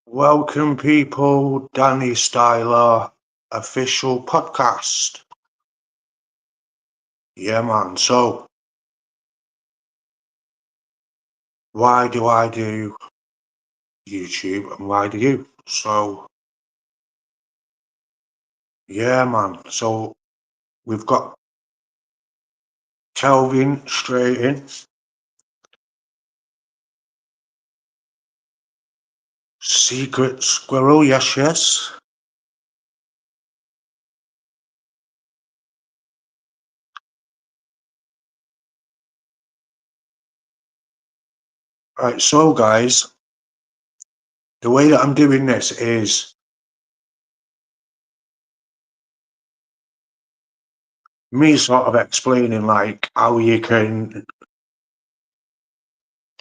Welcome, people. Danny Styler official podcast. Yeah, man. So, why do I do YouTube and why do you? So, yeah, man. So, we've got Kelvin straight in. Secret Squirrel, yes, yes. Right, so, guys, the way that I'm doing this is me sort of explaining like how you can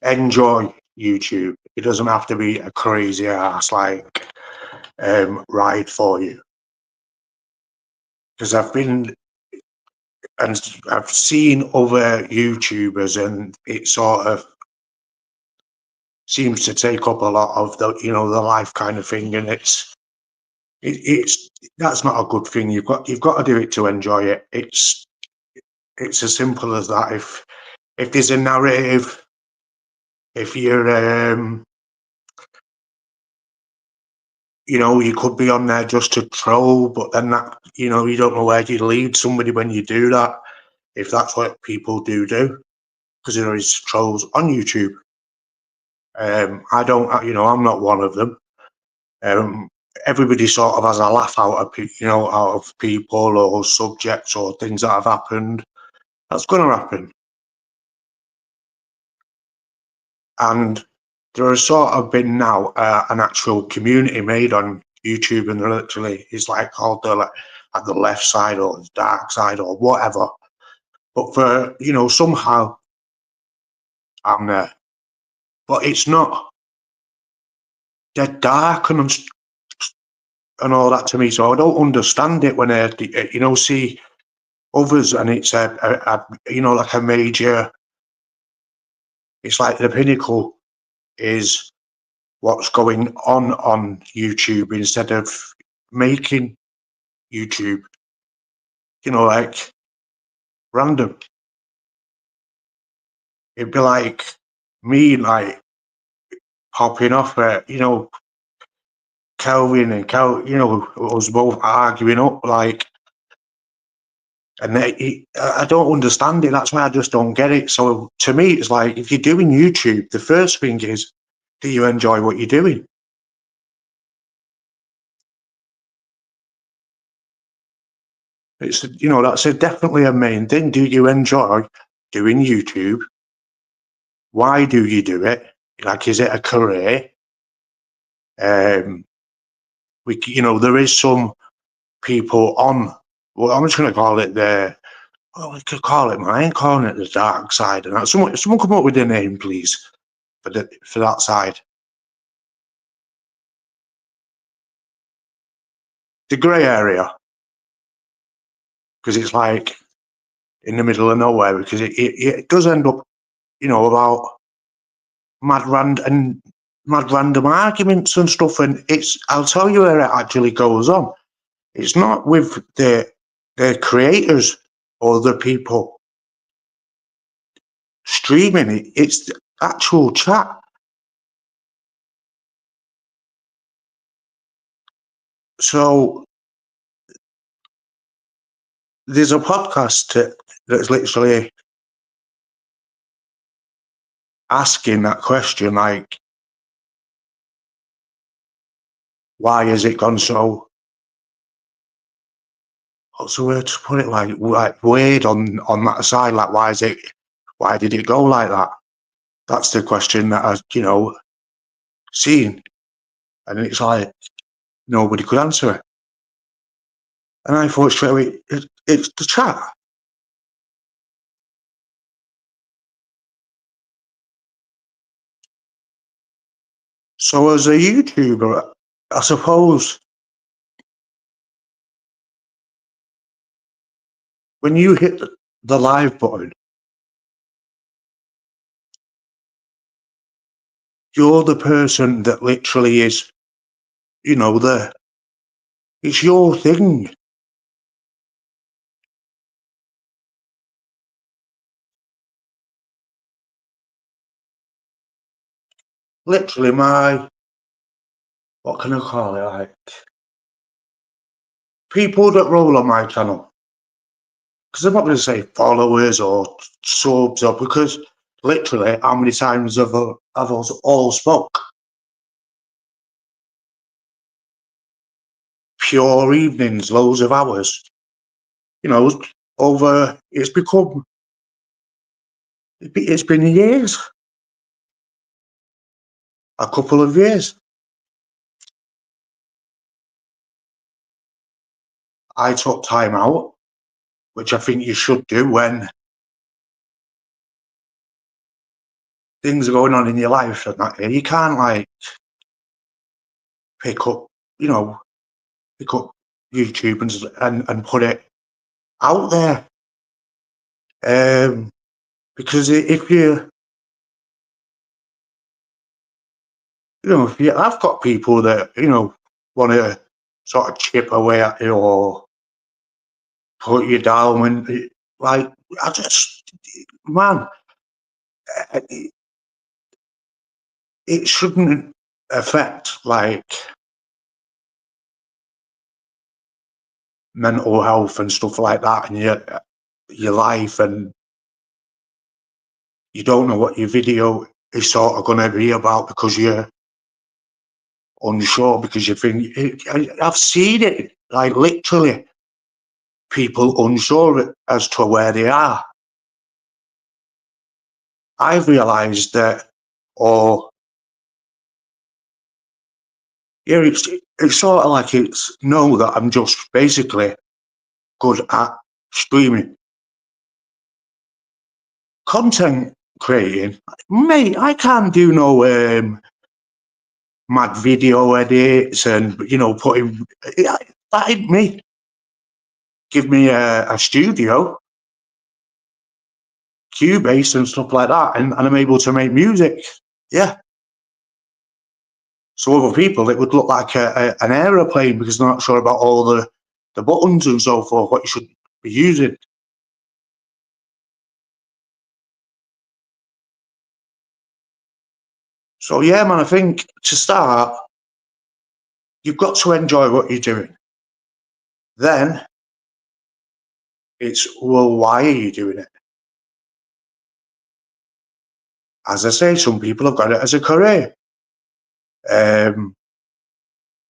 enjoy YouTube. It doesn't have to be a crazy ass like ride for you. Because I've been and I've seen other YouTubers, and it sort of seems to take up a lot of the life kind of thing, and it's that's not a good thing. You've got to do it to enjoy it. It's as simple as that. If there's a narrative, if you're you could be on there just to troll, but then that you don't know where you lead somebody when you do that. If that's what people do, because there is trolls on YouTube. I don't, I'm not one of them. Um, Everybody sort of has a laugh out of people or subjects or things that have happened. That's going to happen, and there has sort of been now an actual community made on YouTube, and there literally is like called the left side or the dark side or whatever. But for somehow I'm there, but it's not dead dark and all that to me. So I don't understand it when I see others, and it's like a major. It's like the pinnacle is what's going on YouTube instead of making YouTube. Like random. It'd be like me, like popping off at Kelvin and us both arguing up like. And I don't understand it. That's why I just don't get it. So to me, it's like if you're doing YouTube, the first thing is, do you enjoy what you're doing? It's that's definitely a main thing. Do you enjoy doing YouTube? Why do you do it? Like, is it a career? There is some people on. Well, I'm just going to call it the. Well, we could call it. I ain't calling it the dark side. And that. Someone come up with a name, please, for that side. The grey area, because it's like in the middle of nowhere. Because it does end up, about mad random arguments and stuff. And I'll tell you where it actually goes on. It's not with the creators or the people streaming it. It's the actual chat. So there's a podcast that's literally asking that question, like, why has it gone so? What's the word to put it like weird on that side? Like, why did it go like that? That's the question that I seen, and it's like nobody could answer it. And I thought straight away, it's the chat. So as a YouTuber, I suppose when you hit the live button, you're the person that literally is you know, it's your thing. Literally what can I call it, like, people that roll on my channel, because I'm not going to say followers or subs, or because literally how many times have us all spoke? Pure evenings, loads of hours, you know, over, it's been years, a couple of years. I took time out, which I think you should do when things are going on in your life and that. You can't like pick up, you know, pick up YouTube and put it out there. Because if I've got people that, you know, want to sort of chip away at you or put you down when, like, I just, man, it shouldn't affect, like, mental health and stuff like that and your life, and you don't know what your video is sort of going to be about because you're unsure, because you think, I've seen it, like, literally people unsure as to where they are. I've realised that, or yeah, it's sort of like it's know that I'm just basically good at streaming. Content creating, mate, I can't do no mad video edits and, you know, putting, that ain't me. Give me a studio, Cubase and stuff like that, and I'm able to make music. Yeah. So other people, it would look like an aeroplane because they're not sure about all the buttons and so forth, what you should be using. So yeah, man, I think to start, you've got to enjoy what you're doing. Then it's, well, why are you doing it? As I say, some people have got it as a career.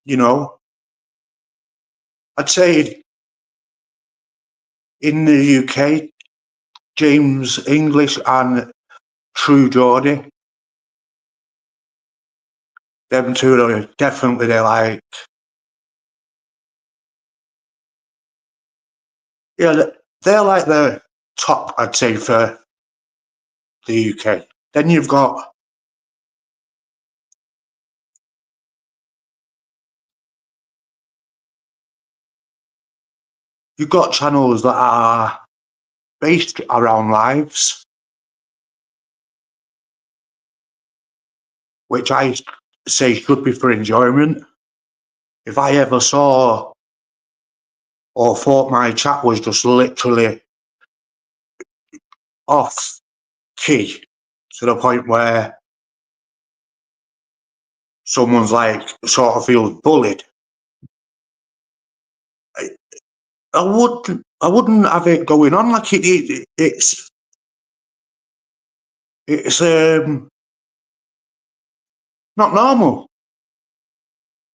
You know, I'd say in the UK, James English and True Geordie, them two are definitely, they're like, yeah, they're like the top, I'd say, for the UK. Then you've got channels that are based around lives, which I say should be for enjoyment. If I ever saw or thought my chat was just literally off key to the point where someone's like sort of feels bullied, I wouldn't have it going on. Like it's not normal.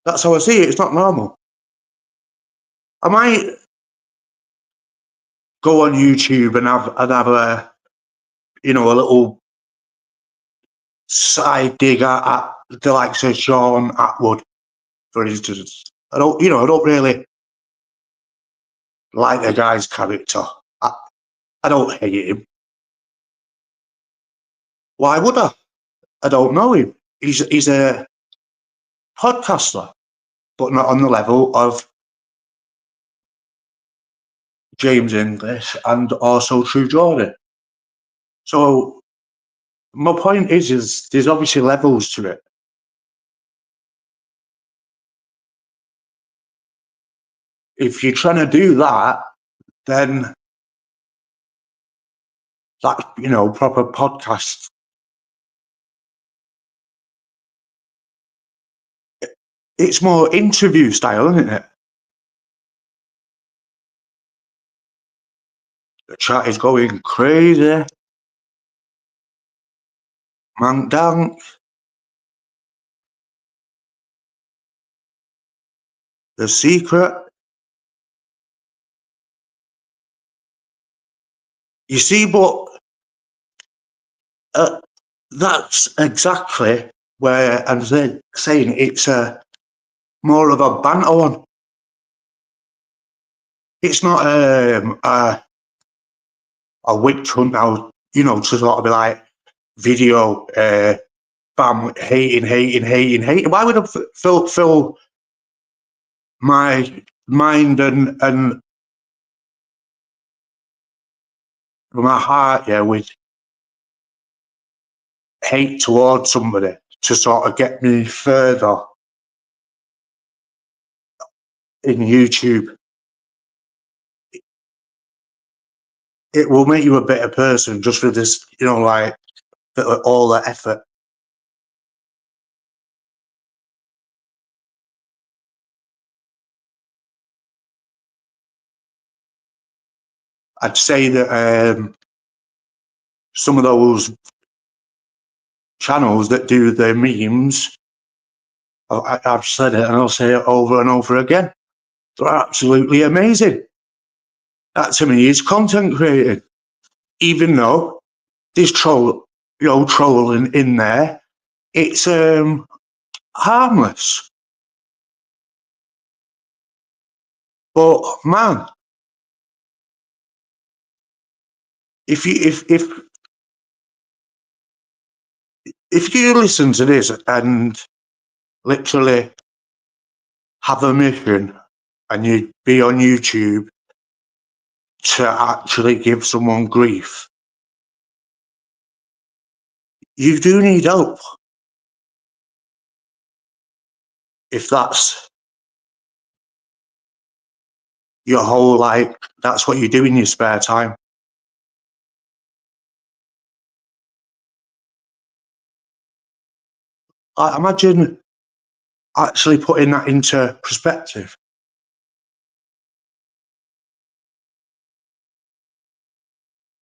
That's how I see it. It's not normal. I might go on YouTube and have a, you know, a little side dig at the likes of Sean Atwood, for instance. I don't really like the guy's character. I don't hate him. Why would I? I don't know him. He's a podcaster, but not on the level of James English and also True Geordie. So my point is there's obviously levels to it. if you're trying to do that, then that, you know, proper podcast. It's more interview style, isn't it? The chat is going crazy. Man down. The secret. You see, but that's exactly where I'm saying it's more of a banter one. It's not a witch hunt now, you know, to sort of be like video, bam, hating. Why would I fill my mind and my heart, yeah, with hate towards somebody to sort of get me further in YouTube? It will make you a better person just for this, you know, like all the effort. I'd say that some of those channels that do the memes, I've said it and I'll say it over and over again, they're absolutely amazing. That to me is content creating, even though there's trolling in there. It's harmless, but man, if you listen to this and literally have a mission and you'd be on YouTube to actually give someone grief, you do need help. If that's your whole, like, that's what you do in your spare time. I imagine actually putting that into perspective.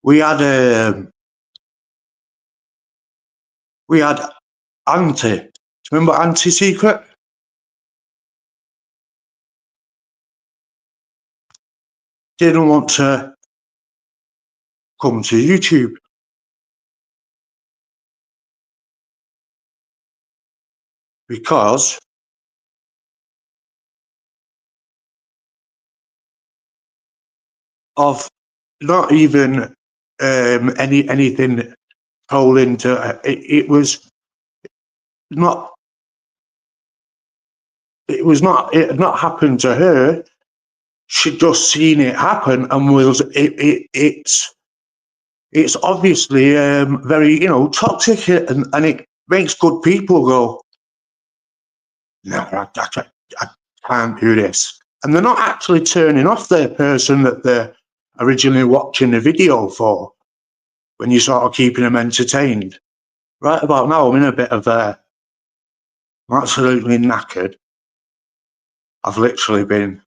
We had Auntie. Do you remember Auntie Secret? Didn't want to come to YouTube because of not even anything told into it was not it had not happened to her. She'd just seen it happen and was it's obviously very, you know, toxic, and it makes good people go, no, I can't do this. And they're not actually turning off the person that they're originally watching the video for when you're sort of keeping them entertained. Right about now, I'm in a bit of I'm absolutely knackered. I've literally been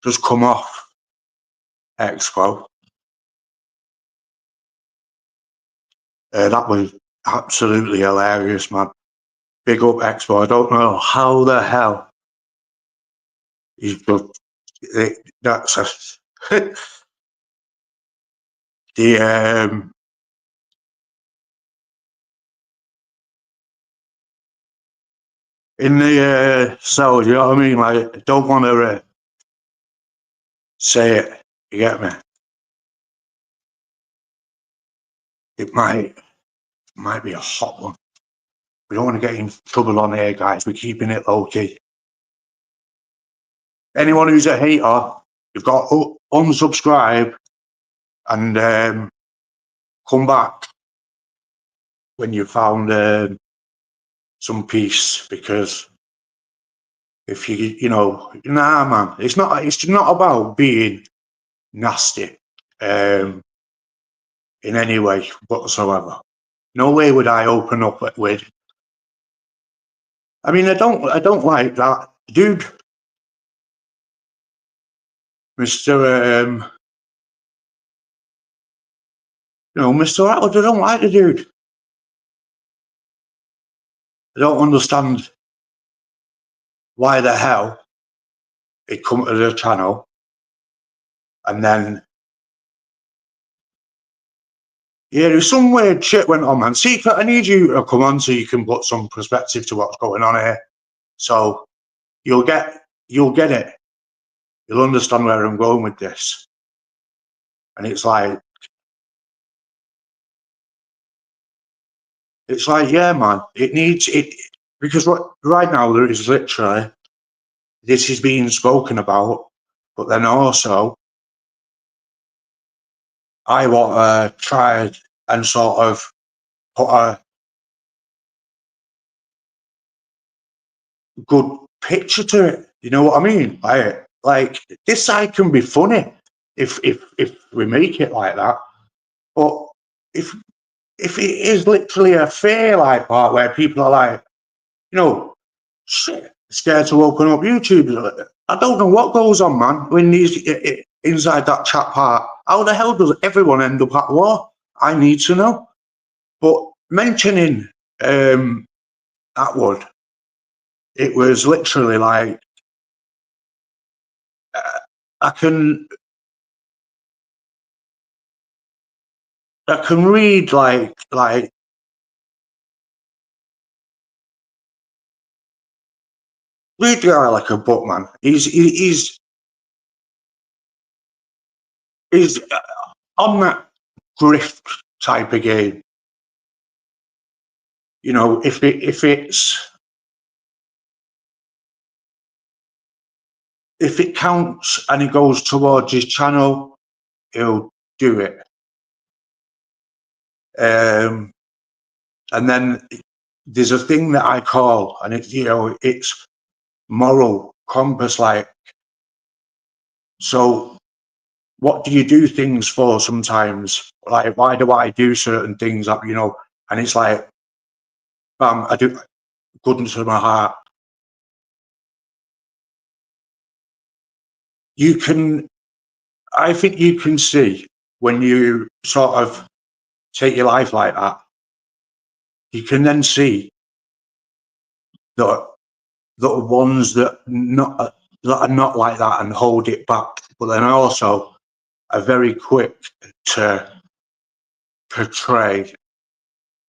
just come off Expo. That was absolutely hilarious, man. Big up Expo. I don't know how the hell he's just that's the in the cell. You know what I mean? Like, I don't want to say it. You get me? It might be a hot one. We don't want to get in trouble on here, guys. We're keeping it low key. Anyone who's a hater, you've got to unsubscribe and come back when you've found some peace, because If you know, nah, man, it's not about being nasty, in any way whatsoever. No way would I open up with. I mean, I don't like that dude, Mister. Mister Atwood. I don't like the dude. I don't understand why the hell he come to the channel and then there's some weird shit went on, man. Secret, I need you to come on so you can put some perspective to what's going on here. So you'll get it. You'll understand where I'm going with this. And it's like, yeah, man, it needs it, because right now there is literally, this is being spoken about, but then also I want to try and sort of put a good picture to it. You know what I mean? Like this side can be funny if we make it like that. But if it is literally a fair like part where people are like, shit, scared to open up YouTube. I don't know what goes on, man, when these inside that chat part. How the hell does everyone end up at war? I need to know. But mentioning Atwood, it was literally like I can read like read the guy like a book, man. He's on that grift type of game. If it counts and it goes towards his channel, he'll do it. And then there's a thing that I call, and it's moral compass. Like, so what do you do things for sometimes? Like, why do I do certain things? And it's like, bam, I do goodness of my heart. I think you can see when you sort of take your life like that, you can then see that the ones that are not like that and hold it back, but then also are very quick to portray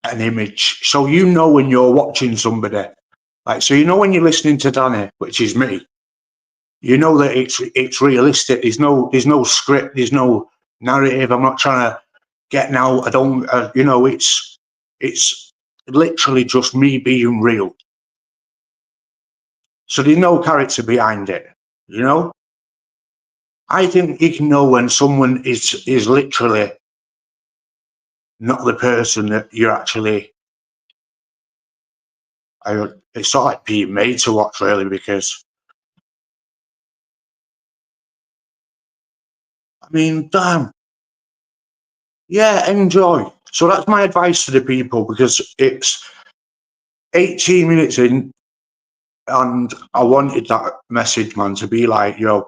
an image. So when you're watching somebody, like, so when you're listening to Danny, which is me, that it's realistic. There's no script. There's no narrative. I'm not trying to get now. I don't. It's literally just me being real. So there's no character behind it. I think you can know when someone is literally not the person that you're actually. It's sort of like being made to watch, really, because I mean, damn. Yeah, enjoy. So that's my advice to the people, because it's 18 minutes in, and I wanted that message, man, to be like, do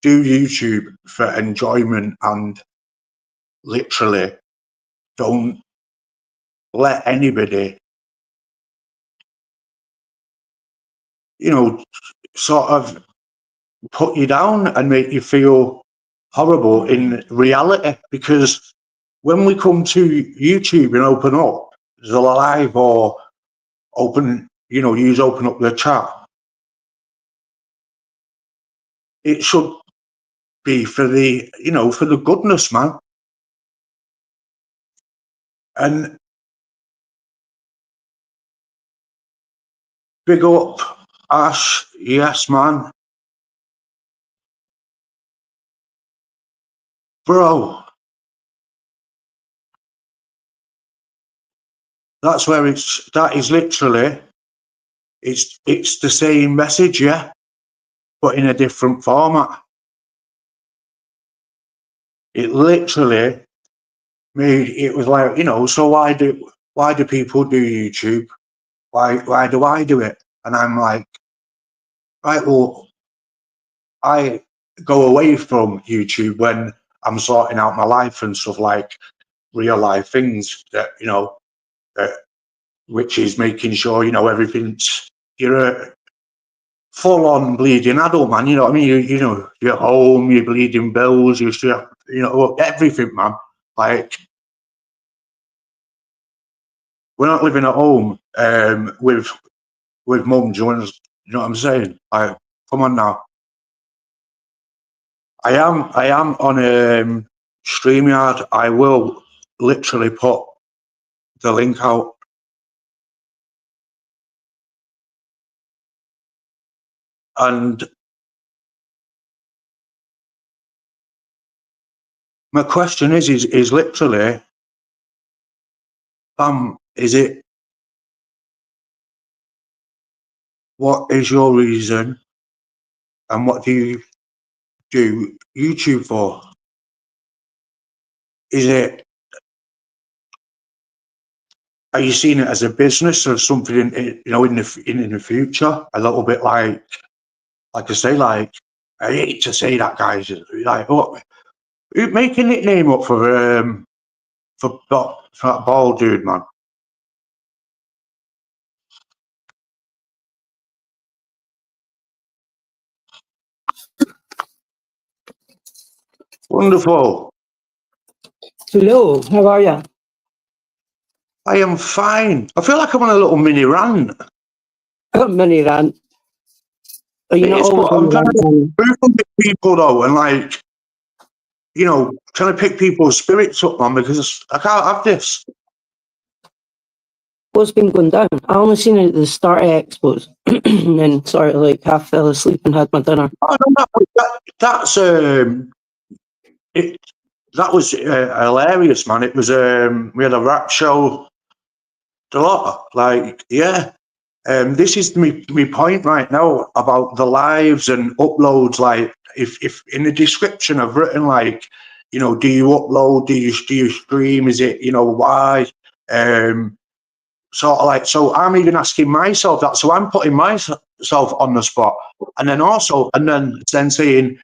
YouTube for enjoyment, and literally don't let anybody, sort of put you down and make you feel horrible in reality. Because when we come to YouTube and open up the live or open up the chat, it should be for the goodness, man. And big up Ash, yes, man, bro. That's where that is literally, it's the same message, yeah. but in a different format. It literally made it was like, so why do people do YouTube? Why do I do it? And I'm like, right, well, I go away from YouTube when I'm sorting out my life and stuff, like real life things that, which is making sure, everything's, you're a full on bleeding adult, man. You know what I mean? You're at home, you're bleeding bills, everything, man. Like, we're not living at home with mum. Do you know what I'm saying? Like, come on now. I am on StreamYard. I will literally put the link out. And my question is literally, is it, what is your reason and what do you do YouTube for? Are you seeing it as a business or something in the future? A little bit like I say, like, I hate to say that, guys. Like, what? Make a nickname up for that bald dude, man. Wonderful. Hello, how are you? I am fine. I feel like I'm on a little mini rant. Mini rant. Are you not always I'm trying to pick people though, and like, trying to pick people's spirits up, man, because I can't have this. What's been going down? I only seen it at the start of Expos, and then sort of like half fell asleep and had my dinner. Oh, no, that's it. That was hilarious, man. It was we had a rap show. A lot, like, yeah. This is my point right now about the lives and uploads. Like, if in the description I've written, like, do you upload? Do you stream? Is it, why? Sort of like, so I'm even asking myself that. So I'm putting myself on the spot, and then saying,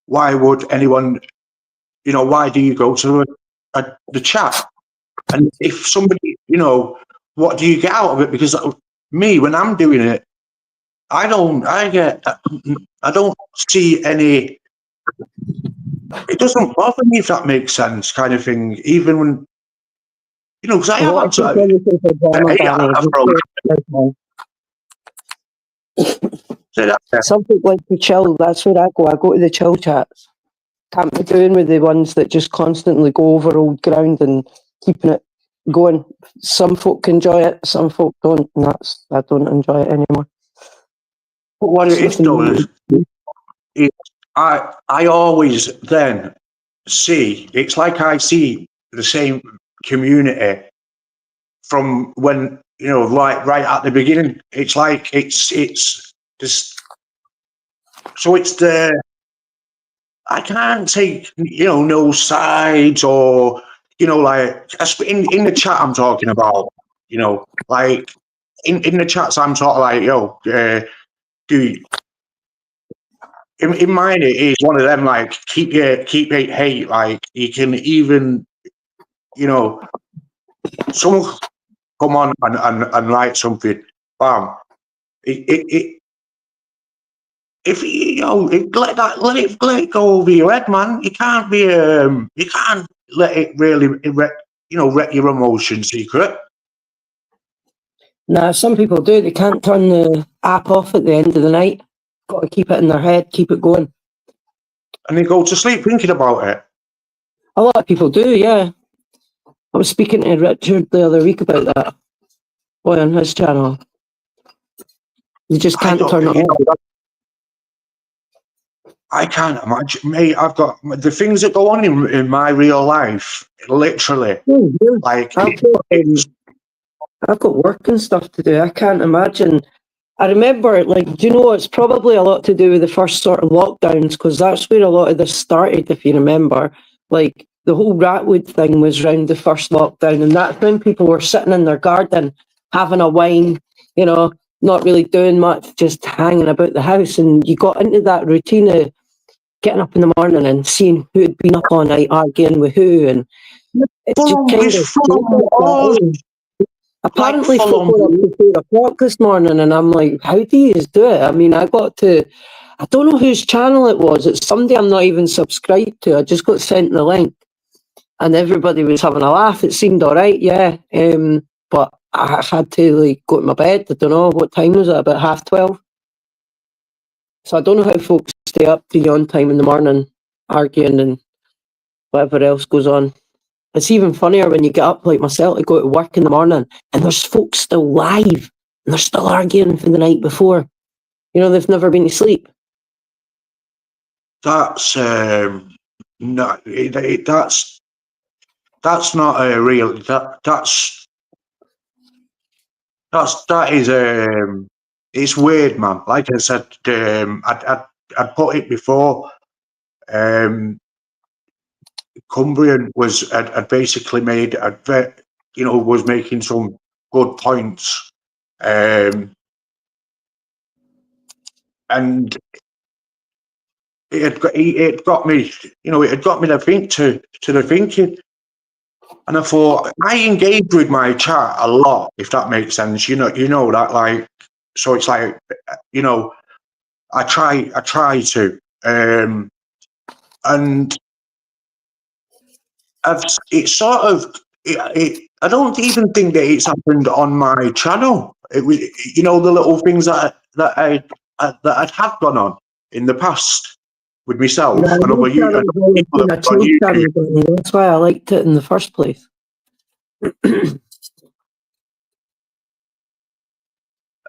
why would anyone? Why do you go to the chat? And if somebody, what do you get out of it? Because me, when I'm doing it, I don't see any, it doesn't bother me, if that makes sense, kind of thing. Even when, because I have had some people like to chill. That's where I go. I go to the chill chats. Can't be doing with the ones that just constantly go over old ground and keeping it going. Some folk enjoy it, some folk don't, and I don't enjoy it anymore. But what it is, though, is I always then see, it's like I see the same community from when, like right at the beginning. It's like it's just, so it's I can't take, no sides, or, like, in the chat I'm talking about, like, in the chats I'm sort of like, dude, in mine it is one of them, like, keep hate, like, you can even, someone come on and write something, bam, if let it go over your head, man. You can't be you can't let it really wreck your emotion secret. Nah, some people do. They can't turn the app off at the end of the night. Got to keep it in their head, keep it going. And they go to sleep thinking about it. A lot of people do, yeah. I was speaking to Richard the other week about that. Boy, on his channel. You just can't turn it off. I can't imagine, mate. I've got the things that go on in my real life, literally. Like, I've got work and stuff to do. I can't imagine I remember, like, do you know, it's probably a lot to do with the first sort of lockdowns, because that's where a lot of this started, if you remember. Like, the whole Ratwood thing was round the first lockdown, and that's when people were sitting in their garden, having a wine, you know, not really doing much, just hanging about the house. And you got into that routine of getting up in the morning and seeing who had been up all night arguing with who, and it just kind of all apparently full folk on were up to 4 o'clock this morning, and I'm like, how do you do it? I mean, I don't know whose channel it was. It's somebody I'm not even subscribed to. I just got sent the link, and everybody was having a laugh. It seemed all right, yeah. But I had to like go to my bed. I don't know what time was it, about 12:30. So I don't know how folks stay up beyond time in the morning arguing and whatever else goes on. It's even funnier when you get up like myself to go to work in the morning and there's folks still live and they're still arguing from the night before. You know, they've never been to sleep. That's no, that's not a real. That is it's weird, man. Like I said, I'd put it before. Cumbrian had basically made was making some good points, and it got me, it had got me to the thinking, and I thought I engage with my chat a lot, if that makes sense. You know that, like, so it's like, I try to, and it's sort of, I don't even think that it's happened on my channel. It was, the little things that I'd have gone on in the past with myself and other people that on YouTube. That's why I liked it in the first place. I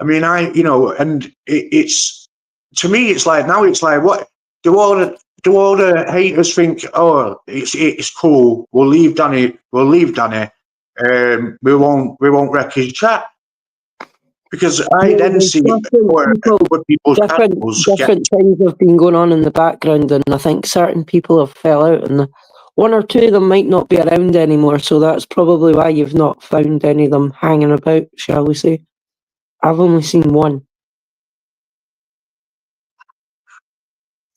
mean, and it's, to me, it's like, now it's like, what do all the haters think? Oh, it's cool. We'll leave Danny. We won't wreck his chat, because I then see different things have been going on in the background, and I think certain people have fell out, and one or two of them might not be around anymore. So that's probably why you've not found any of them hanging about, shall we say? I've only seen one.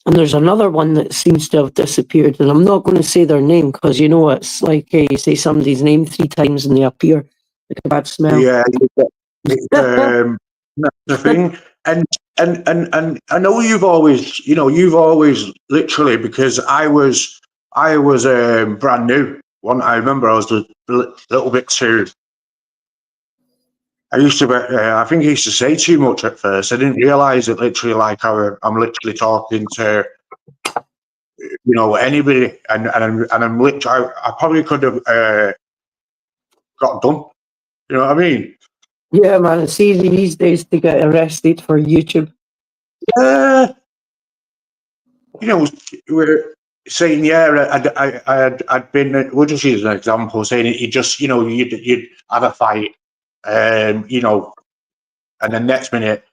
And there's another one that seems to have disappeared, and I'm not going to say their name because it's like you say somebody's name 3 times and they appear like a bad smell. Yeah, that's the thing. And I know you've always literally, because I was brand new. I remember I was a little bit too. I used to be, I think I used to say too much at first. I didn't realise it, literally, like I'm literally talking to, anybody, and I'm literally, I probably could have got done. You know what I mean? Yeah, man, it's easy these days to get arrested for YouTube. We're saying, I'd been, we'll just use an example, saying you just, you'd have a fight, and the next minute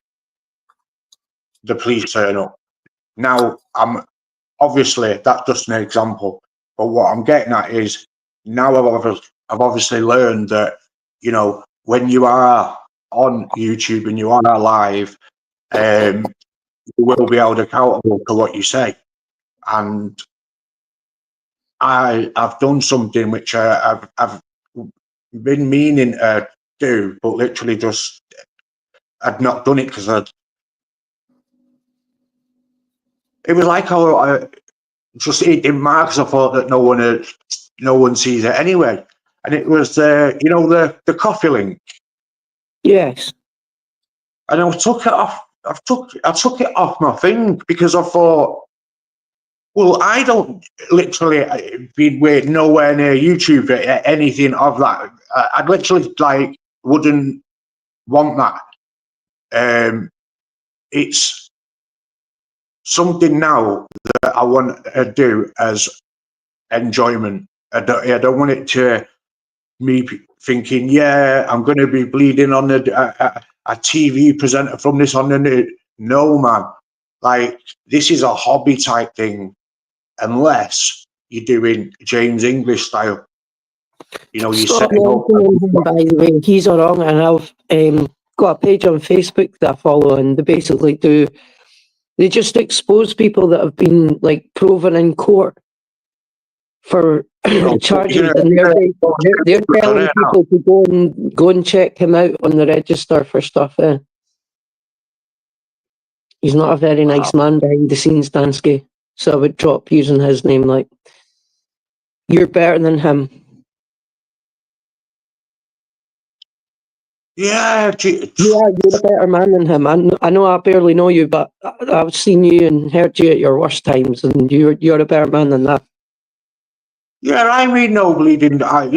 the police turn up. Now, obviously that's just an example, but what I'm getting at is, now I've obviously learned that, when you are on YouTube and you are live, you will be held accountable for what you say. And I've done something which I've been meaning to do, but literally just I'd not done it because it was like I just, it didn't matter, because I thought that no one sees it anyway. And it was the coffee link. Yes. And I took it off. I took it off my thing, because I thought, well, I don't literally be nowhere near YouTube or anything of that. I'd literally wouldn't want that. It's something now that I want to do as enjoyment. I don't want it to me thinking, yeah, I'm going to be bleeding on the. a TV presenter from this on the news. No, man. Like, this is a hobby type thing, unless you're doing James English style. You know, you're Stop setting up. mentioning him, by the way. He's all wrong, and I've got a page on Facebook that I follow, and they basically they just expose people that have been like proven in court for charges, and they're telling people to go and check him out on the register for stuff. He's not a very nice man behind the scenes, Dansky. So I would drop using his name. Like, you're better than him. Yeah, Yeah, you're a better man than him. I know I barely know you, but I've seen you and heard you at your worst times, and you're a better man than that. yeah. I mean, no bleeding. I'm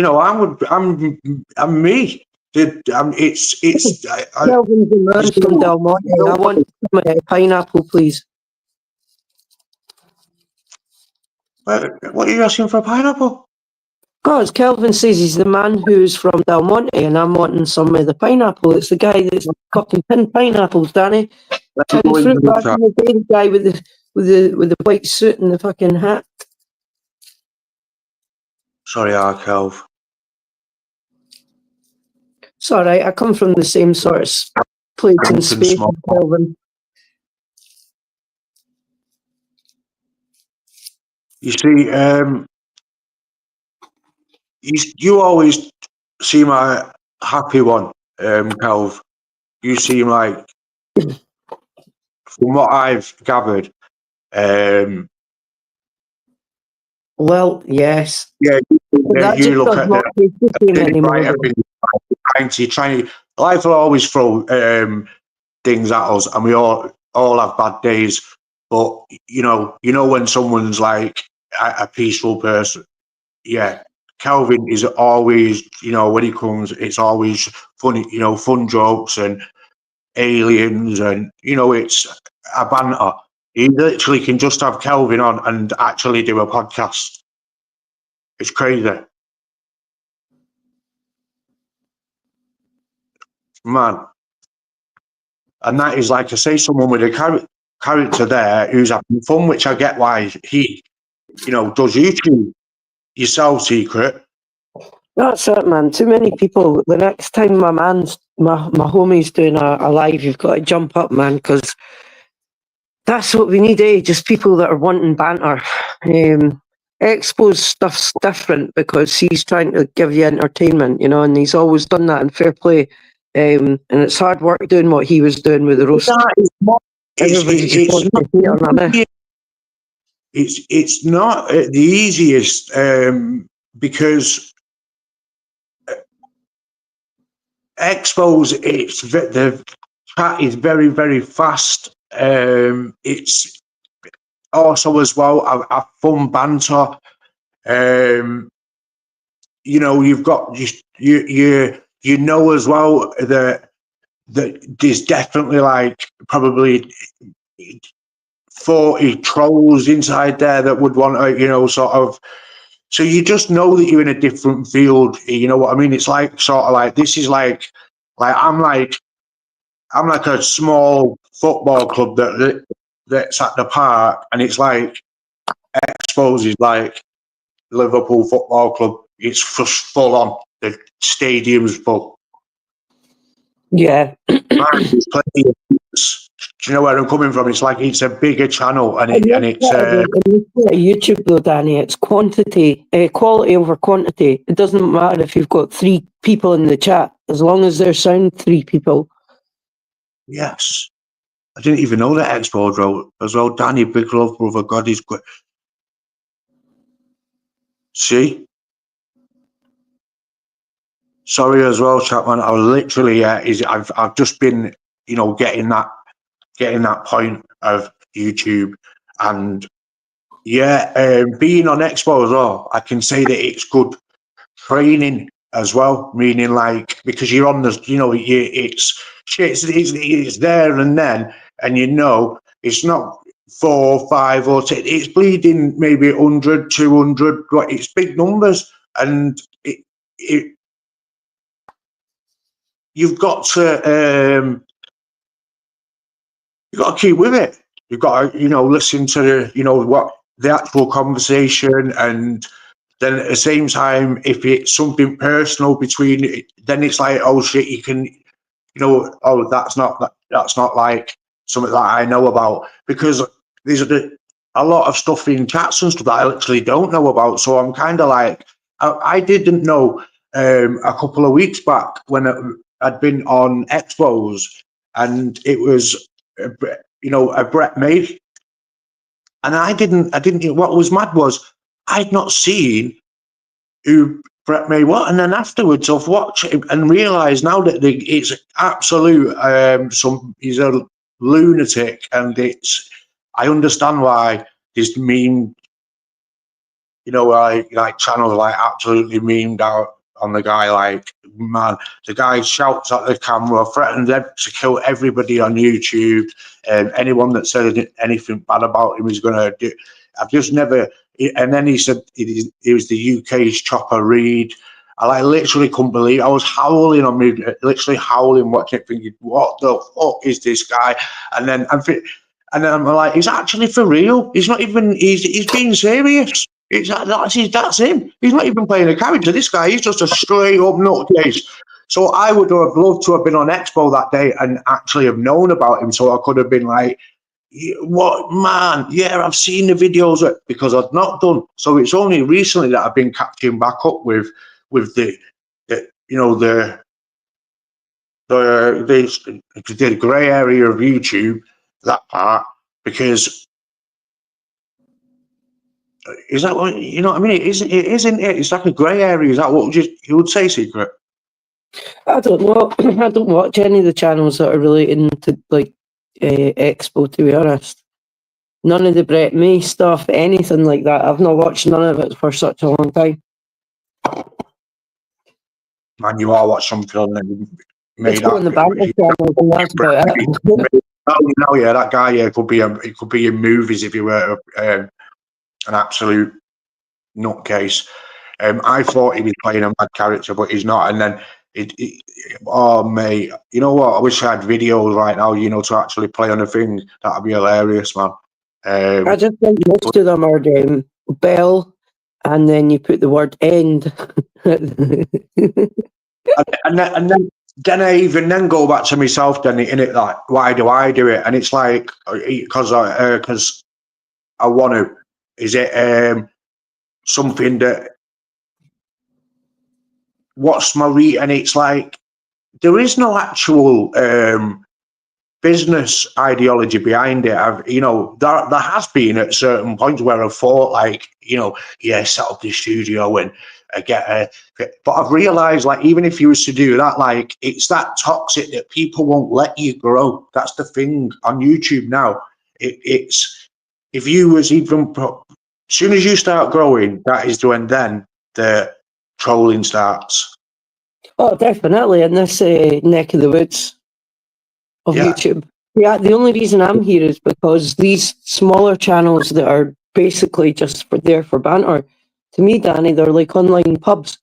me. It's. Kelvin's the man from Del Monte. I want some pineapple, please. What are you asking for a pineapple? Because Kelvin says he's the man who's from Del Monte, and I'm wanting some of the pineapple. It's the guy that's fucking pinned pineapples, Danny. Tin fruit back in the day, the guy with the white suit and the fucking hat. Sorry, Kelv. It's all right. I come from the same sort of place in space, Kelvin. You see, you always seem a happy one, Kelv. You seem like, from what I've gathered, well, yes. Yeah, you look at life will always throw things at us, and we all have bad days. But you know when someone's like a peaceful person, yeah. Kelvin is always, when he comes, it's always funny, fun jokes and aliens, and it's a banter. You literally can just have Kelvin on and actually do a podcast. It's crazy, man. And that is, like I say, someone with a character there who's having fun, which I get why he, does YouTube. Yourself, Secret. That's it, man. Too many people. The next time my homie's doing a live, you've got to jump up, man, because that's what we need, just people that are wanting banter. Expo's stuff's different because he's trying to give you entertainment, and he's always done that in fair play. And it's hard work doing what he was doing with the roast. It's not the easiest because Expo's, the chat is very, very fast. It's also as well a fun banter. You've got you as well that there's definitely like probably 40 trolls inside there that would want to, sort of. So you just know that you're in a different field. You know what I mean? It's like sort of like this is like I'm like a small football club that's at the park, and it's like Expos is like Liverpool Football Club. It's just full on. The stadium's full. Yeah. There's plenty of seats. Do you know where I'm coming from? It's like it's a bigger channel, and it's YouTube though, Danny. It's quality over quantity. It doesn't matter if you've got 3 people in the chat, as long as there's sound 3 people. Yes, I didn't even know that Expo wrote as well. Danny, big love, brother. God is good. See. Sorry as well, Chapman. I was literally, I've just been, getting that point of YouTube, and being on Expo as well. I can say that it's good training as well, meaning like because you're on the, it's there and then, and it's not 4, 5, or 10. It's bleeding maybe 100, 200. It's big numbers, and it you've got to keep with it. You've got to, listen to what the actual conversation, and then at the same time, if it's something personal between, then it's like, oh shit, you can, oh, that's not like something that I know about, because there's a lot of stuff in chats and stuff that I literally don't know about. So I'm kind of like, I didn't know a couple of weeks back when I'd been on Expos, and it was, a Brett May, and I didn't. What was mad was I'd not seen who Brett May was, and then afterwards I've watched it and realised now that it's absolute. He's a lunatic, and I understand why this meme, like channels like absolutely memed out on the guy. Like, man, the guy shouts at the camera, threatens to kill everybody on YouTube. Anyone that said anything bad about him is going to do. I've just never. And then he said he was the UK's Chopper Reed. I literally couldn't believe. I was howling on me, literally howling, watching it, thinking, "What the fuck is this guy?" And then I'm like, "He's actually for real. He's not even. He's being serious. That's him. He's not even playing a character. This guy, he's just a straight up nutcase." So I would have loved to have been on Expo that day and actually have known about him, so I could have been like, "What, man? Yeah, I've seen the videos," because I've not done. So it's only recently that I've been catching back up with the grey area of YouTube, that part, because is that what you know what I mean? Isn't it? It's like a grey area. Is that what you would say, Secret? I don't know. I don't watch any of the channels that are relating to Expo, to be honest. None of the Brett May stuff, anything like that. I've not watched none of it for such a long time. Man, you all watch something on them. It's on the banter channel, and that's about it. No, yeah, that guy, yeah, could be in movies if he were an absolute nutcase. I thought he was playing a mad character, but he's not. And then oh mate, you know what? I wish I had videos right now, to actually play on a thing. That'd be hilarious, man. I just think most of them are bell, and then you put the word end. and then I even then go back to myself. Then in it, like, why do I do it? And it's like because I want to. Is it something that what's my and it's like there is no actual business ideology behind it. There has been at certain points where I've thought, like, set up this studio and but I've realised, like, even if you was to do that, like, it's that toxic that people won't let you grow. That's the thing on YouTube now. It's if you was even as soon as you start growing, that is when then the trolling starts. Oh, definitely in this neck of the woods of YouTube. Yeah, the only reason I'm here is because these smaller channels that are basically just there for banter, to me, Danny, they're like online pubs.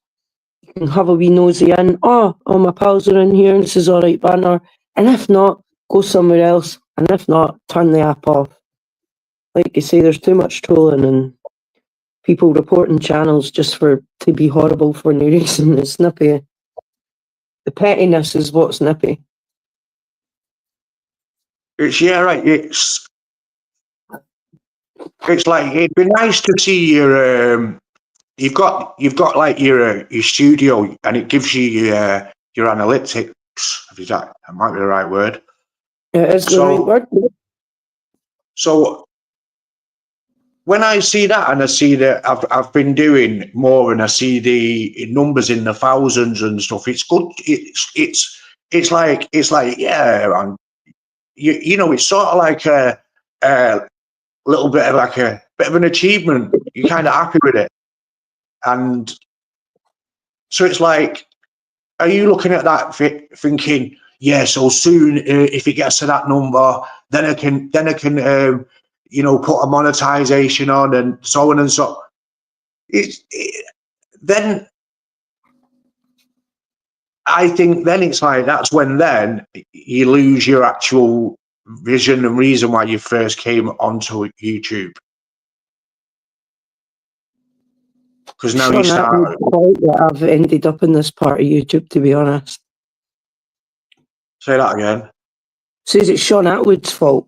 You can have a wee nosy in. Oh, all my pals are in here, and this is all right banter. And if not, go somewhere else. And if not, turn the app off. Like you say, there's too much trolling and people reporting channels just to be horrible for no reason. It's nippy. The pettiness is what's nippy. It's right. It's like it'd be nice to see your you've got like your studio, and it gives you your analytics. That might be the right word. Yeah, it's the right word. So when I see that, and I see that I've been doing more, and I see the numbers in the thousands and stuff, it's good. It's like yeah, and it's sort of like a little bit of like a bit of an achievement. You're kind of happy with it, and so it's like, are you looking at that thinking, yeah, so soon if it gets to that number, then I can put a monetization on and so on and so. Then I think then it's like that's when then you lose your actual vision and reason why you first came onto YouTube. Because now you Sean start. Atwood thought that I've ended up in this part of YouTube, to be honest. Say that again. Says it's Sean Atwood's fault.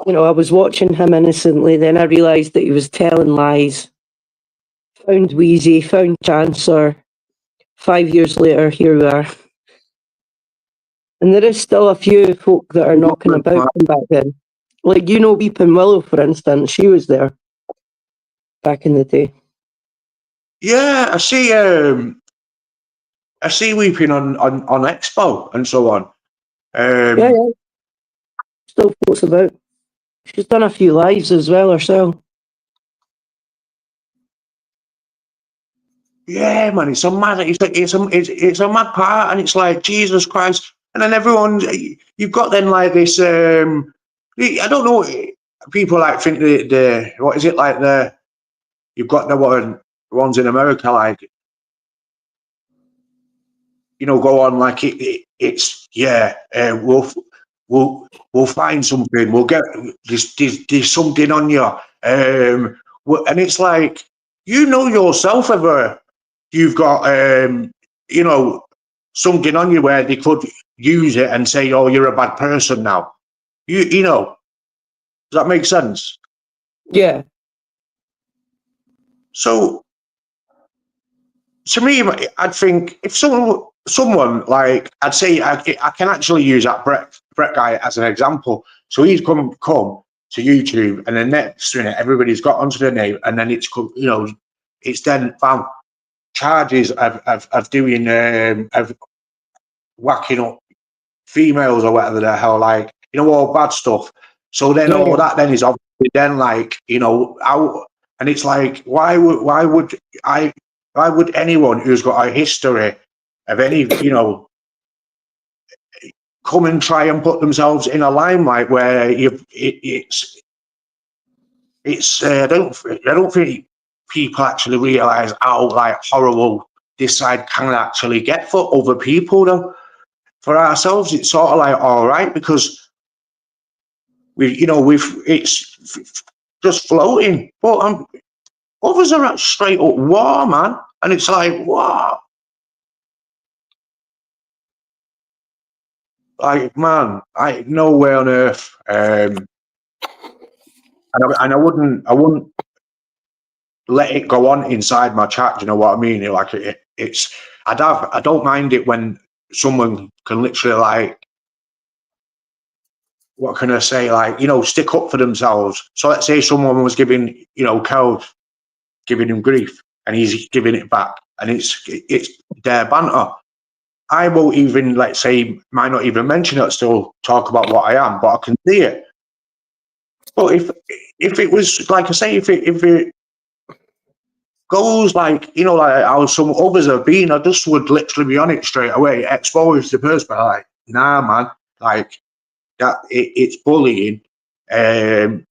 You know, I was watching him innocently, then I realised that he was telling lies. Found Wheezy, found Chancellor. 5 years later, here we are. And there is still a few folk that are knocking about from back then. Like, you know, Weeping Willow, for instance, she was there back in the day. Yeah, I see Weeping on Expo and so on. Yeah. Still floats about. She's done a few lives as well herself. Yeah, man, it's a mad. It's a mad part, and it's like Jesus Christ. And then everyone, you've got then like this. I don't know. People like think the what is it like the you've got the ones in America like go on like it's we'll find something, we'll get there's something on you, and it's like yourself ever you've got something on you where they could use it and say, oh, you're a bad person now. You know, does that make sense? Yeah. So to me, I'd think if someone like I'd say I can actually use that Brett guy as an example. So he's come to YouTube, and then next minute everybody's got onto the name, and then it's it's then found charges of doing of whacking up females or whatever the hell, like all bad stuff. So then all that then is obviously then like out, and it's like why would anyone who's got a history of any come and try and put themselves in a limelight where it's I don't think people actually realise how like horrible this side can actually get for other people though. For ourselves, it's sort of like all right because it's just floating, but others are at straight up war, man, and it's like wow, like man, no way on earth, and I wouldn't let it go on inside my chat. Do you know what I mean? Like it's I don't mind it when someone can literally like, what can I say, like stick up for themselves. So let's say someone was giving Kel giving him grief and he's giving it back, and it's their banter. I won't even, let's say, might not even mention it, still talk about what I am, but I can see it. But if it was like I say, if it goes like like how some others have been, I just would literally be on it straight away, expose the person, like nah, man, like that it's bullying, and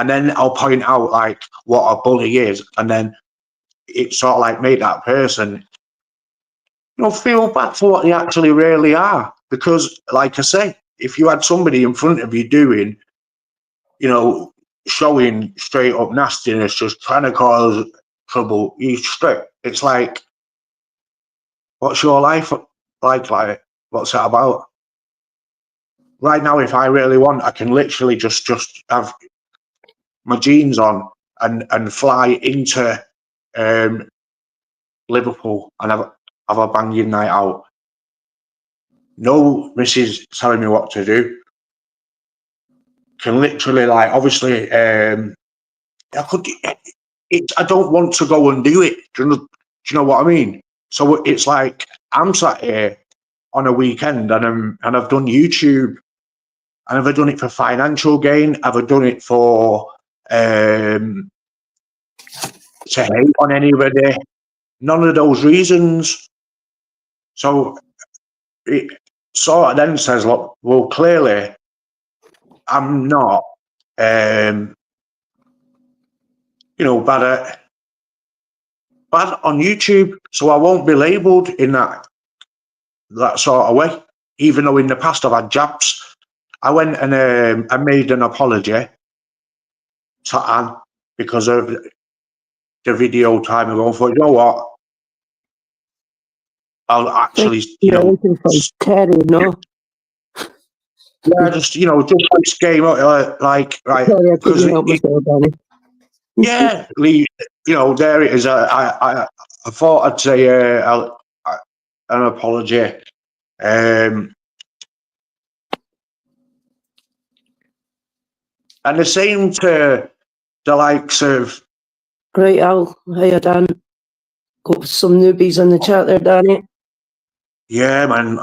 then I'll point out like what a bully is, and then it sort of like make that person feel bad for what they actually really are. Because like I say, if you had somebody in front of you doing showing straight up nastiness, just trying to cause trouble, it's like, what's your life like what's that about? Right now, if I really want, I can literally just have my jeans on and fly into Liverpool and have a banging night out. No missus telling me what to do. Can literally, like, obviously, I don't want to go and do it. Do you know what I mean? So it's like I'm sat here on a weekend and I've done YouTube, and have I done it for financial gain? Have I done it for to hate on anybody? None of those reasons. So it sort of then says, look, well, clearly I'm not, bad on YouTube, so I won't be labelled in that that sort of way. Even though in the past I've had jabs, I went and I made an apology to Anne because of the video time ago. I thought, you know what? I'll actually, You're looking for Terry, no? yeah, just just this game, like, right, Sorry, I because couldn't help myself, Danny. yeah, there it is. I thought I'd say an apology. And the same to the likes of, Right, Al. Hiya, Dan. Got some newbies in the chat there, Danny. yeah, man,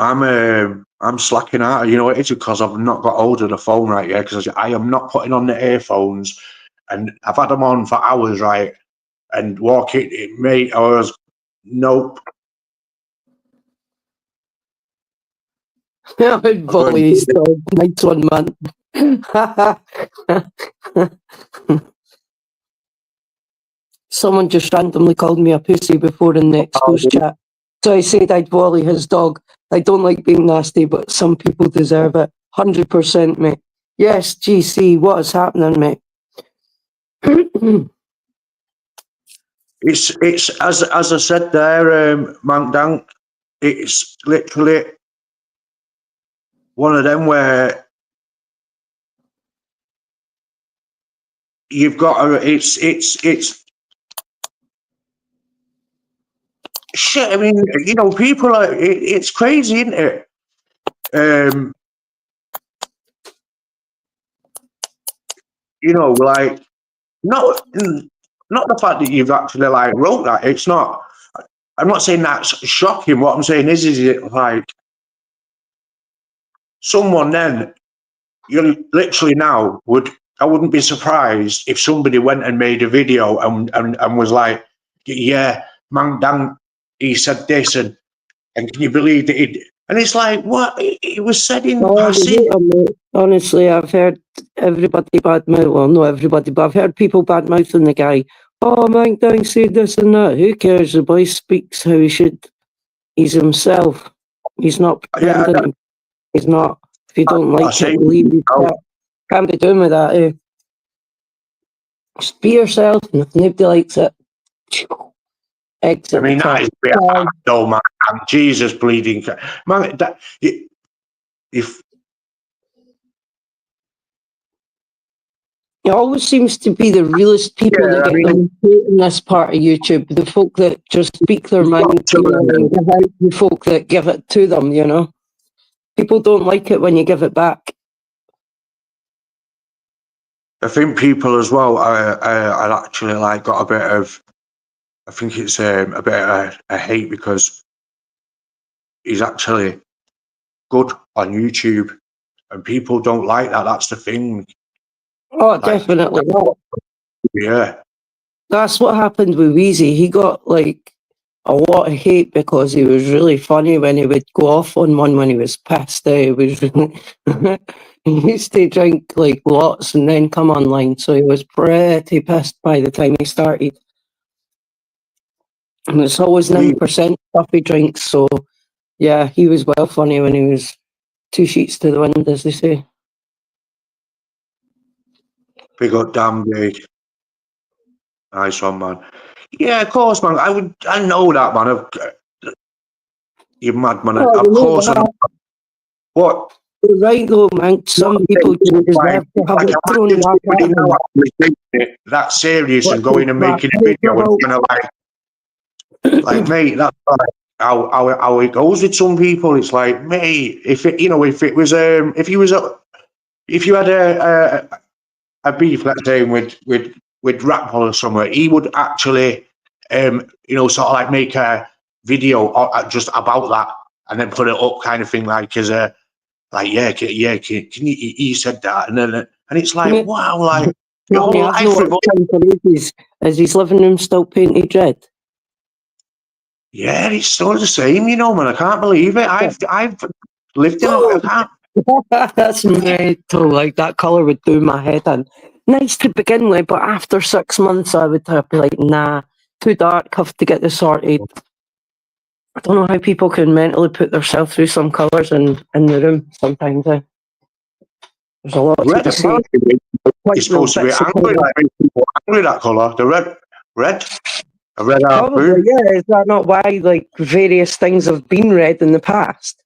I'm slacking out. You know, it's because I've not got hold of the phone right yet, because I am not putting on the earphones, and I've had them on for hours, right? And walking, mate, I was, nope. I would bully his dog. Nice one, man. Someone just randomly called me a pussy before in the exposed chat. So I said I'd volley his dog. I don't like being nasty, but some people deserve it. 100%, mate. Yes, GC, what is happening, mate? It's as I said there, Mank Dank, it's literally one of them where you've got to, it's shit. I mean, people are, it's crazy, isn't it? Like, not the fact that you've actually like wrote that. It's not. I'm not saying that's shocking. What I'm saying is it like someone then? You literally now I wouldn't be surprised if somebody went and made a video and was like, yeah, Mang Dan, he said this, and can you believe that he? And it's like, what? It was said in passing. Honestly, I've heard everybody badmouth. Well, not everybody, but I've heard people badmouthing the guy. Oh, Mang Dan said this and that. Who cares? The boy speaks how he should. He's himself. He's not pretending. Yeah, he's not. If you don't like it, leave. Can't be doing with that, eh? Just be yourself, and if nobody likes it, exit. I mean, that is a bit hard, though, man. Jesus bleeding, man. If it always seems to be the realest people that get in this part of YouTube, the folk that just speak their mind, and give out the folk that give it to them. People don't like it when you give it back. I think people as well are actually like got a bit of. I think it's a bit of a hate because he's actually good on YouTube, and people don't like that. That's the thing. Oh, like, definitely not. Yeah. That's what happened with Wheezy. He got like a lot of hate because he was really funny when he would go off on one when he was pissed. He was he used to drink like lots and then come online, so he was pretty pissed by the time he started. And it's always 9% stuff he drinks, so yeah, he was well funny when he was 2 sheets to the wind, as they say. Big up, damn big. Nice one, man. Yeah, of course, man. I know that, man. You're mad, man. Of course. What? You're right, though, man. Some people just deserve to have it thrown back at them. That serious and going and making a video and kind of like, mate, that's like how it goes with some people. It's like, mate, if it was if you had a beef, let's say, with Ratball or somewhere, he would actually sort of like make a video just about that and then put it up, kind of thing, like as a can you, he said that, and it's like, wow, like your whole life is his living room still painted red? Yeah, it's still the same, man. I can't believe it. I've lived in it. I can't. That's mental. Like, that colour would do my head in. Nice to begin with, but after 6 months, I would be like, nah, too dark. Have to get this sorted. I don't know how people can mentally put themselves through some colours in the room sometimes. There's a lot to Red, be said. apparently, Quite it's supposed to be bits of angry, colour. like makes people angry, that colour. The red, a red Probably, harpoon. yeah. Is that not why like various things have been red in the past?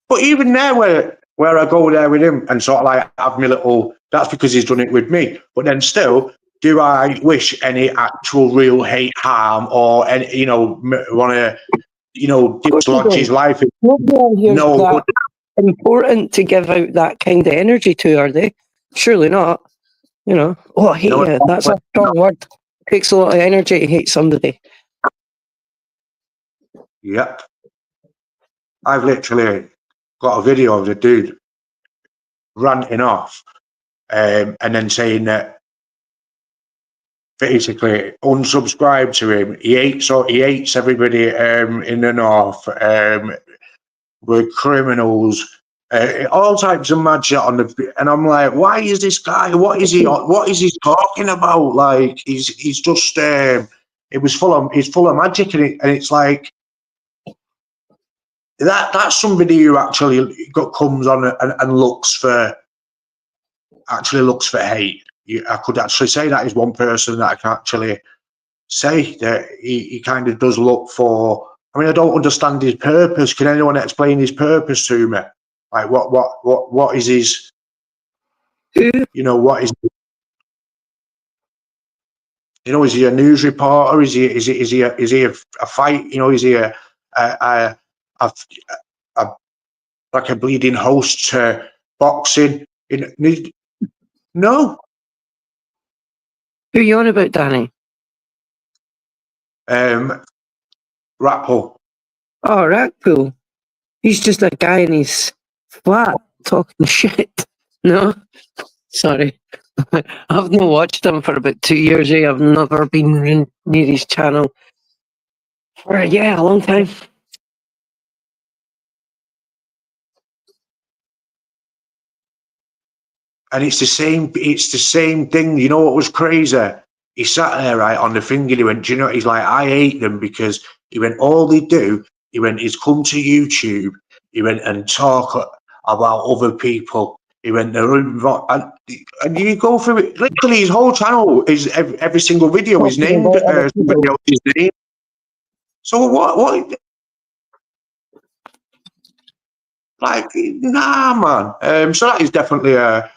But even there, where I go there with him and sort of like have my little, that's because he's done it with me. But then still, do I wish any actual real hate, harm, or any, want to, dislodge his life? Nobody on here's No, that important to give out that kind of energy to, are they? Surely not. Oh, I hate No, you. That's a strong word. It takes a lot of energy to hate somebody. Yep. I've literally got a video of the dude ranting off, and then saying that basically unsubscribe to him. He hates everybody in the north. We're criminals. All types of mad shit and I'm like, why is this guy? What is he talking about? Like, he's just he's full of magic, and it's like that's somebody who actually comes on and looks for hate. I could actually say that is one person that I can actually say that he kind of does look for. I mean, I don't understand his purpose. Can anyone explain his purpose to me? Like, what is his? What is? Is he a news reporter? Is he a fight? Is he a like a bleeding host to boxing? No. Who are you on about, Danny? Ratpool. Oh, Ratpool. He's just a guy in his flat talking shit. No? Sorry. I've not watched him for about 2 years. I've never been near his channel for, a long time. And it's the same thing. You know what was crazy? He sat there right on the finger. He went, he's like, I hate them because he went, all they do, he went, is come to YouTube. He went and talk about other people. He went, and you go through it. Literally, his whole channel is every single video is named somebody else's name. So what? Like, nah, man. So that is definitely a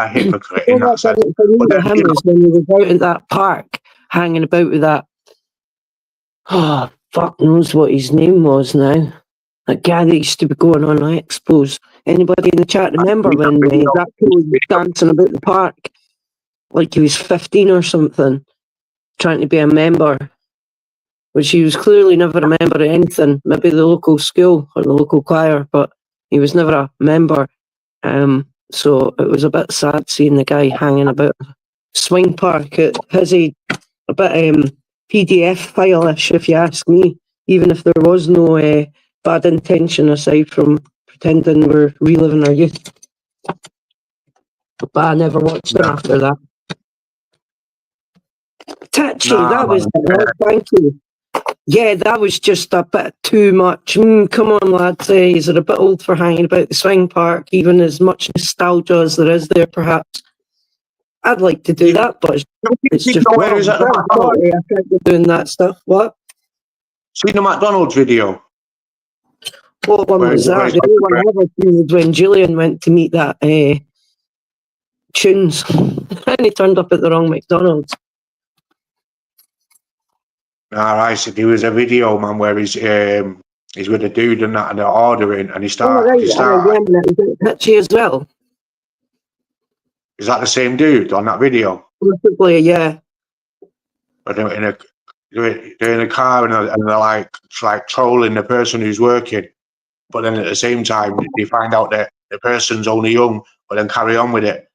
hypocrite in that sense. But then, him was when he was out in that park, hanging about with that. Oh, fuck knows what his name was now. That guy that used to be going on expos. Anybody in the chat remember when that was dancing about the park like he was 15 or something, trying to be a member, which he was clearly never a member of anything, maybe the local school or the local choir, but he was never a member. So it was a bit sad seeing the guy hanging about swing park at his age, a bit PDF file-ish, if you ask me, even if there was no bad intention aside from pretending we're reliving our youth. But I never watched him after that. Tatchy, that was thank you. Yeah, that was just a bit too much. Come on, lads, he's a bit old for hanging about the swing park, even as much nostalgia as there is there, perhaps. I'd like to do that, but it's just where is that? I can't be doing that stuff. What? Seen the McDonald's video? What one was that? The only one I ever seen was when Julian went to meet that Tunes, and he turned up at the wrong McDonald's. I said there was a video, man, where he's with a dude and that, and they're ordering, and he started. Pitchy as well. Is that the same dude on that video? Possibly, yeah. But they're in a car and they're like trolling the person who's working, but then at the same time they find out that the person's only young, but then carry on with it.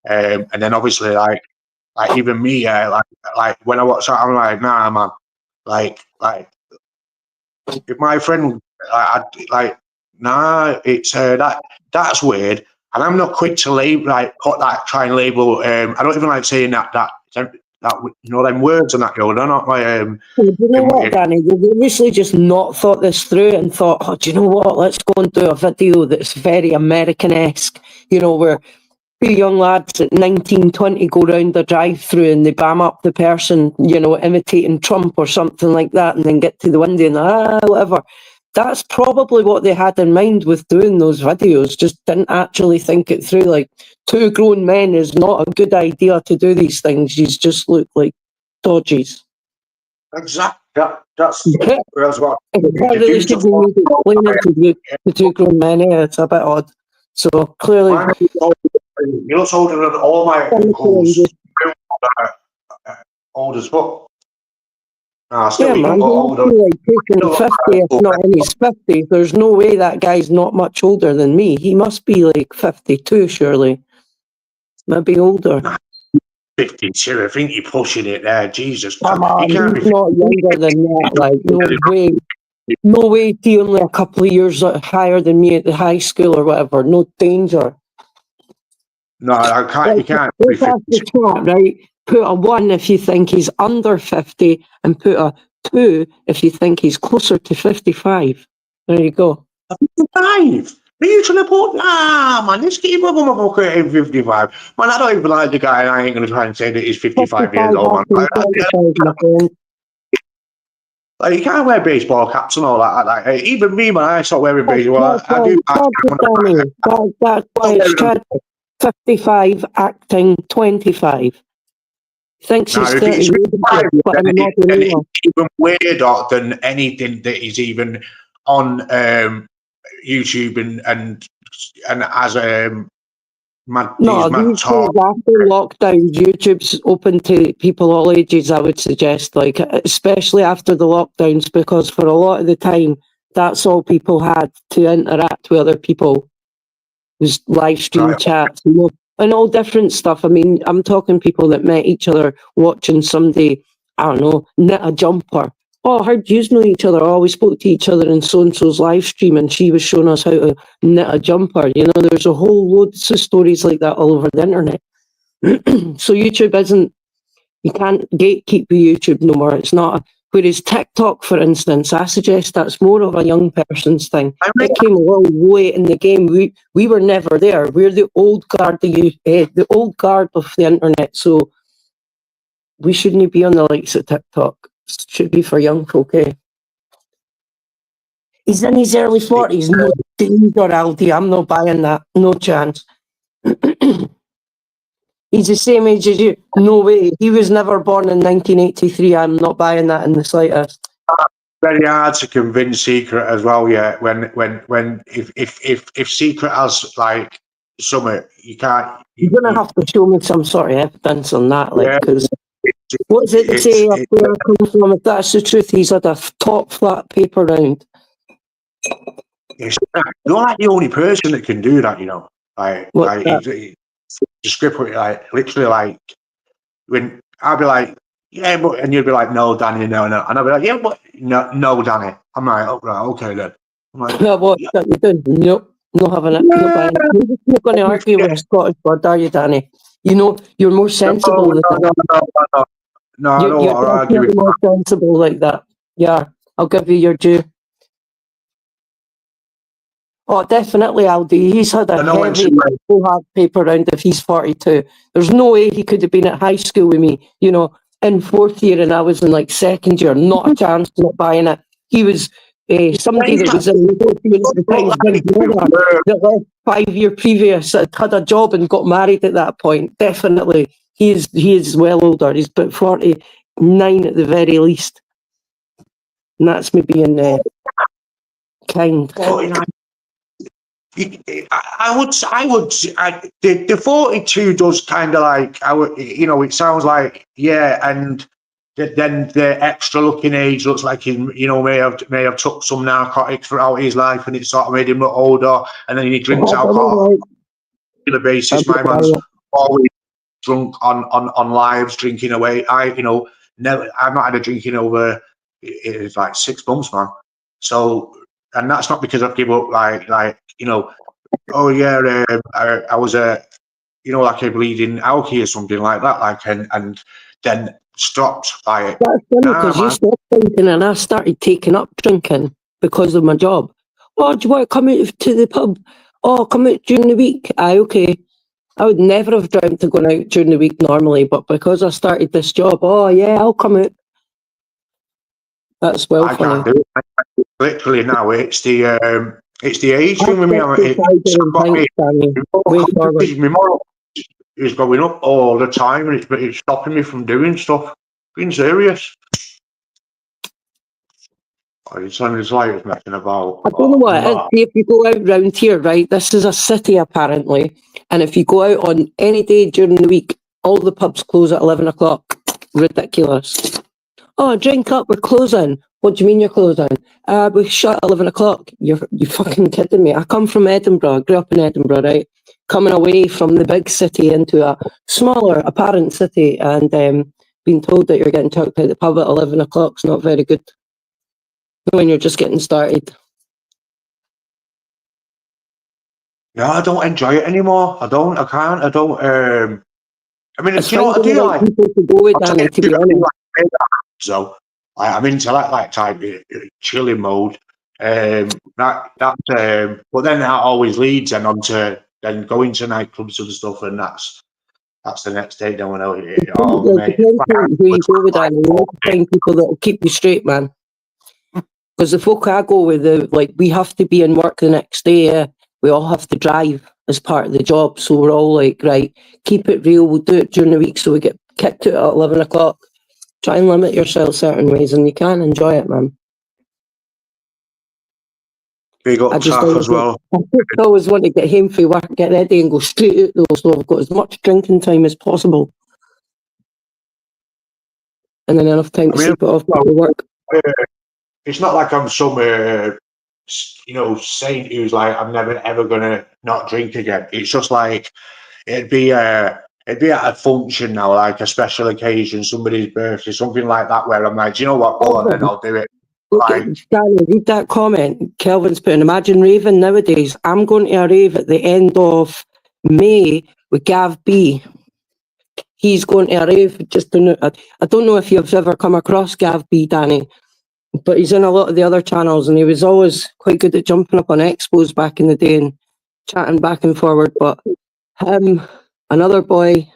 And then obviously like even me, like when I watch that, I'm like, nah, man. Like if my friend, nah, it's that's weird, and I'm not quick to label, like try and label. I don't even like saying that them words and that, they're not like, You know what, Danny? They've obviously just not thought this through and thought, oh, do you know what? Let's go and do a video that's very American-esque, where two young lads at 19, 20 go round the drive-through and they bam up the person, imitating Trump or something like that, and then get to the window and whatever. That's probably what they had in mind with doing those videos, just didn't actually think it through. Like, two grown men is not a good idea to do these things. You just look like dodgies. Exactly. That's what. Really should be explaining to two grown men. It's a bit odd. So clearly, you look older than all my uncles. Old as fuck. Yeah, man. Like pushing 50, if not in his 50s. There's no way that guy's not much older than me. He must be like 52, surely. Maybe older. 52. I think you're pushing it there. Jesus. Come on, he's not younger than that. Like, no way. No way. He only a couple of years higher than me at the high school or whatever. No danger. No, I can't. You can't. Let's ask the chat, right? Put a 1 if you think he's under 50, and put a 2 if you think he's closer to 55. There you go. 55? Are you trying to put? Man, let's get him a motherfucker at 55. Man, I don't even like the guy, and I ain't going to try and say that he's 55 years old, man. Like, you can't wear baseball caps and all that. Like, even me, man, I start wearing baseball. I do. That's why it's tragic. 55 acting 25. Thinks he's 30 years old, but I'm not even weirder than anything that is even on YouTube and as these days after lockdown, YouTube's open to people all ages, I would suggest, like, especially after the lockdowns, because for a lot of the time, that's all people had to interact with other people. Was live stream chats, and all different stuff. I mean, I'm talking people that met each other watching somebody, I don't know, knit a jumper. Oh, I heard you know each other. Oh, we spoke to each other in so-and-so's live stream and she was showing us how to knit a jumper. There's a whole loads of stories like that all over the internet. So YouTube you can't gatekeep with YouTube no more. It's not. Whereas TikTok, for instance, I suggest that's more of a young person's thing. It came a little late in the game. We were never there. We're the old guard, the old guard of the internet. So we shouldn't be on the likes of TikTok. It should be for young folk. He's in his early 40s. No danger, Aldi. I'm not buying that. No chance. He's the same age as you. No way. He was never born in 1983. I'm not buying that in the slightest. Very hard to convince Secret as well. Yeah, if Secret has like something, you can't. You're gonna have to show me some sort of evidence on that, like, because what's it say up where I come from? If that's the truth, he's had a top flat paper round. You're like the only person that can do that, the script, like literally, like when I'll be like, yeah, but, and you'd be like, no, Danny, no, and I'll be like, yeah, but no, Danny. I'm like, oh, right, okay then. I'm like, what you doing? Nope, not having it. You're not going to argue with a Scottish word, are you, Danny? You're more sensible than that. No, I don't want to argue with more sensible like that. Yeah, I'll give you your due. Oh, definitely, Aldi. He's had a heavy hard paper round if he's 42. There's no way he could have been at high school with me, in fourth year and I was in like second year. Not a chance, not buying it. He was somebody that was in the time that left 5 year previous, had a job and got married at that point. Definitely. He is well older. He's about 49 at the very least. And that's me being kind. I would. The 42 does kind of like it sounds like and then the extra looking age looks like he may have took some narcotics throughout his life and it sort of made him look older, and then he drinks alcohol on a regular basis. My man's always drunk on lives, drinking away. I've not had a drink in over it's like 6 months, man. So. And that's not because I've given up, I was like a bleeding alky or something like that, and then stopped. Like, That's funny nah, because you man. stopped drinking and I started taking up drinking because of my job. Oh, do you want to come out to the pub? Oh, come out during the week. Aye, okay. I would never have dreamt of going out during the week normally, but because I started this job, oh yeah, I'll come out. That's well I funny. can't do it. Literally now, it's the age thing with me. Way forward. My moral is going up all the time, and it's stopping me from doing stuff. Being serious. It sounds like it's messing about. I don't know what it is. See, if you go out round here, right, this is a city apparently, and if you go out on any day during the week, all the pubs close at 11 o'clock. Ridiculous. Oh, drink up, we're closing. What do you mean you're closing? We shut at 11 o'clock. You're fucking kidding me. I come from Edinburgh, I grew up in Edinburgh, right? Coming away from the big city into a smaller apparent city and being told that you're getting tucked out the pub at 11 o'clock is not very good when you're just getting started. No, I don't enjoy it anymore. I can't. I don't. I mean, It's do you know what I do like? people to go with, Danny, to be honest. So I'm into that like type of chilling mode. But then that always leads then onto then going to nightclubs and stuff, and that's the next day. Then when it all It depends on who you go with, Danny. You need to find people that will keep you straight, man. Because the folk I go with, we have to be in work the next day. We all have to drive as part of the job. So we're all like, right, keep it real. We'll do it during the week so we get kicked out at 11 o'clock. Try and limit yourself certain ways and you can enjoy it, man. Big up Taff as well. I always want to get home from work, get ready and go straight out though, so I've got as much drinking time as possible. And then enough time to sleep it off before work. It's not like I'm some saint who's like I'm never ever gonna not drink again. It's just like it'd be at a function now, like a special occasion, somebody's birthday, something like that, where I'm like, do you know what, go on then, I'll do it. Okay, Danny, read that comment. Kelvin's putting, imagine raving nowadays. I'm going to a rave at the end of May with Gav B. He's going to a rave. I don't know if you've ever come across Gav B, Danny, but he's in a lot of the other channels and he was always quite good at jumping up on expos back in the day and chatting back and forward. But him, another boy,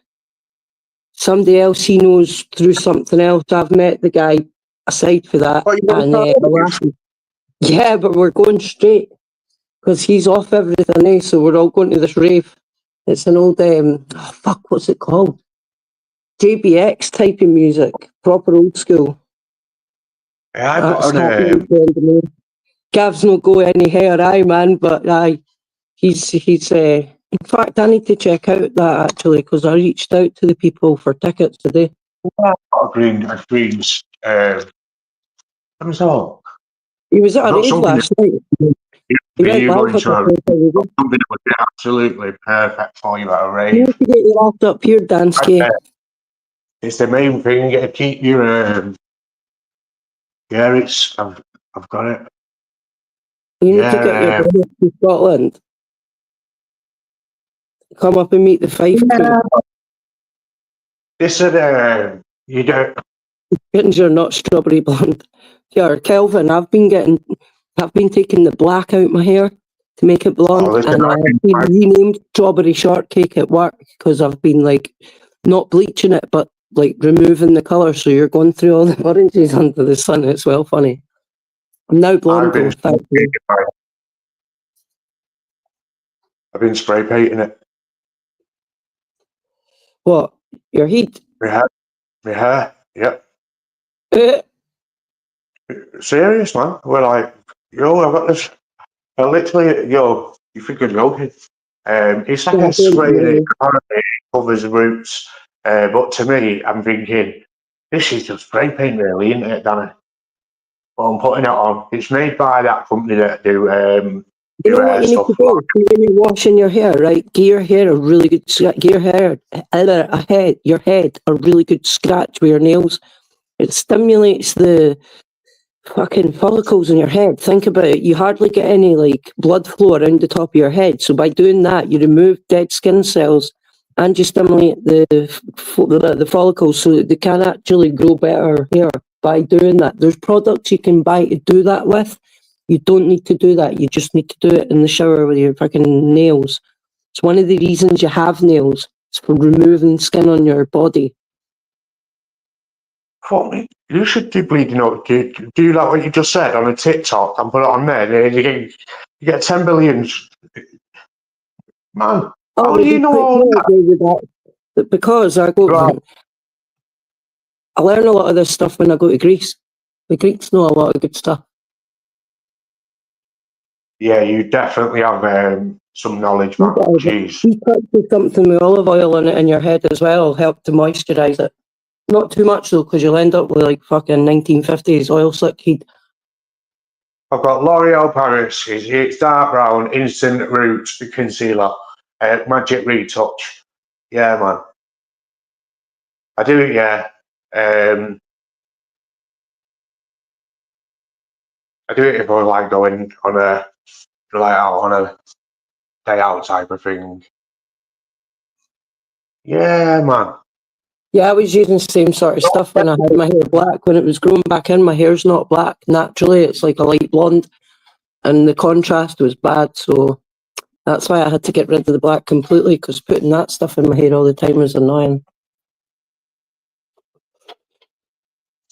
somebody else he knows through something else. I've met the guy aside for that. Yeah, but we're going straight because he's off everything else, so we're all going to this rave. It's an old, what's it called? JBX type of music, proper old school. Yeah, Gav's not go any higher, man, but he's in fact, I need to check out that actually because I reached out to the people for tickets today. Greens. He was at a rave last night. Absolutely perfect for you at a rave. You need to get your laptop here, Dansky. It's the main thing. You got to keep your. I've got it. You need to get your brother to Scotland. Come up and meet the Fife crew. This is you don't. You're not strawberry blonde. Yeah, Kelvin, I've been taking the black out my hair to make it blonde, and I've been renamed strawberry shortcake at work because I've been not bleaching it, but removing the colour. So you're going through all the oranges under the sun. It's well funny. I'm now blonde. I've been spray painting it. What? Your heat? My hair. Yep. Serious, man. We're like, I've got this. I literally, you think I'm joking. It's like a spray it covers the roots. But to me, I'm thinking, this is just spray paint really, isn't it, Danny? But I'm putting it on. It's made by that company that do you know what you need to do? When you're washing your hair, right? Give your hair a really good your head a really good scratch with your nails. It stimulates the fucking follicles in your head. Think about it. You hardly get any blood flow around the top of your head. So by doing that, you remove dead skin cells and you stimulate the follicles so that they can actually grow better hair by doing that. There's products you can buy to do that with. You don't need to do that. You just need to do it in the shower with your fucking nails. It's one of the reasons you have nails. It's for removing skin on your body. Fuck me. You should do bleeding up. Do like what you just said on a TikTok and put it on there. And you get 10 billion. Man, how do you know all that? But because I go, Right. I learn a lot of this stuff when I go to Greece. The Greeks know a lot of good stuff. Yeah, you definitely have some knowledge, man. Jeez. You touch something with olive oil in it in your head as well, help to moisturise it. Not too much though, because you'll end up with like fucking 1950s oil slick heat. I've got L'Oreal Paris. It's dark brown, instant roots concealer, magic retouch. Yeah, man. I do it. Yeah. I do it if I like going on a day out type of thing. Yeah, man. Yeah, I was using the same sort of stuff when I had my hair black. When it was growing back in, my hair's not black naturally. It's like a light blonde. And the contrast was bad. So that's why I had to get rid of the black completely, because putting that stuff in my hair all the time was annoying.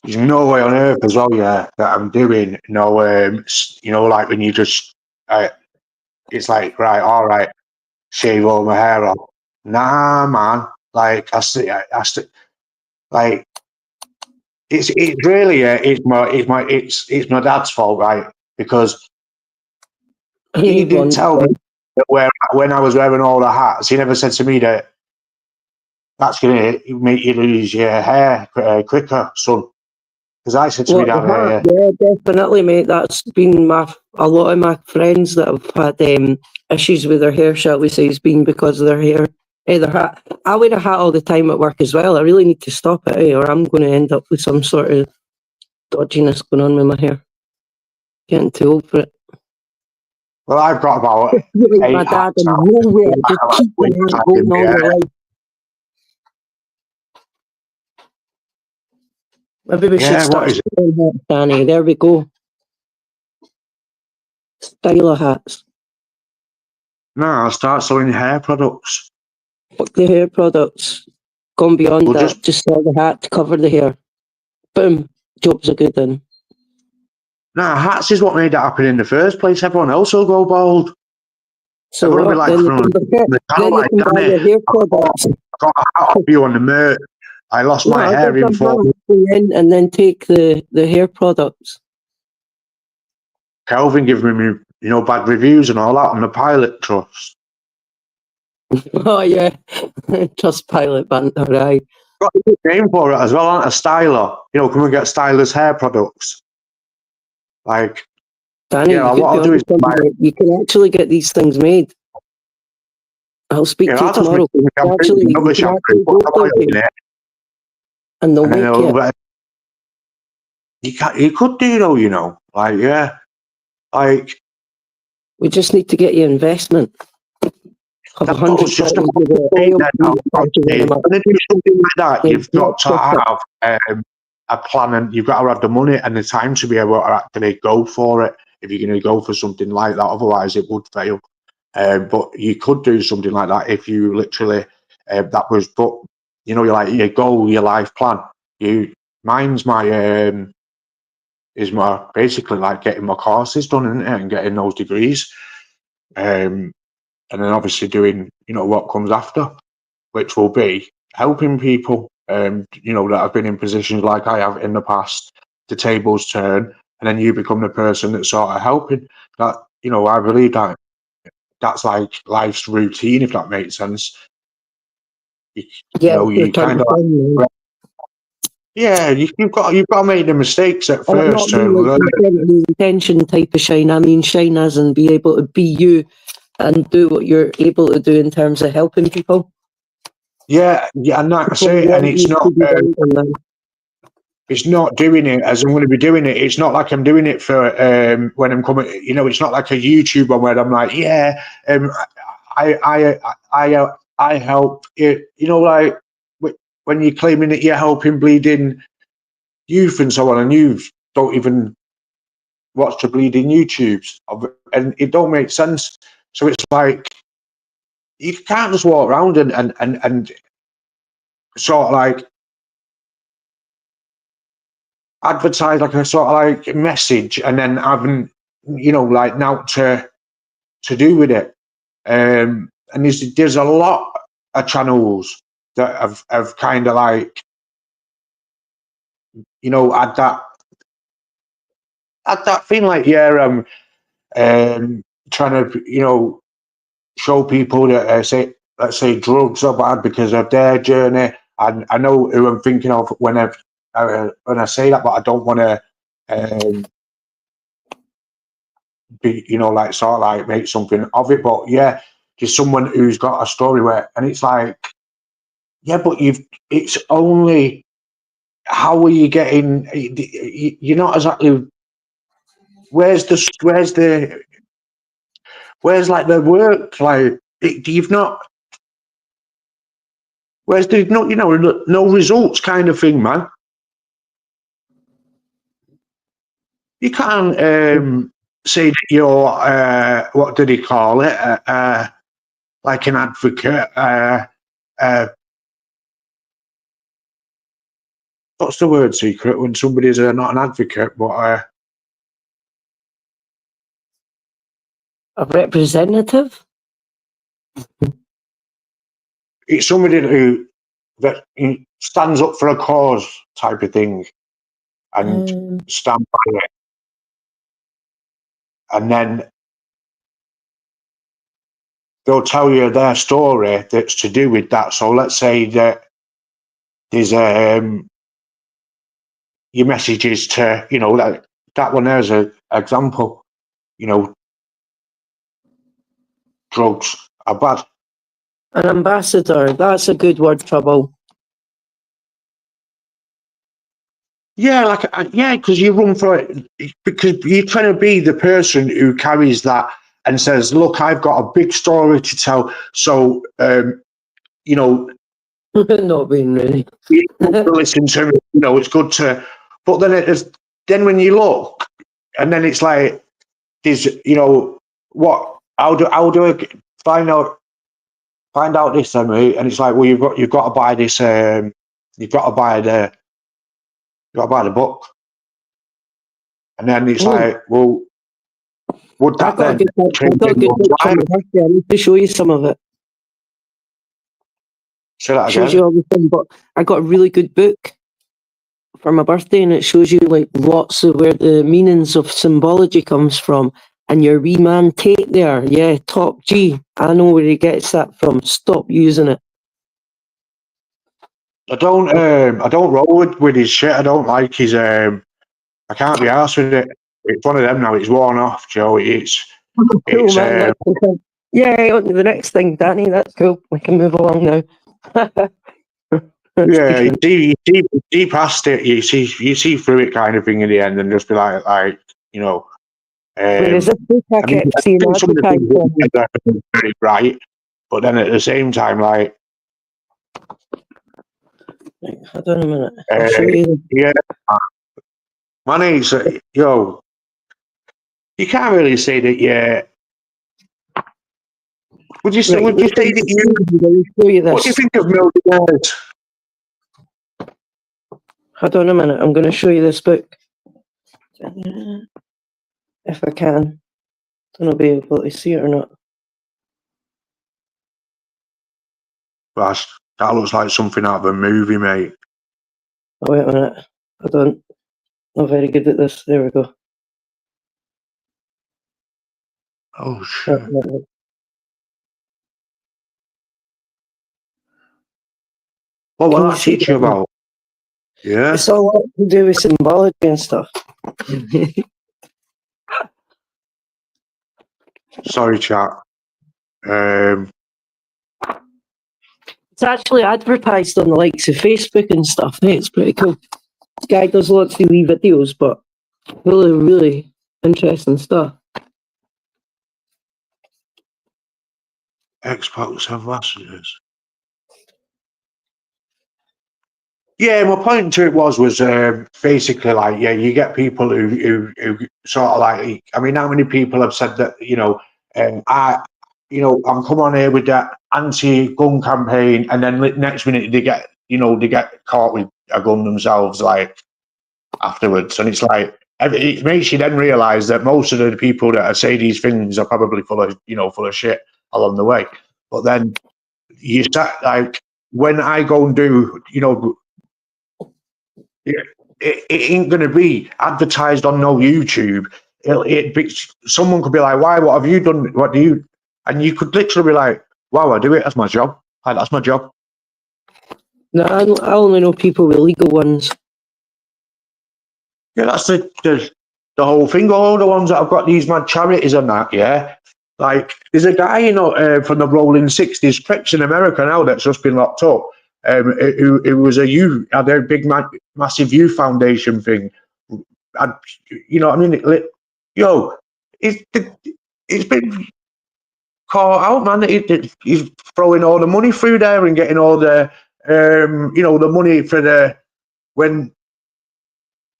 There's no way on earth as well, yeah, that I'm doing like when you just, it's like, right, all right, shave all my hair off. Nah, man. Like, like, it's really, it's my dad's fault, right? Because he didn't tell me that when I was wearing all the hats, he never said to me that that's going to make you lose your hair quicker, son. Because I said to me that, yeah, definitely, mate. That's been a lot of my friends that have had issues with their hair, shall we say, has been because of their hair. Their hat. I wear a hat all the time at work as well. I really need to stop it, or I'm going to end up with some sort of dodginess going on with my hair. Getting too old for it. Well, I've got about my dad and nowhere. Just keep my hair going all the life. Maybe we should start hats, Danny. There we go. Styler hats. No, I'll start selling hair products. Fuck the hair products. Gone beyond that. Just sell the hat to cover the hair. Boom. Jobs are good then. Nah, hats is what made it happen in the first place. Everyone else will go bald. So what, be like then you can buy your hair products. I got a hat off you on the merch. I lost my hair in 4 months. And then take the hair products. Kelvin giving me, bad reviews and all that on the Pilot Trust. Oh, yeah. Trust Pilot banter, right. Got a good name for it as well, aren't I? Styler. Come and get Styler's hair products. Like, Danny, yeah, what I'll do is you can actually get these things made. I'll speak to you tomorrow. And they'll make it. You could do though, like, yeah. Like, we just need to get you investment. Have just going to do something like that, you've got to have a plan, and you've got to have the money and the time to be able to actually go for it. If you're going to go for something like that, otherwise it would fail. But you could do something like that if you literally you're like your goal, your life plan. Mine's is my basically like getting my courses done, isn't it, and getting those degrees, and then obviously doing what comes after, which will be helping people that have been in positions like I have in the past. The tables turn, and then you become the person that's sort of helping. That I believe that's like life's routine, if that makes sense. You kind of you've got to make the mistakes at first. The intention type of shine. I mean, shine as and be able to be you and do what you're able to do in terms of helping people. Yeah, and that's it. And it's not. It's not doing it as I'm going to be doing it. It's not like I'm doing it for when I'm coming. It's not like a YouTuber where I'm like, I help it, like when you're claiming that you're helping bleeding youth and so on, and you don't even watch the bleeding YouTubes, and it don't make sense. So it's like you can't just walk around and sort of like advertise like a sort of like message and then having like now to do with it. And there's a lot of channels that have kind of like had that thing like trying to show people that say, let's say, drugs are bad because of their journey. And I know who I'm thinking of when I say that, but I don't want to be, like sort of like make something of it. But yeah, just someone who's got a story and it's like, yeah, but it's only, how are you getting? You're not exactly. Where's like the work? Like you've not. Where's the no results kind of thing, man? You can't say that you're what did he call it? Like an advocate. What's the word, Secret? When somebody's not an advocate, but A representative? it's somebody that stands up for a cause type of thing and stand by it. And then they'll tell you their story that's to do with that. So let's say that there's your messages to, that one there's an example, drugs are bad. An ambassador, that's a good word, Trouble. Yeah, because you run for it, because you're trying to be the person who carries that and says, look, I've got a big story to tell. So, Not being really. listen to me, it's good to, but then when you look, and then it's like, there's, what, how do I find out this, Emily? And it's like, well, you've got to buy this, you've got to buy the book. And then it's like, well, would that then change anyone's life? I need to show you some of it. Say that Shows again. you all the thing, but I got a really good book for my birthday, and it shows you like lots of where the meanings of symbology comes from. And your wee man Tate there, yeah, top G. I know where he gets that from. Stop using it. I don't roll with his shit. I don't like his I can't be arsed with it. It's one of them now. It's worn off, Joe. Cool, man. Yeah, on to the next thing, Danny. That's cool. We can move along now. Yeah, you see past it. You see through it, kind of thing in the end, and just be like Whereas this book I kept seeing advertised on. very bright, but then at the same time, like, Hold on a minute. I'll show you. Yeah, man, it's you can't really say that. Yeah, would you say that you? What do you think of millionaires? Hold on a minute. I'm going to show you this book. If I can. Don't know if I'll be able to see it or not. Gosh, that looks like something out of a movie, mate. Oh, wait a minute. Hold on. Not very good at this. There we go. Oh, shit. What will that teach you about? Yeah. It's all to do with symbology and stuff. Sorry, chat. It's actually advertised on the likes of Facebook and stuff. It's pretty cool. This guy does lots of wee videos, but really, really interesting stuff. Xbox ambassadors. Yeah, my point to it was basically like, yeah, you get people who sort of like, I mean, how many people have said that, I'm come on here with that anti-gun campaign, and then next minute they get caught with a gun themselves, like afterwards, and it's like it makes you then realise that most of the people that say these things are probably full of shit along the way. But then you start like when I go and do, it ain't going to be advertised on no YouTube. Someone could be like, "Why? What have you done? What do you?" And you could literally be like, "Wow, I do it. That's my job. Like, that's my job." No, I only know people with legal ones. Yeah, that's the whole thing. All the ones that have got these mad charities and that. Yeah, like there's a guy from the Rolling 60s, Crips in America now that's just been locked up. Who was had a big massive youth foundation thing. And, you know what I mean? It's been caught out, man. He's throwing all the money through there and getting all the the money for when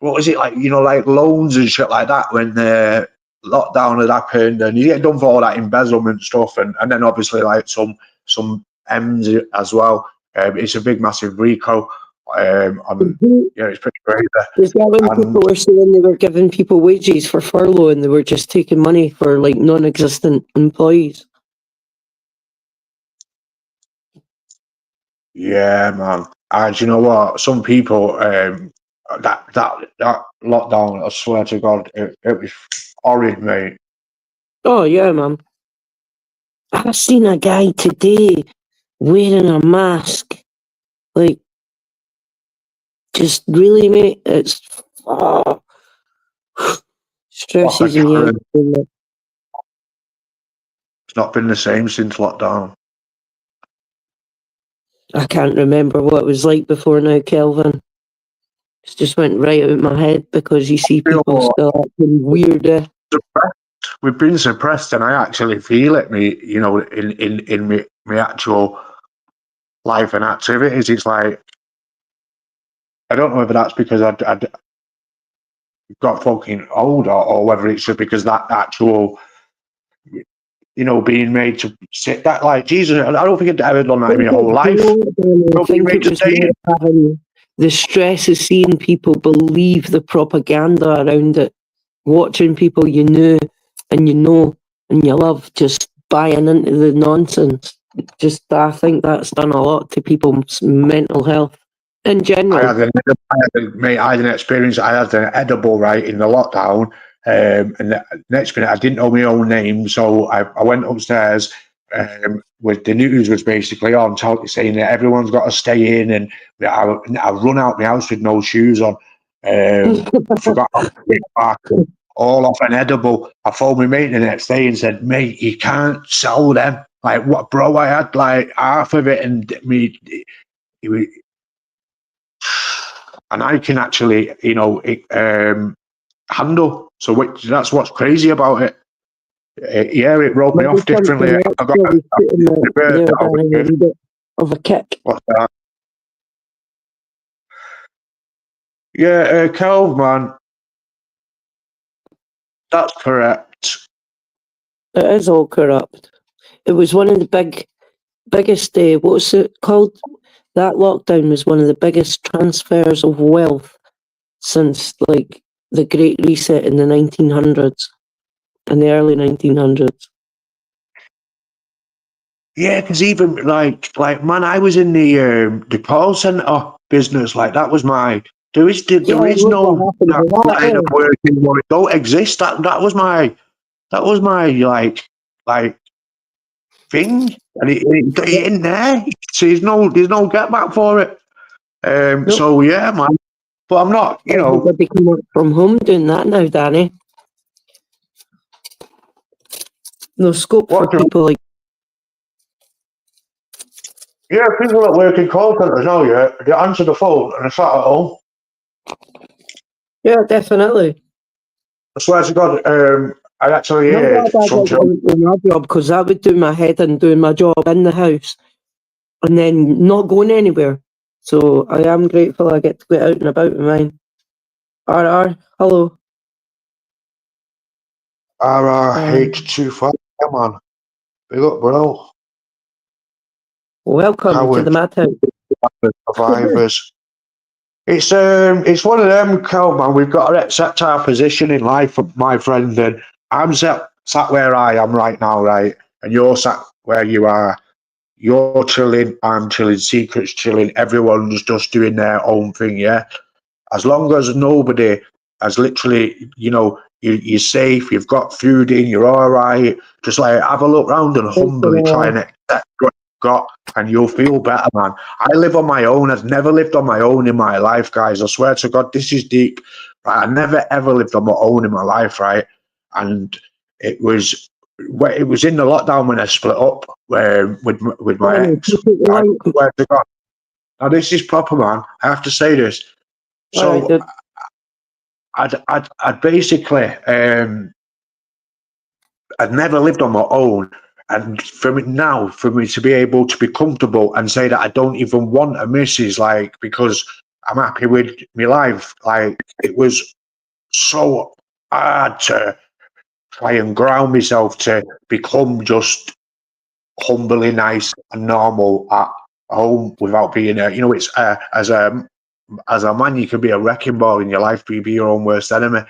what was it like, like loans and shit like that when the lockdown had happened, and you get done for all that embezzlement stuff, and then obviously like some M's as well. It's a big massive RICO. It's pretty crazy. Is that when people were saying they were giving people wages for furlough and they were just taking money for like non-existent employees? Yeah, man. And you know what? Some people, that lockdown, I swear to God, it was horrid, mate. Oh yeah, man. I've seen a guy today wearing a mask. Like, just really, mate. It's stresses me out. It's not been the same since lockdown. I can't remember what it was like before now, Kelvin. It just went right out of my head because you see people still acting weird. We've been suppressed, and I actually feel it, me. In my actual life and activities. It's like I don't know whether that's because I'd got fucking older, or whether it's just because that actual, being made to sit that like Jesus. I don't think I'd ever done that in my whole life. I think it was having the stress of seeing people believe the propaganda around it, watching people you knew and you know and you love just buying into the nonsense. I think that's done a lot to people's mental health in general. I had an experience. I had an edible right in the lockdown, and the next minute I didn't know my own name, so I went upstairs. With the news was basically on saying that everyone's got to stay in, and I run out my house with no shoes on. Forgot back, all off an edible. I phoned my mate the next day and said, "Mate, you can't sell them." Like, what, bro? I had like half of it, and and I can actually, handle. So that's what's crazy about it. It rolled me off differently. I got a bit of a kick. What's that? Yeah, Kelv, man. That's correct. It is all corrupt. It was one of the biggest, what's it called? That lockdown was one of the biggest transfers of wealth since like the Great Reset in the 1900s, in the early 1900s. Yeah, because even like man, I was in the call center business. Like that was my. There is no line of working where it don't exist. That was my like thing, and it ain't there. So there's no get back for it. Nope. So yeah, man. But I'm not, Everybody can work from home doing that now, Danny. No scope for people like. Yeah, people that work in call centers now, they answer the phone and they're sat at home. Yeah, definitely. I swear to God, I actually heard something. My job, because that would do my head in doing my job in the house and then not going anywhere. So I am grateful I get to get out and about with mine. RR, hello. RRH25, come on. Big up, bro. Welcome to Coward the Madhouse. survivors. It's one of them, Cal, man. We've got to accept our position in life, my friend. And I'm sat where I am right now, right? And you're sat where you are. You're chilling, I'm chilling, Secret's chilling, everyone's just doing their own thing, yeah? As long as nobody has literally, you're safe, you've got food in, you're all right, just like have a look round and humbly try and accept what you've got, and you'll feel better, man. I live on my own. I've never lived on my own in my life, guys. I swear to God, this is deep. Right? I never ever lived on my own in my life, right? And it was in the lockdown when I split up with my ex. I swear to God. Now this is proper, man. I have to say this. So I'd basically I'd never lived on my own, and for me to be able to be comfortable and say that I don't even want a missus, like, because I'm happy with my life, like, it was so hard to try and ground myself to become just humbly nice and normal at home without being it's as a man, you can be a wrecking ball in your life, but you be your own worst enemy.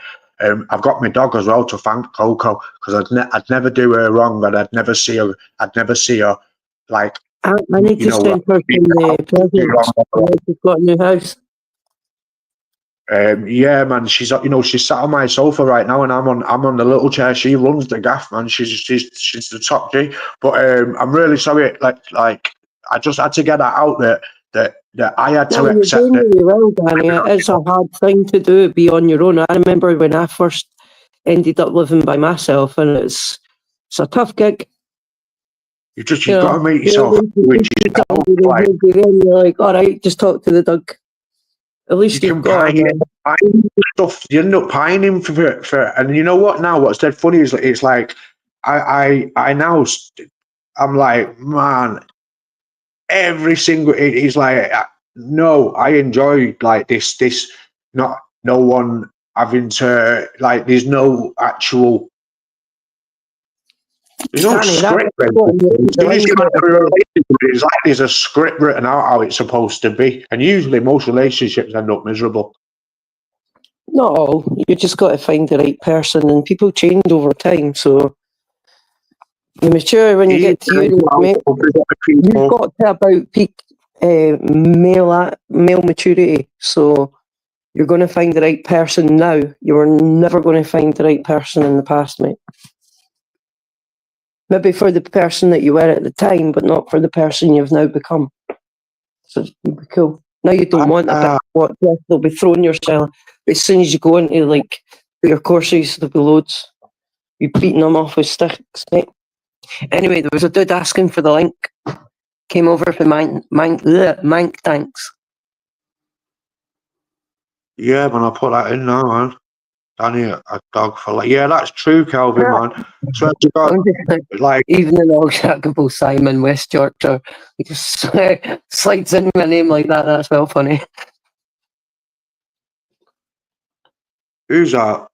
I've got my dog as well to thank, Coco, because I'd never do her wrong, and I'd never see her like. I need to send her some presents. She's got a new house. Yeah, man. She's sat on my sofa right now, and I'm on the little chair. She runs the gaff, man. She's the top G. But I'm really sorry. Like I just had to get that out there. That I had to accept it. Really well, Danny. It's a hard thing to do, be on your own. I remember when I first ended up living by myself, and it's a tough gig. You've got to make yourself. You're like, all right, just talk to the dog. At least you can pine stuff. You end up pining for, and you know what? Now, what's dead funny is it's like I now I'm like, man. Every single it's like no, I enjoy like this not no one having to like there's no actual script. It's like there's a script written out how it's supposed to be, and usually most relationships end up miserable. Not all. You just got to find the right person, and people change over time, so you mature when you get to uni, you've got to about peak male maturity. So you're going to find the right person now. You were never going to find the right person in the past, mate. Maybe for the person that you were at the time, but not for the person you've now become. So it'd be cool. Now you don't want what they'll be throwing yourself. But as soon as you go into like your courses, there'll be loads. You're beating them off with sticks, mate. Anyway, there was a dude asking for the link. Came over for Mank Tanks. Yeah, man, I'll put that in now, man. Danny, a dog for like. Yeah, that's true, Calvin, man. Swear to God, like even an unshakable Simon, West Yorkshire, he just slides in my name like that. That's well funny. Who's that?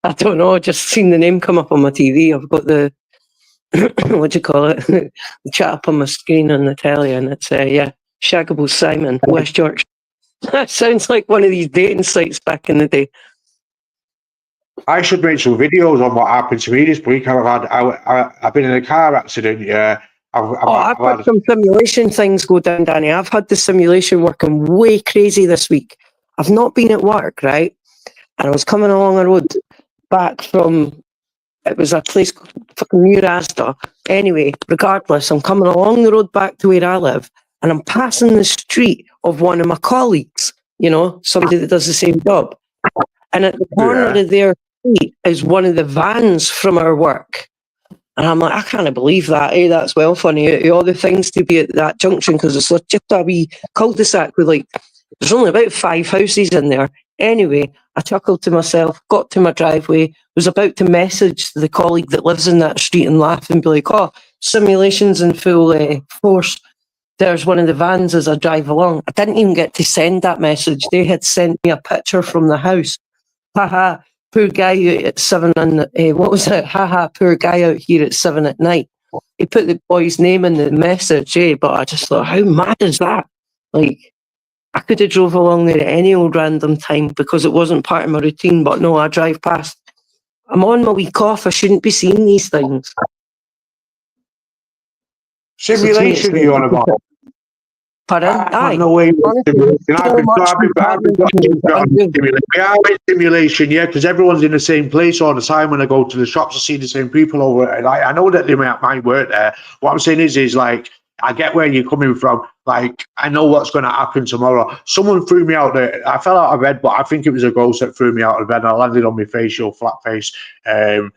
I don't know. Just seen the name come up on my TV. I've got the what do you call it? The chat up on my screen on the telly, and it's Shaggable Simon, West Yorkshire. That sounds like one of these dating sites back in the day. I should make some videos on what happened to me this week. I've been in a car accident. Yeah, I've had some simulation things go down, Danny. I've had the simulation working way crazy this week. I've not been at work, right? And I was coming along a road back from. It was a place fucking near Asda. Anyway, regardless, I'm coming along the road back to where I live, and I'm passing the street of one of my colleagues. Somebody that does the same job. And at the corner of their street is one of the vans from our work. And I'm like, I can't believe that. Hey, that's well funny. All the things to be at that junction, because it's just a wee cul-de-sac with there's only about 5 houses in there. Anyway, I chuckled to myself, got to my driveway, was about to message the colleague that lives in that street and laugh and be like, oh, simulation's in full force. there's one of the vans as I drive along. I didn't even get to send that message. They had sent me a picture from the house. Haha, poor guy out at 7 and what was it? Haha, poor guy out here at 7 at night. He put the boy's name in the message, but I just thought, how mad is that? Like, I could have drove along there at any old random time because it wasn't part of my routine, but no, I drive past. I'm on my week off. I shouldn't be seeing these things. Simulation you on about? Pardon? Aye. No way. Honestly, We are in simulation, yeah, because everyone's in the same place all the time. When I go to the shops, I see the same people over it. Like, I know that they might work there. What I'm saying is like, I get where you're coming from. Like, I know what's going to happen tomorrow. Someone threw me out there. I fell out of bed, but I think it was a ghost that threw me out of bed. And I landed on my facial, flat face. And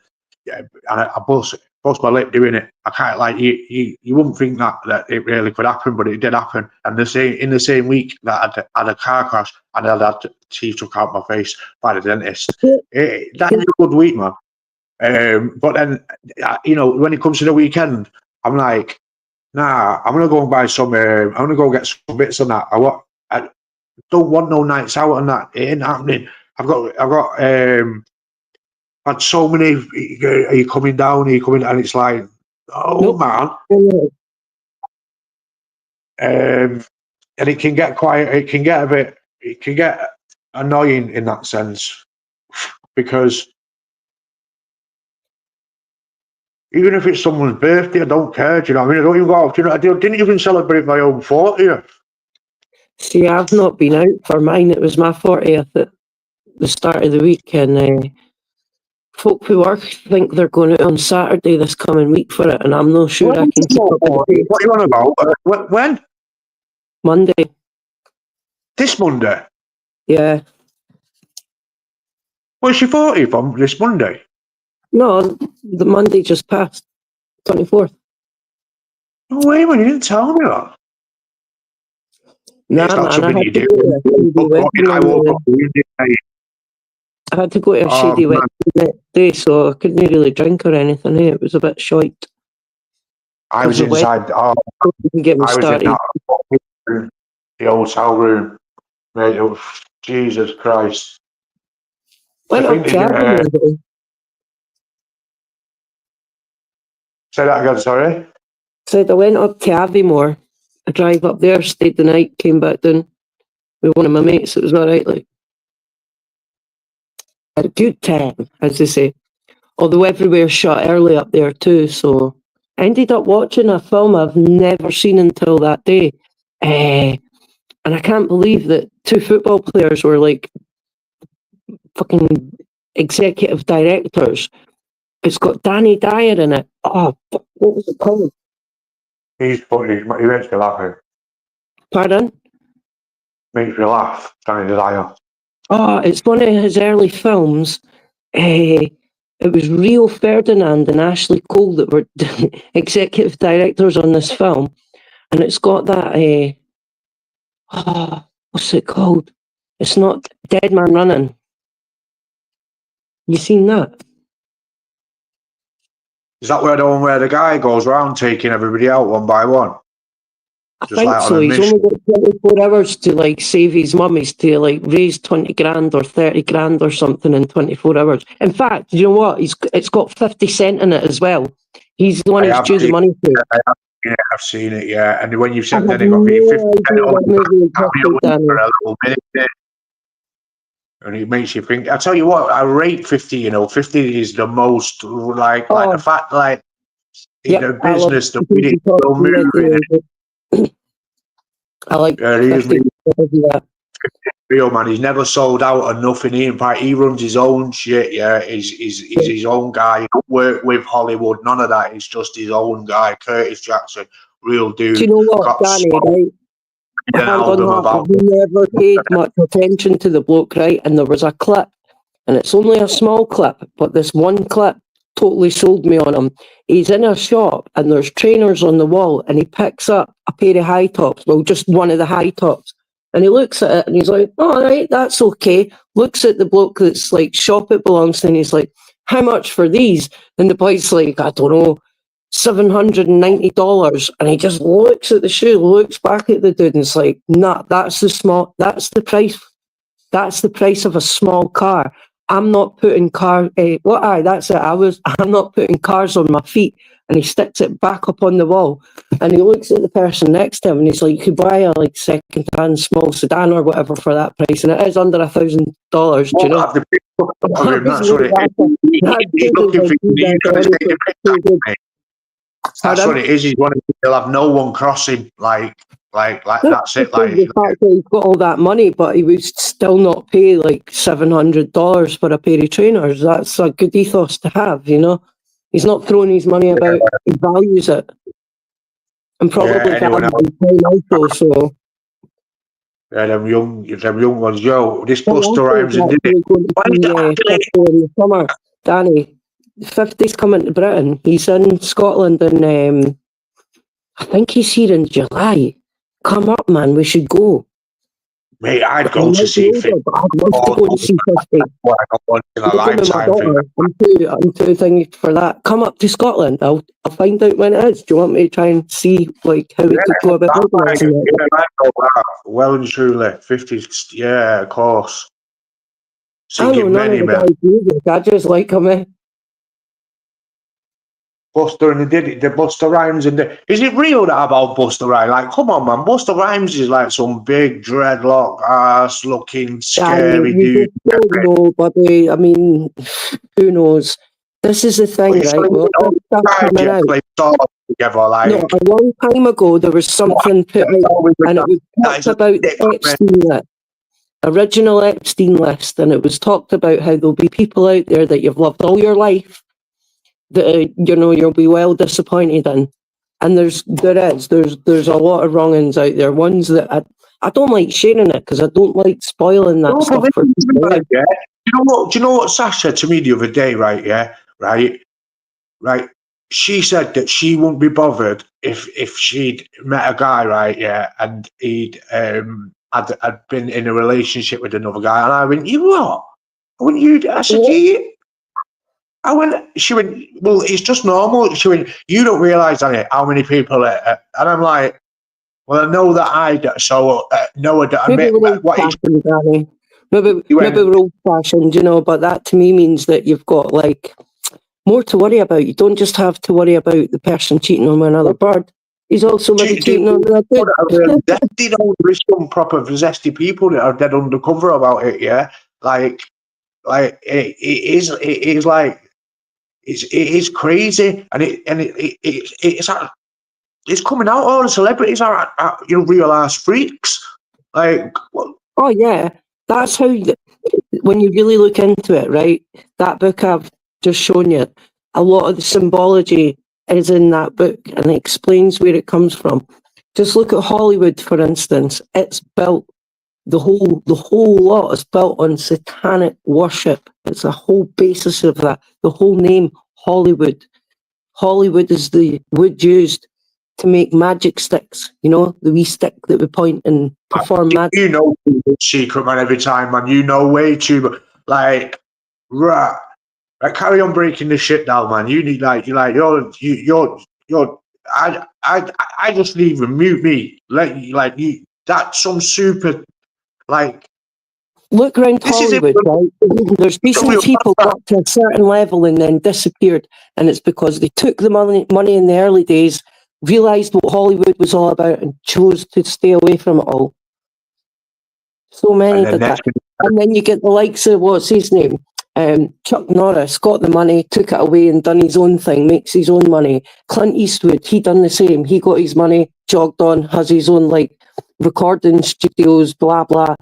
I bust my lip doing it. I can't, like, you wouldn't think that it really could happen, but it did happen. And in the same week that I had a car crash and I had teeth took out my face by the dentist. That's a good week, man. But then, when it comes to the weekend, I'm like, nah, I'm gonna go and buy some. I'm gonna go get some bits on that. I don't want no nights out on that. It ain't happening. I've got had so many. Are you coming down? Are you coming? And it's like, oh man. And it can get quiet. It can get annoying in that sense, because even if it's someone's birthday, I don't care. Do you know what I mean? I don't even go out. I didn't even celebrate my own 40th. See, I've not been out for mine. It was my 40th at the start of the week, and folk who work think they're going out on Saturday this coming week for it, and I'm not sure I can keep up with it. What are you on about? When? Monday. This Monday? Yeah. What's your 40th on this Monday? No, the Monday just passed, 24th. No way, man, you didn't tell me that. Nah, man, I had to go to a shady wedding that day, so I couldn't really drink or anything. It was a bit shite. I was inside. Get me started. In the hotel room. Mate, Jesus Christ. Went up to say that again, sorry? Said I went up to Aviemore. I drive up there, stayed the night, came back down with one of my mates. It was all right, like. Had a good time, as they say. Although everywhere shut early up there too, so I ended up watching a film I've never seen until that day. And I can't believe that 2 football players were like fucking executive directors. It's got Danny Dyer in it. Oh, what was it called? He's funny. He makes me laugh. Pardon? Makes me laugh, Danny Dyer. Oh, it's one of his early films. It was Rio Ferdinand and Ashley Cole that were executive directors on this film. And it's got that, what's it called? It's not Dead Man Running. You seen that? Is that where the guy goes around taking everybody out one by one? I think so. He's only got 24 hours to like save his mummies, to like raise 20 grand or 30 grand or something in 24 hours. In fact, you know what? It's got 50 Cent in it as well. He's the one who's due the money to. I've seen it, yeah. And when you said that, it got me 50 Cent for a little bit. And it makes you think. I tell you what, I rate 50. 50 is the most like the fact, like the business, the way it I like 50. Real man, he's never sold out of nothing. He runs his own shit. Yeah, he's his own guy. He don't work with Hollywood. None of that. He's just his own guy. Curtis Jackson, real dude. Do you know what, Danny? Right? I never paid much attention to the bloke, right? And there was a clip, and it's only a small clip, but this one clip totally sold me on him. He's in a shop, and there's trainers on the wall, and he picks up a pair of high tops, well, just one of the high tops, and he looks at it, and he's like, all right, that's okay. Looks at the bloke that's like, shop it belongs to, and he's like, how much for these? And the boy's like, I don't know, $790, and he just looks at the shoe, looks back at the dude, and it's like, nah, that's the price. That's the price of a small car. I'm not putting that's it. I'm not putting cars on my feet. And he sticks it back up on the wall, and he looks at the person next to him, and he's like, you could buy a like second-hand small sedan or whatever for that price, and it is under $1,000. Do you know? That's what it is. He's looking for you. That's what it is. He'll have no one crossing. Like that's it. Like the fact that he's got all that money, but he would still not pay like $700 for a pair of trainers. That's a good ethos to have, you know. He's not throwing his money about. He values it, and probably also. So yeah, them young ones. Yo, this Busta Rhymes and did it. In the summer, Danny, 50's coming to Britain. He's in Scotland, and I think he's here in July. Come up, man. We should go. Mate, I'd go to see 50. I'd love to go to see 50. I'm too thingy for that. Come up to Scotland. I'll find out when it is. Do you want me to try and see like how we could go about organising it? Well and truly, 50s. Yeah, of course. I know none of the guys' music. I just like him. Busta and they did it. The Busta Rhymes and is it real that about Busta Rhymes? Like, come on, man. Busta Rhymes is like some big dreadlock ass looking scary dude. Don't know, buddy. I mean, who knows? This is the thing, right? No, a long time ago there was something put out, and it was talked about the Epstein list, original Epstein list, and it was talked about how there'll be people out there that you've loved all your life that you'll be well disappointed in, and there's a lot of wrong-uns out there. Ones that I don't like sharing it because I don't like spoiling that stuff for people. Yeah. Do you know what Sash said to me the other day? Right? Yeah. Right. She said that she wouldn't be bothered if she'd met a guy, right? Yeah, and he'd had been in a relationship with another guy, and I went, "You what? Wouldn't you?" I said, she went, well, it's just normal. She went, you don't realise, Danny, how many people and I'm like, well, I know that I do, so know that I met what is. Maybe we're old-fashioned, but that to me means that you've got like more to worry about. You don't just have to worry about the person cheating on another bird. He's also maybe cheating on another bird. There's some proper zesty people that are dead undercover about it, yeah? Like it is like, it is crazy, and it's coming out. All the celebrities are real ass freaks. Like, what? Oh yeah, that's how. When you really look into it, right? That book I've just shown you, a lot of the symbology is in that book, and it explains where it comes from. Just look at Hollywood, for instance. It's built. The whole lot is built on satanic worship. It's a whole basis of that. The whole name Hollywood. Hollywood is the wood used to make magic sticks. The wee stick that we point and perform magic. You know the secret, man. Every time, man. You know way too much. Like, right. Carry on breaking this shit down, man. You need I just leave and mute me. That's some super. Like, look around Hollywood, right? There's decent people got to a certain level and then disappeared, and it's because they took the money in the early days, realised what Hollywood was all about, and chose to stay away from it all. So many did that. And then you get the likes of, what's his name? Chuck Norris got the money, took it away and done his own thing, makes his own money. Clint Eastwood, he done the same. He got his money, jogged on, has his own recording studios, blah blah.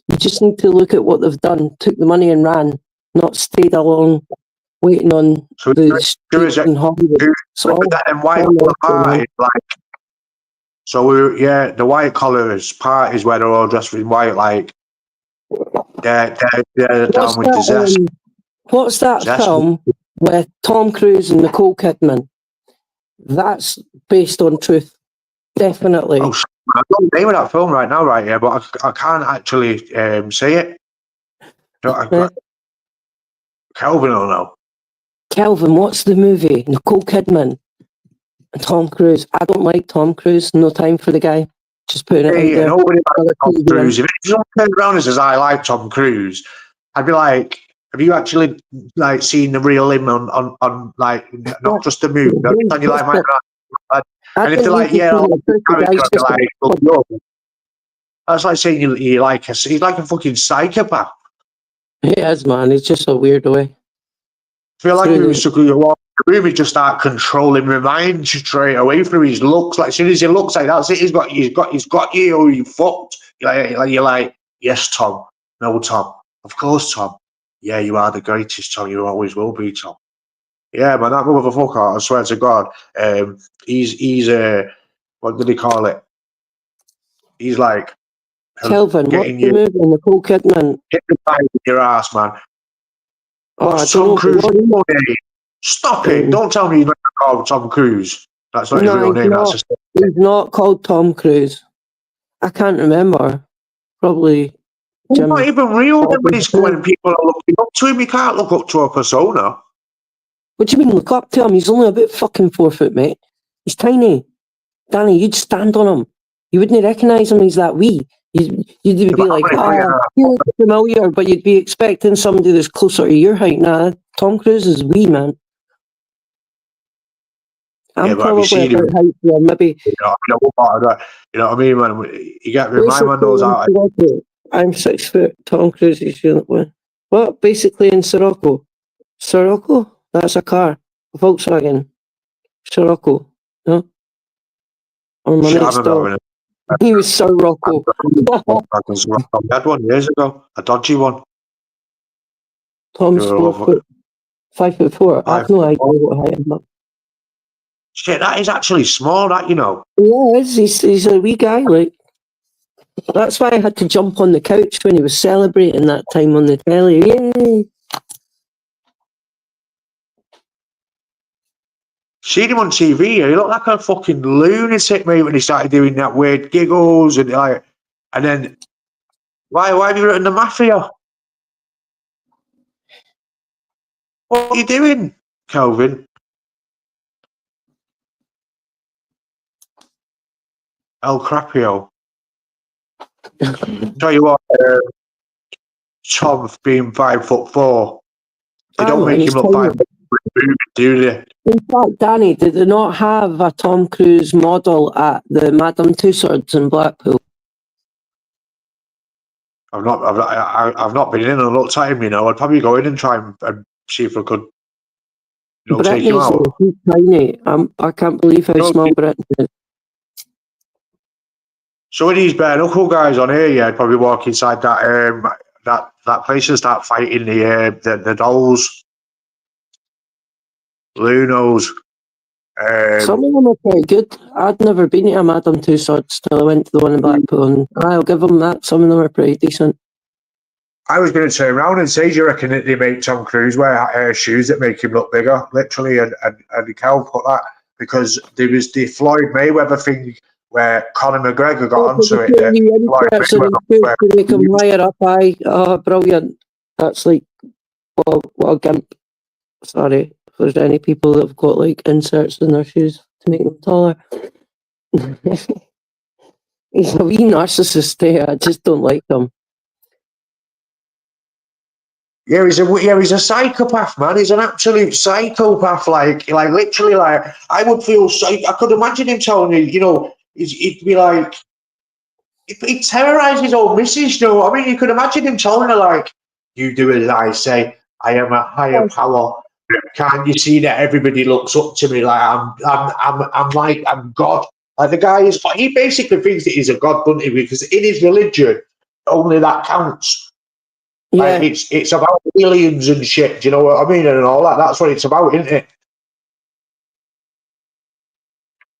You just need to look at what they've done. Took the money and ran, not stayed along waiting on the streets in Hollywood. And white collar the white collars part is where they're all dressed in white, like they're down with disaster. What's that film with Tom Cruise and Nicole Kidman? That's based on truth, definitely. I don't know the name of that film right now, right? Yeah, but I can't actually say it. Kelvin will know. Kelvin, what's the movie? Nicole Kidman. Tom Cruise. I don't like Tom Cruise. No time for the guy. Just putting it out Yeah, there. nobody likes Other Tom people Cruise. If someone turned around and says, I like Tom Cruise, I'd be like, have you actually like seen the real him on like not just the movie? And you like my and if they're like, yeah, I like the character, I'd be like, look, no. That's like saying you like he's like a fucking psychopath. He is, man. He's just a weirdo. I feel like if he was to go along the room, he'd just start controlling my mind straight away through his looks. Like as soon as he looks like that's it, he's got you or you fucked. You're like, yes, Tom. No, Tom. Of course, Tom. Yeah, you are the greatest, Tom. You always will be, Tom. Yeah, man, that motherfucker, I swear to God, he's what did he call it? He's like Kelvin, what's getting the you movie? Nicole Kidman. hypnotized in your ass, man. Oh, What's I don't Tom know. Cruise's real name? Stop it! Don't tell me he's not called Tom Cruise. That's not his real name. That's He's not called Tom Cruise. I can't remember. Probably He's Jim. not even real when people are looking up to him. You can't look up to a persona. What do you mean look up to him? He's only about fucking 4 foot, mate. He's tiny. Danny, you'd stand on him. You wouldn't recognise him. He's that wee. You'd be like, he looks familiar, but you'd be expecting somebody that's closer to your height. Nah, Tom Cruise is wee, man. I'm probably about height for maybe. You know what I mean, man? You get me. My man knows how. I'm 6 foot. Tom Cruise is what? Basically in Sirocco. Sirocco? That's a car. A Volkswagen. Sirocco. No? Or my next door. He was Sirocco. I had one years ago. A dodgy one. Tom's 4 foot. 5'4". I have no idea what height I'm up. Shit, that is actually small, that, you know. Yeah, he's a wee guy, like. That's why I had to jump on the couch when he was celebrating that time on the telly. Yay! Seen him on TV, he looked like a fucking lunatic, mate, when he started doing that weird giggles and like, and then why have you written the Mafia? What are you doing, Kelvin? El Crapio. Tell you what, Tom being 5'4", they don't make him look 5'4", do they? In fact, Danny, did they not have a Tom Cruise model at the Madame Tussauds in Blackpool? I've not been in and looked at him. You know, I'd probably go in and try and see if I could, take him out. He's tiny. I can't believe how small Britain is. So when these bare knuckle guys on here, yeah, I'd probably walk inside that place and start fighting the dolls, Lunos. Some of them are pretty good. I'd never been to a Madame Tussauds till I went to the one in Blackpool, and I'll give them that. Some of them are pretty decent. I was going to turn around and say, do you reckon that they make Tom Cruise wear shoes that make him look bigger, literally, and Cal put that, because there was the Floyd Mayweather thing where Conor McGregor got onto it. To make him higher up, brilliant. That's like, what a gimp. Sorry if there's any people that have got like inserts in their shoes to make them taller. He's a wee narcissist there. I just don't like him. Yeah, he's a psychopath, man. He's an absolute psychopath. Like literally, like I would feel. I could imagine him telling you, he'd be like, he'd terrorise his old missus. You know what I mean? You could imagine him telling her like, "You do as I say. I am a higher power. Can't you see that everybody looks up to me? Like I'm God." Like the guy he basically thinks that he's a god, doesn't he? Because in his religion, only that counts. Yeah. Like it's about aliens and shit. Do you know what I mean? And all that. That's what it's about, isn't it?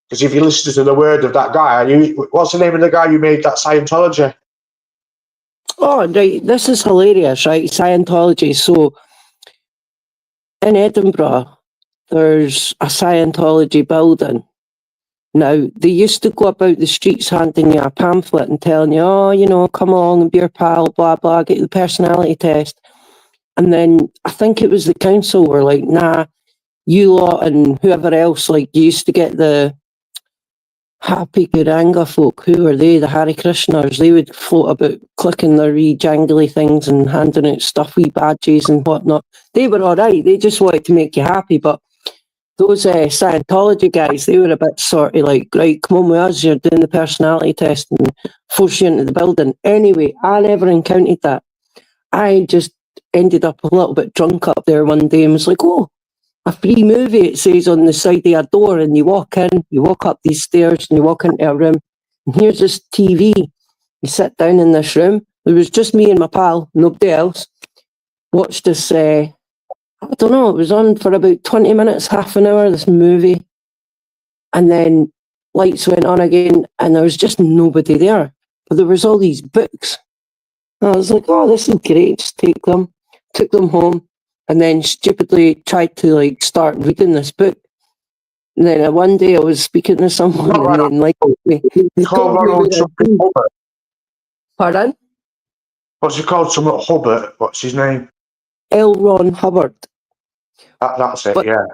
Because if you listen to the word of that guy, what's the name of the guy who made that Scientology? Oh, right. This is hilarious, right? Scientology. So in Edinburgh, there's a Scientology building. Now, they used to go about the streets handing you a pamphlet and telling you, come along and be your pal, blah, blah, get the personality test. And then I think it was the council were like, nah, you lot and whoever else, like, you used to get the Happy Guranga folk. Who were they? The Hare Krishnas. They would float about clicking their wee jangly things and handing out stuffy badges and whatnot. They were all right. They just wanted to make you happy. But those Scientology guys, they were a bit sort of like, right, come on with us, you're doing the personality test and force you into the building. Anyway, I never encountered that. I just ended up a little bit drunk up there one day and was like, oh, a free movie, it says on the side of a door, and you walk in, you walk up these stairs and you walk into a room, and here's this TV. You sit down in this room. It was just me and my pal, nobody else. Watched this, I don't know, it was on for about 20 minutes, half an hour, this movie. And then lights went on again, and there was just nobody there. But there was all these books. And I was like, oh, this is great, just take them. Took them home. And then stupidly tried to like start reading this book. And then one day I was speaking to someone and then like Pardon? What's he called? Something Hubbard. What's his name? L. Ron Hubbard. That's it, But yeah.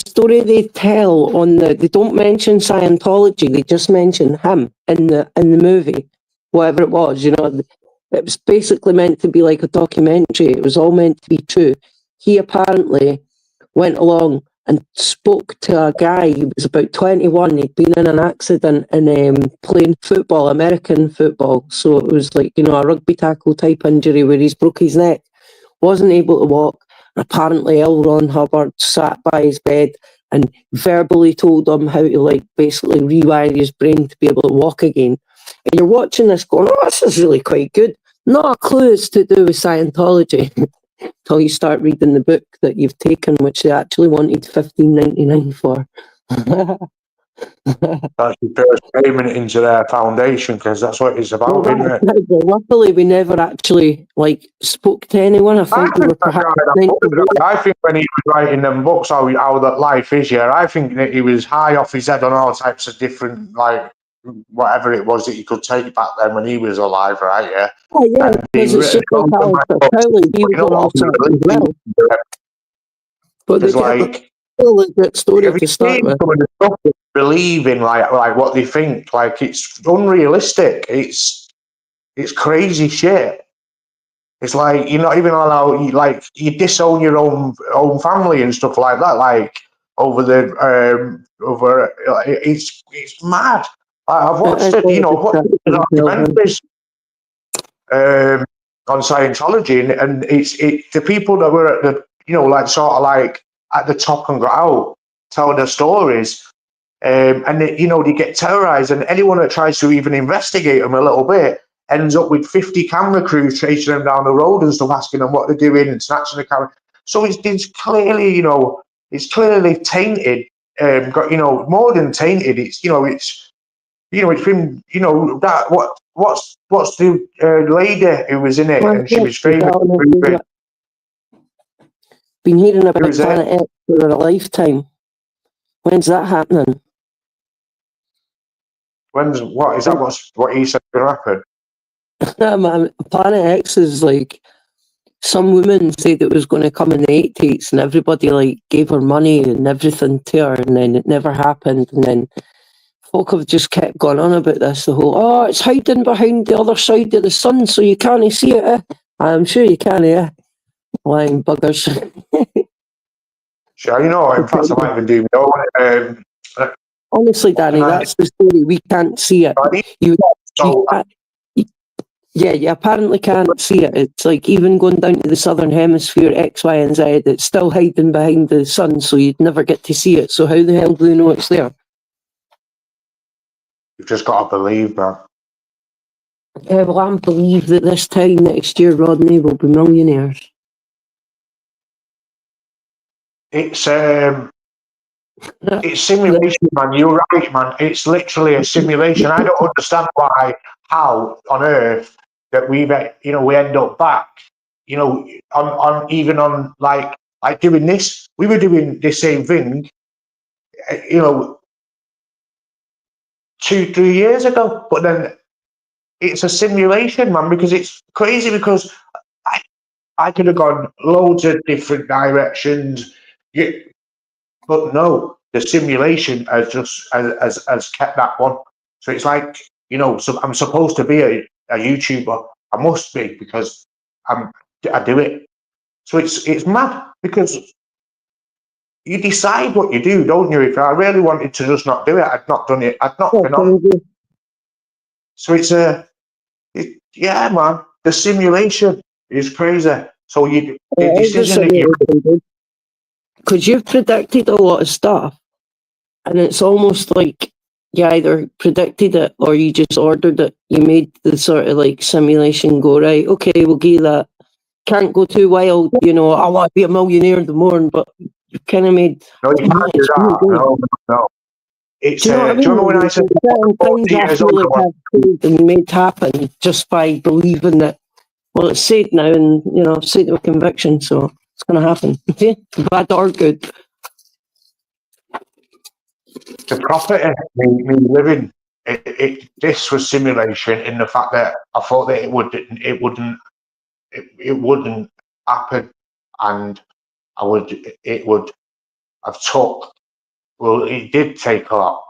Story they tell on they don't mention Scientology, they just mention him in the movie, whatever it was, you know. It was basically meant to be like a documentary. It was all meant to be true. He apparently went along and spoke to a guy. He was about 21. He'd been in an accident in playing football, American football. So it was like, you know, a rugby tackle type injury where he's broke his neck. Wasn't able to walk. And apparently L. Ron Hubbard sat by his bed and verbally told him how to like basically rewire his brain to be able to walk again. And you're watching this going, oh, this is really quite good. Not a clue it's to do with Scientology until you start reading the book that you've taken, which they actually wanted $15.99 for. That's your first payment into their foundation, because that's what it's about, isn't it? Luckily, we never actually like spoke to anyone. I think we were perhaps. I think when he was writing them books, how that life is, yeah, I think that he was high off his head on all types of different, like, whatever it was that you could take back then when he was alive, right? Yeah. Oh yeah, because it's just like Crowley, he was on all sorts as well. But it's like a legit story to start with. Believe in like what they think, like it's unrealistic. It's crazy shit. It's like you're not even allowed. You disown your own family and stuff like that. Like over it's mad. I've watched it, you know, documentaries on Scientology, and it's the people that were at the, you know, like sort of like at the top and got out telling their stories, and they, you know, they get terrorized, and anyone that tries to even investigate them a little bit ends up with 50 camera crews chasing them down the road and stuff, asking them what they're doing and snatching the camera. So it's clearly, you know, it's clearly tainted. Got, you know, more than tainted. It's, you know, it's been, you know, that what's the lady who was in it, and she was famous. Been hearing about Planet X for a lifetime. When's that happening? What is that? What he said going to happen? Planet X is like, some woman said it was going to come in the 80s, and everybody like gave her money and everything to her, and then it never happened, and then folk have just kept going on about this, the whole, oh, it's hiding behind the other side of the sun so you can't see it. I'm sure you can, yeah. Lying buggers. Sure, you know, in fact, I might even do honestly, Danny, that's the story. We can't see it. You apparently can't see it. It's like even going down to the southern hemisphere, X, Y, and Z, it's still hiding behind the sun, so you'd never get to see it. So how the hell do they know it's there? You've just got to believe, man. Yeah, well, I believe that this time next year, Rodney will be millionaires. It's simulation, man. You're right, man. It's literally a simulation. I don't understand how on earth that we end up back, you know, on like doing this. We were doing the same thing, you know, 2-3 years ago, but then it's a simulation, man, because it's crazy, because I could have gone loads of different directions. Yeah, but no, the simulation has kept that one. So it's like, so I'm supposed to be a YouTuber. I must be because I do it. So it's mad because you decide what you do, don't you? If I really wanted to just not do it, I'd not done it. I'd not been on. So yeah, man. The simulation is crazy. So the decision that you because you've predicted a lot of stuff, and it's almost like you either predicted it or you just ordered it. You made the sort of like simulation go, right, okay, we'll give you that. Can't go too wild, I want to be a millionaire in the morning, but you kind of made. No, you can't do that. No. It's, do you know what I mean? Do you remember when I said things I feel like I've said and made happen just by believing that, well, it's said now, and I've said it with conviction, so it's going to happen. See? Bad or good. The property, me living, this was simulation in the fact that I thought that it wouldn't happen, and it would have took. Well, it did take a lot,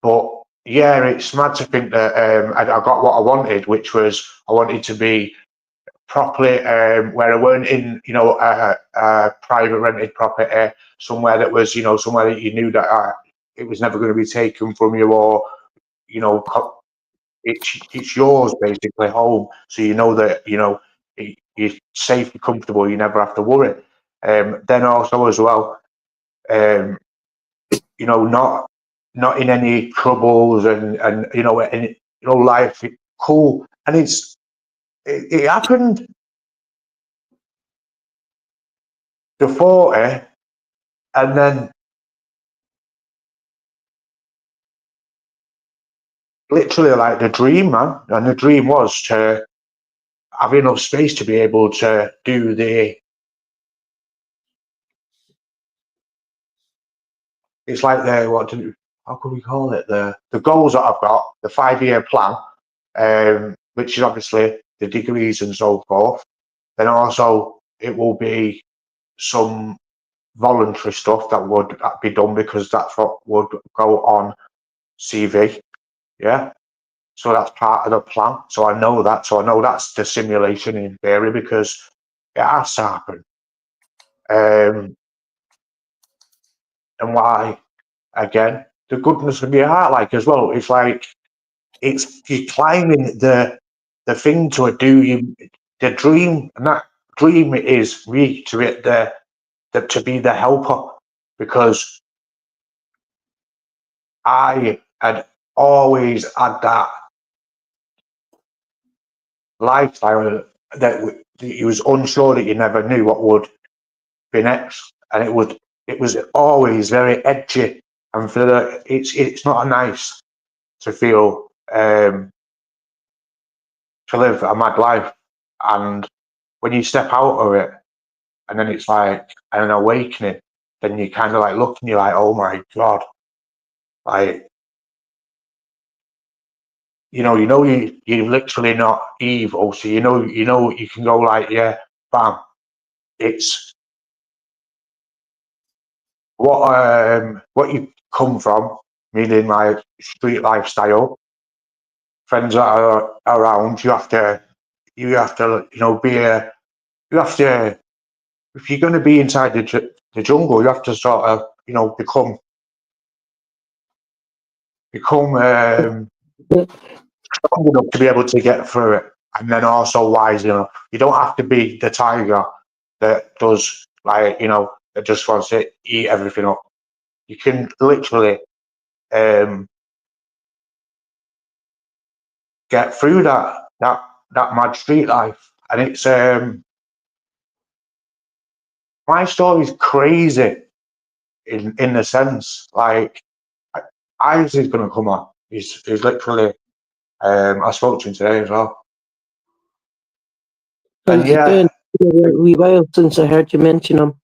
but yeah, it's mad to think that I got what I wanted, which was I wanted to be properly where I weren't in, a private rented property, somewhere that was, somewhere that you knew that it was never going to be taken from you, or it's yours basically, home. So you know that you're safe, you're comfortable, you never have to worry. Then also as well, not in any troubles, and life cool, and it happened. The 40, and then literally like the dream, man. And the dream was to have enough space to be able to do it's like how can we call it? The goals that I've got, the 5-year plan, which is obviously the degrees and so forth. Then also it will be some voluntary stuff that would be done, because that's what would go on CV. Yeah. So that's part of the plan. So I know that. So I know that's the simulation in theory, because it has to happen. And why? Again, the goodness of your heart, like, as well. It's like you're climbing the thing to the dream, and that dream is me to be the helper, because I had always had that lifestyle that you was unsure, that you never knew what would be next, and it was always very edgy, and it's not nice to feel to live a mad life, and when you step out of it, and then it's like an awakening, then you kind of like look and you're like, oh my god, like you're literally not evil, so you can go like, yeah, bam, it's what you come from, meaning like street lifestyle, friends that are around. You have to if you're going to be inside the jungle, you have to sort of become strong enough to be able to get through it, and then also wise enough. You don't have to be the tiger that does, like, that just wants to eat everything up. You can literally get through that mad street life, and it's my story's crazy in the sense, like, Isaac is going to come on. He's literally. I spoke to him today as well. And yeah, a wee while since I heard you mention him.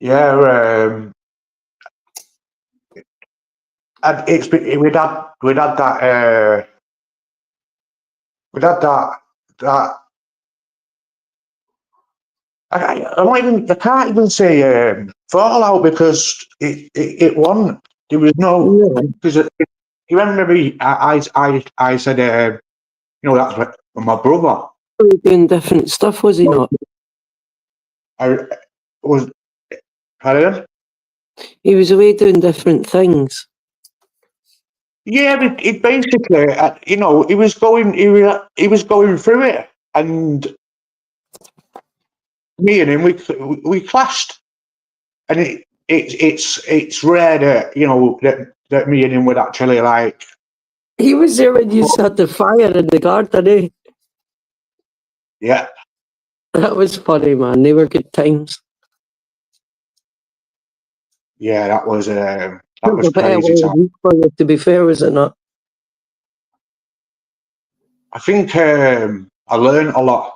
Yeah, and we'd had that that I can't even say fallout because it won. There was no Yeah. because you remember me. I said that's my brother. He was doing different stuff, was he not? I was pardon? He was away doing different things. Yeah, but it basically he was going he was going through it, and me and him we clashed, and it's rare that that me and him would actually like. He was there when you had the fire in the garden, eh? Yeah, That was funny, man. They were good times. yeah, that was It was a better crazy time. week for you, to be fair, was it not? I think I learned a lot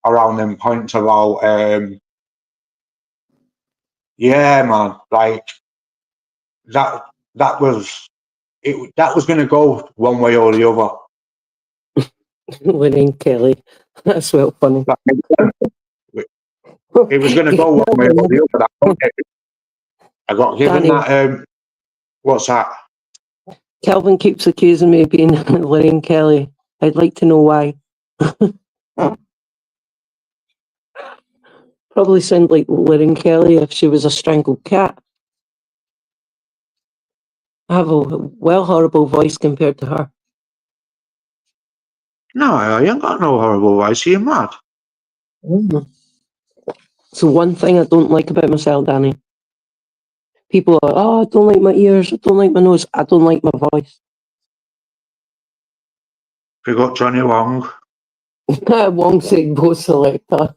around them points about yeah, man, like that that was that was going to go one way or the other. Winning Kelly. That's well funny. It was going to go one way or the other. I got given Danny, that. What's that? Kelvin keeps accusing me of being Lorraine Kelly. I'd like to know why. Probably sound like Lorraine Kelly if she was a strangled cat. I have a well horrible voice compared to her. No, I ain't got no horrible voice. You're mad. So one thing I don't like about myself, Danny. People are, oh, I don't like my ears, I don't like my nose, I don't like my voice. We got Johnny Wong. Wong said go selector.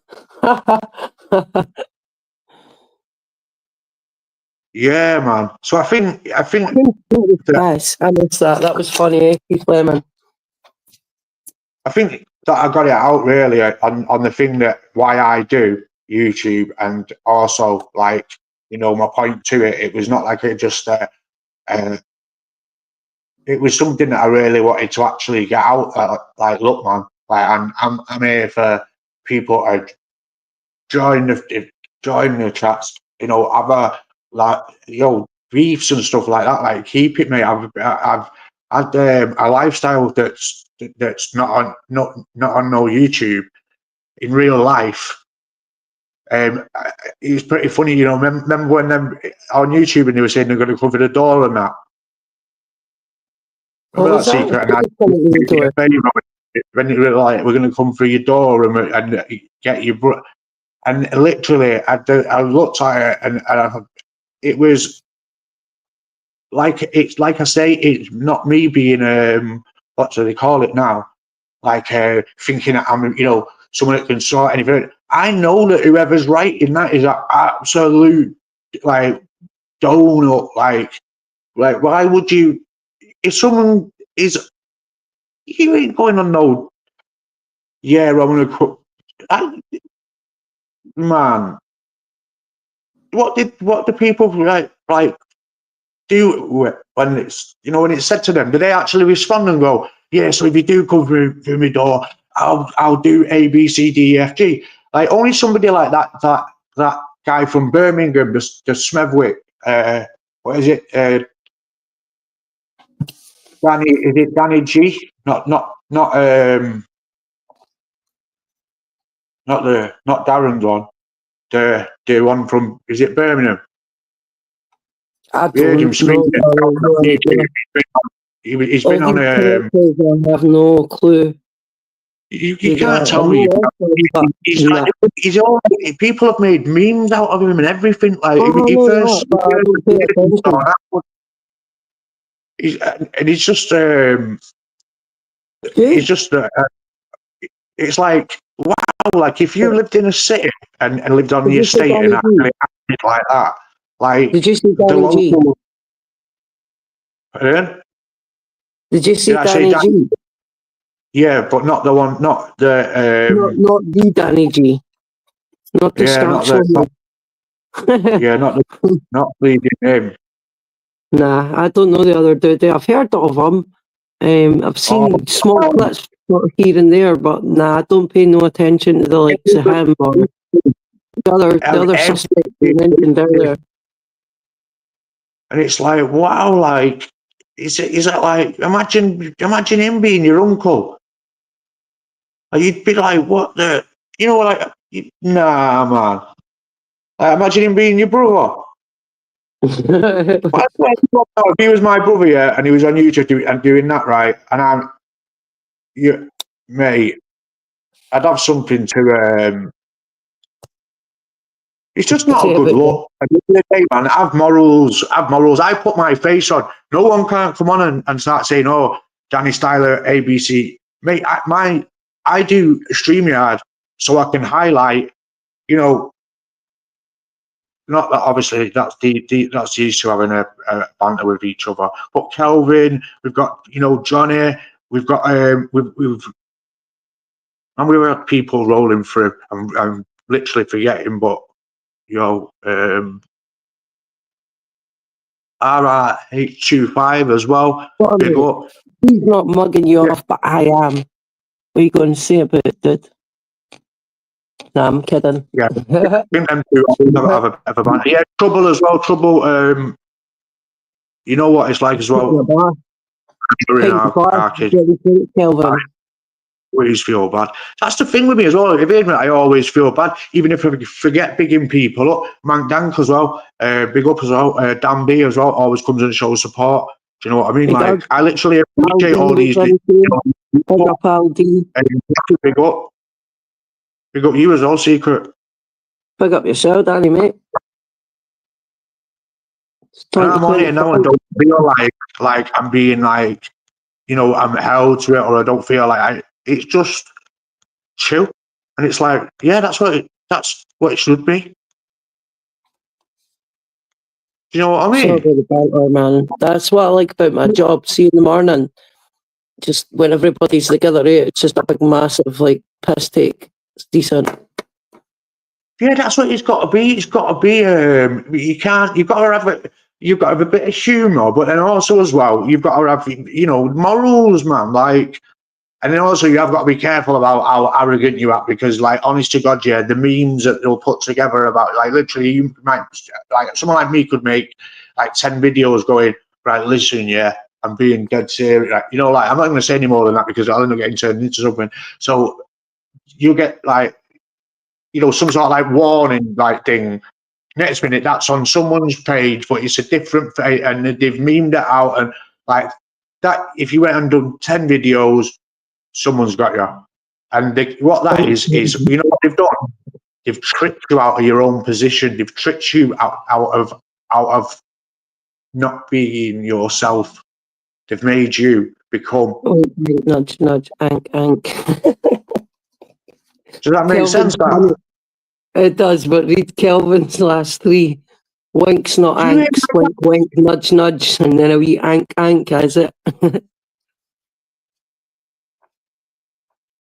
Yeah, man. So I think Yes, I missed that. That was funny, eh? Keith Lemon. I think that I got it out really on the thing that why I do YouTube, and also like my point to it. It was not like it just it was something that I really wanted to actually get out. Like, look, man, like I'm here for people to join the chats. Have a like beefs and stuff like that. Like, keep it, mate. I've had a lifestyle that's not on no YouTube in real life. It's pretty funny, remember when them on YouTube and they were saying they're going to cover the door and that. What Remember that was that? secret? And when you were like, we're going to come through your door and get your and literally, I looked at it and it was like I say, it's not me being what do they call it now? Like thinking that I'm someone that can sort anything. I know that whoever's writing that is an absolute like donut. Like why would you? If someone is, you ain't going on no. Yeah, I'm gonna cook. Man, what do people like do when it's when it's said to them? Do they actually respond and go, yeah? So if you do come through my door, I'll do A B C D E F G. Like only somebody like that guy from Birmingham, the Smethwick. What is it? Danny? Is it Danny G? Not Darren's one. The one from, is it Birmingham? I We heard him don't speaking. know. He's been on. I have no clue. You can't tell me. He's all. People have made memes out of him and everything. Like he first. And he's just. He's just. It's like wow. Like if you lived in a city and lived on the estate and actually acted like that. Like, did you see Danny G? Pardon? Did you see Danny G? Yeah, but not the one, not the not the Danny G. Not the not the name. Nah, I don't know the other dude. I've heard of him. I've seen small clips sort of here and there, but nah, I don't pay no attention to the likes of him or the other suspects you mentioned earlier. And it's like, wow, like, is it like, imagine him being your uncle. Like, you'd be like, what the, you know, like, nah, man. Like, imagine him being your brother. If he was my brother, yeah, and he was on YouTube doing that, right, and mate, I'd have something to, it's just not a good look. At the end of the day, man, have morals. I put my face on. No one can come on and start saying, oh, Danny Styler, ABC. Mate, I do StreamYard so I can highlight, you know, not that obviously that's that's used to having a banter with each other. But Kelvin, we've got, you know, Johnny, we've got we've had people rolling through. I'm literally forgetting, but you know, RH25 as well. He's not mugging you off, but I am. What are you going to say about it, dude? Nah, I'm kidding. Yeah, them two have a banter. Yeah, Trouble as well. Trouble. You know what it's like as well. Our kids. Kelvin. Always feel bad. That's the thing with me as well. If you admit, I always feel bad, even if I forget bigging people up. Mank Dank as well, big up as well. Dan B as well always comes and shows support. Do you know what I mean? Like, I literally appreciate all these. Big up. Big up you as well, Secret. Big up yourself, Danny, mate. I'm on here now and don't feel like I'm being like, you know, I'm held to it, or I don't feel like it's just chill. And it's like, yeah, that's what it should be. Do you know what I mean? So man. That's what I like about my job. See, in the morning, just when everybody's together, it's just a big, massive, like, piss take. It's decent. Yeah, that's what it's got to be. It's got to be. You've got to have a bit of humour, but then also as well, you've got to have, you know, morals, man. Like, and then also you have got to be careful about how arrogant you are, because, like, honest to God, yeah, the memes that they'll put together about, like, literally, you might, like, someone like me could make like 10 videos going, right, listen, yeah, I'm being dead serious. Like, you know, like, I'm not going to say any more than that because I'll end up getting turned into something. So you get like, you know, some sort of like warning like thing. Next minute, that's on someone's page, but it's a different page, and they've memed it out, and like that. If you went and done 10 videos, someone's got you. And what that is you know what they've done? They've tricked you out of your own position. They've tricked you out of not being yourself. They've made you become. Nudge, nudge, ank, ank. Does that make sense? That? It does, but read Kelvin's last three. Winks, not anks. Wink, wink, nudge, nudge, and then a wee ank, ank, is it?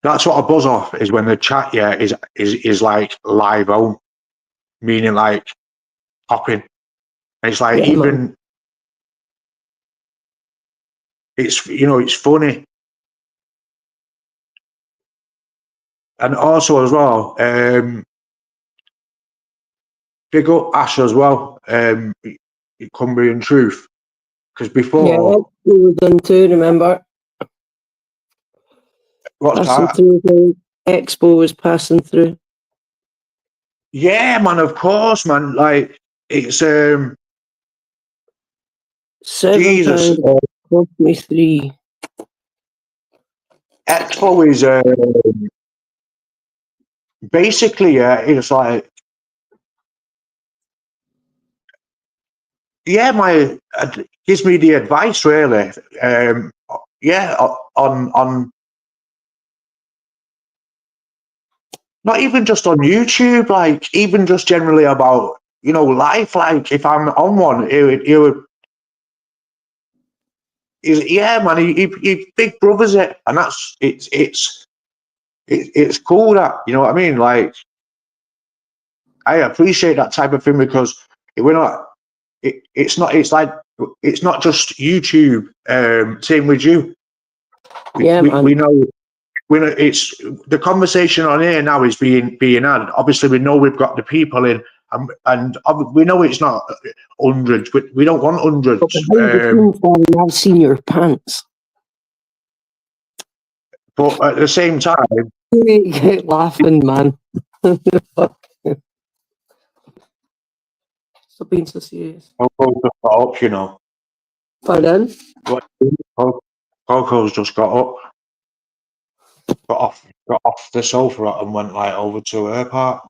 That's what a buzz off is, when the chat, yeah, is like live on, meaning like popping. And it's like, yeah, even man. It's, you know, it's funny. And also as well, big up Ash as well, Cumbrian Truth. Because before... Yeah, we were done too, remember? What's passing that? Through the Expo was passing through. Yeah, man, of course, man. Like, it's... Jesus. £7.43. Expo is... basically, it's like... Yeah, gives me the advice, really. Yeah, on not even just on YouTube, like, even just generally about, you know, life. Like, if I'm on one, yeah, man, he big brothers it, and that's it's cool, that, you know what I mean. Like, I appreciate that type of thing, because we're not. It's not just YouTube. Same with you. We know it's the conversation on here now is being had. Obviously, we know we've got the people in, and we know it's not hundreds. We don't want hundreds. But behind the scenes, Danny, I've seen your pants. But at the same time, You get laughing, man. Stop being so serious. Coco's just got up, you know. Pardon? Coco's just got up, got off the sofa and went like over to her part.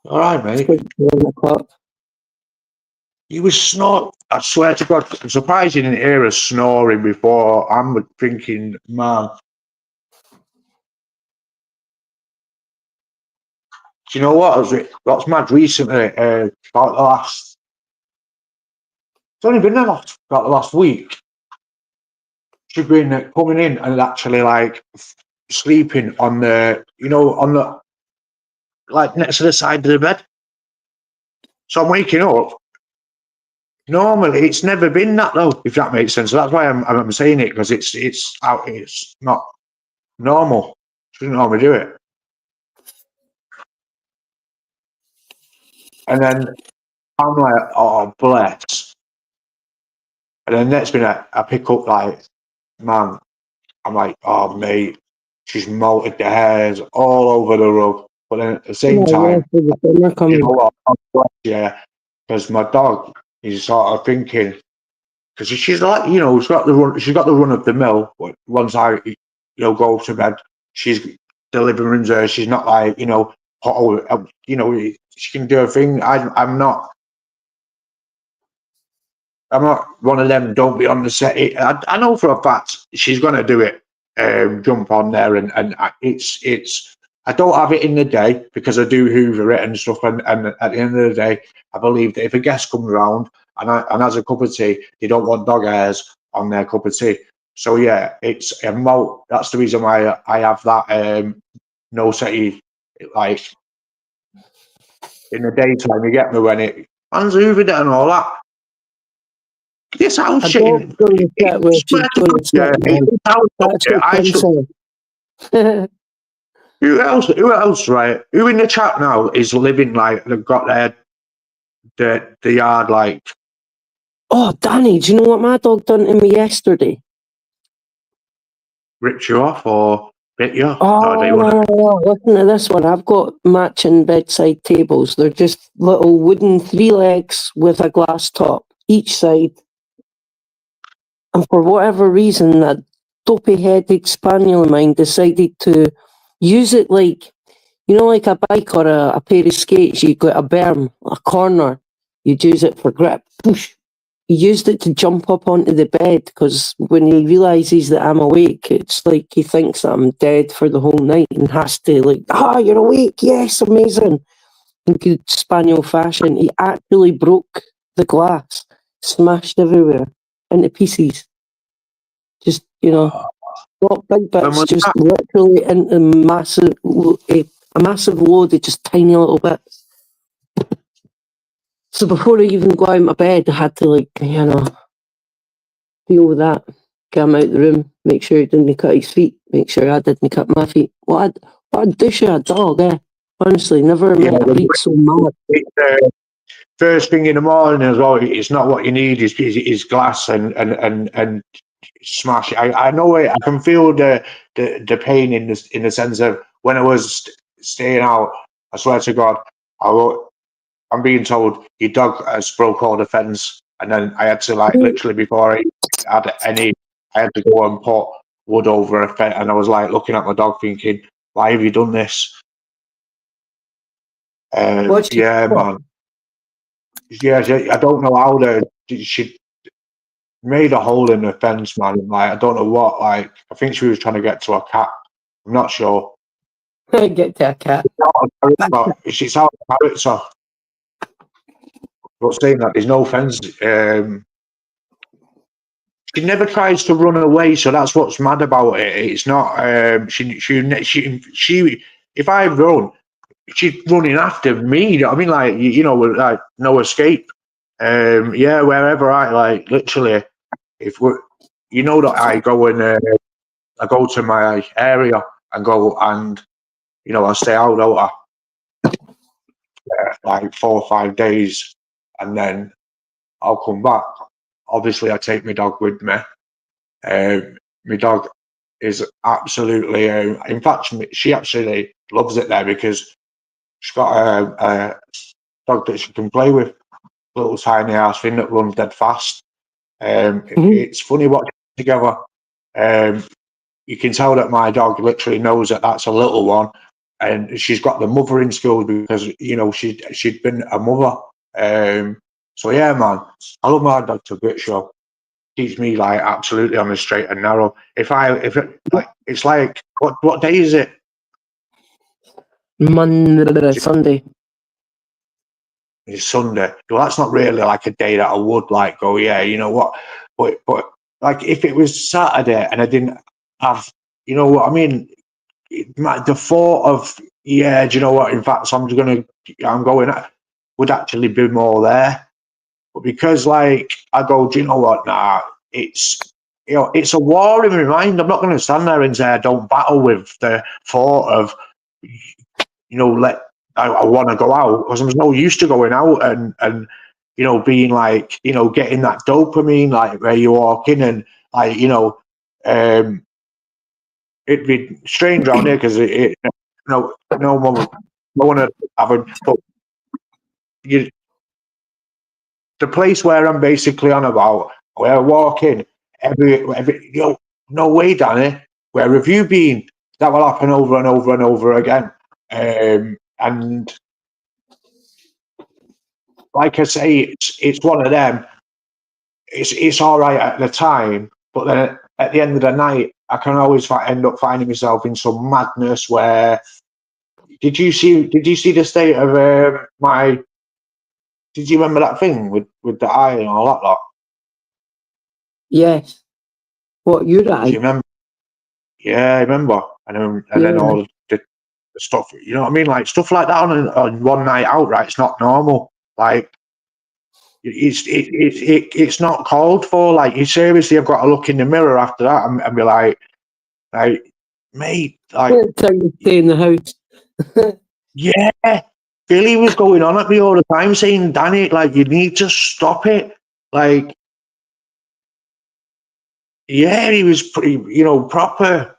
All right, mate. He was snoring. I swear to God, I'm surprised you didn't hear us snoring before. I'm thinking, man. Do you know what? What's mad recently? About the last. It's only been about the last week. She's been coming in and actually like sleeping on the, on the, like next to the side of the bed. So I'm waking up. Normally, it's never been that though, if that makes sense. So that's why I'm saying it, because it's not normal. She doesn't normally do it. And then I'm like, oh, bless. And then next minute, I pick up like, man, I'm like, oh, mate, she's molted the hairs all over the rug. But then at the same time, you know what? Yeah, because my dog is sort of thinking, because she's like, she's got the run of the mill. Once I, go to bed, she's the living room's her. She's not like, she can do her thing. I'm not one of them. Don't be on the set. I know for a fact she's gonna do it. Jump on there and it's. I don't have it in the day because I do hoover it and stuff. And at the end of the day, I believe that if a guest comes around and has a cup of tea, they don't want dog hairs on their cup of tea. So yeah, it's a moat. That's the reason why I have that no setty, like in the daytime. You get me when it man's hoovered it and all that. This house shit. Who else, right? Who in the chat now is living like they've got the yard like? Oh, Danny, do you know what my dog done to me yesterday? Ripped you off or bit you off? No, listen to this one. I've got matching bedside tables. They're just little wooden 3 legs with a glass top each side. And for whatever reason, that dopey-headed spaniel of mine decided to use it like, like a bike or a pair of skates. You got a berm, a corner. You'd use it for grip. Push. He used it to jump up onto the bed because when he realises that I'm awake, it's like he thinks that I'm dead for the whole night and has to you're awake. Yes, amazing. In good spaniel fashion, he actually broke the glass, smashed everywhere into pieces. Just, not big bits, just literally into a massive load of just tiny little bits. So before I even go out of my bed, I had to deal with that. Get him out the room, make sure he didn't cut his feet, make sure I didn't cut my feet. What a dish of a dog, eh? Honestly, never met a breed so mad. First thing in the morning as well, it's not what you need, is glass and smash. I know it. I can feel the pain in the sense of when I was staying out. I swear to God, I'm being told your dog has broke all the fence, and then I had to literally before I had any, I had to go and put wood over a fence, and I was looking at my dog thinking, why have you done this? Yeah, man. Yeah, I don't know how she made a hole in the fence, man. I don't know what. I think she was trying to get to a cat. I'm not sure. Get to a cat. It's out of character. But saying that, there's no fence. She never tries to run away, so that's what's mad about it. It's not. She. If I run, she's running after me. You know what I mean? With no escape. Wherever I literally, if we're, that I go and I go to my area and go and, I stay out over like 4 or 5 days, and then I'll come back. Obviously, I take my dog with me. My dog is absolutely, in fact, she actually loves it there because she's got a dog that she can play with, little tiny ass thing that runs dead fast. It's funny watching together. You can tell that my dog literally knows that that's a little one, and she's got the mothering skills because she'd been a mother. So yeah, man, I love my dog to bits. Show keeps me like absolutely on the straight and narrow. If it like it's like what day is it? Monday, Sunday. It's Sunday. Well, that's not really like a day that I would like go. Yeah, you know what? But like if it was Saturday and I didn't have, you know what I mean? The thought of, yeah, do you know what? In fact, I'm going, would actually be more there. But because like I go, do you know what? Nah, it's it's a war in my mind. I'm not going to stand there and say I don't battle with the thought of, I want to go out, because I'm no used to going out and being like, getting that dopamine, like where you walk in and like, it'd be strange around here because no one to have a, but you, the place where I'm basically on about, where I walk in every no way, Danny, where have you been? That will happen over and over and over again. And like I say, it's one of them. It's all right at the time, but then at the end of the night, I can always end up finding myself in some madness where. Did you see the state of my? Did you remember that thing with the eye and all that lot? Yes. What, your Do eye? you remember? Yeah, I remember. And then all the stuff. You know what I mean? Like stuff like that on one night out, right? It's not normal. Like it's not called for. Like you seriously have got to look in the mirror after that and be like, mate, like Time to stay in the house. yeah. Billy was going on at me all the time saying, Danny, like you need to stop it. Like yeah, he was pretty, proper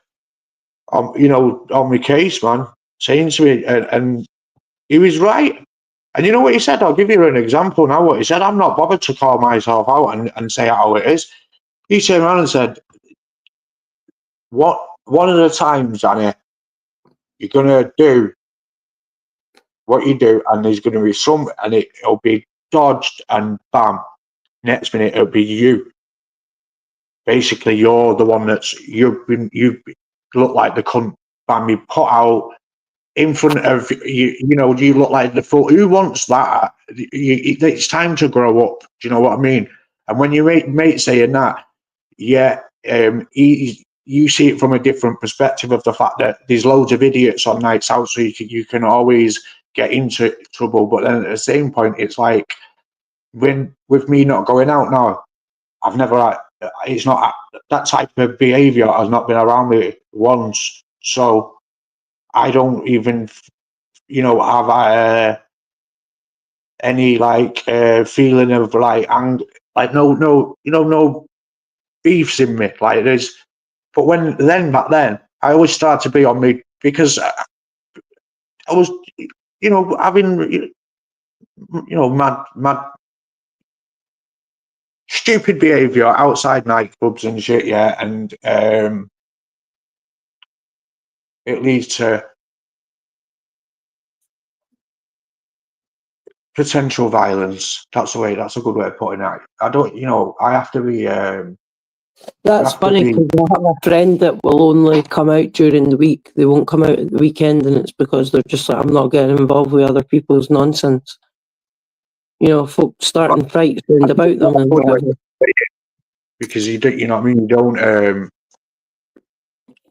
on my case, man, saying to me, and he was right. And you know what he said? I'll give you an example now. What he said, I'm not bothered to call myself out and say how it is. He turned around and said, one of the times, Danny, you're going to do what you do, and there's going to be and it'll be dodged, and bam, next minute it'll be you. Basically, you're the one you look like the cunt, bam, you put out in front of you. You look like the fool. Who wants that? It's time to grow up. Do you know what I mean? And when your mate saying that, yeah, you see it from a different perspective of the fact that there's loads of idiots on nights out, so you can always get into trouble. But then at the same point, it's like with me not going out now, I've never. It's not that type of behaviour has not been around me once, so I don't even, have any like feeling of like anger, like no beefs in me. Like there's, but back then, I always start to be on me because I was, having, mad, stupid behaviour outside nightclubs and shit. Yeah, and it leads to potential violence. That's a good way of putting it. I don't, I have to be. That's funny because I have a friend that will only come out during the week. They won't come out at the weekend, and it's because they're just like, I'm not getting involved with other people's nonsense. Folk starting fights round about them and whatever. Because you don't, you know what I mean? You don't,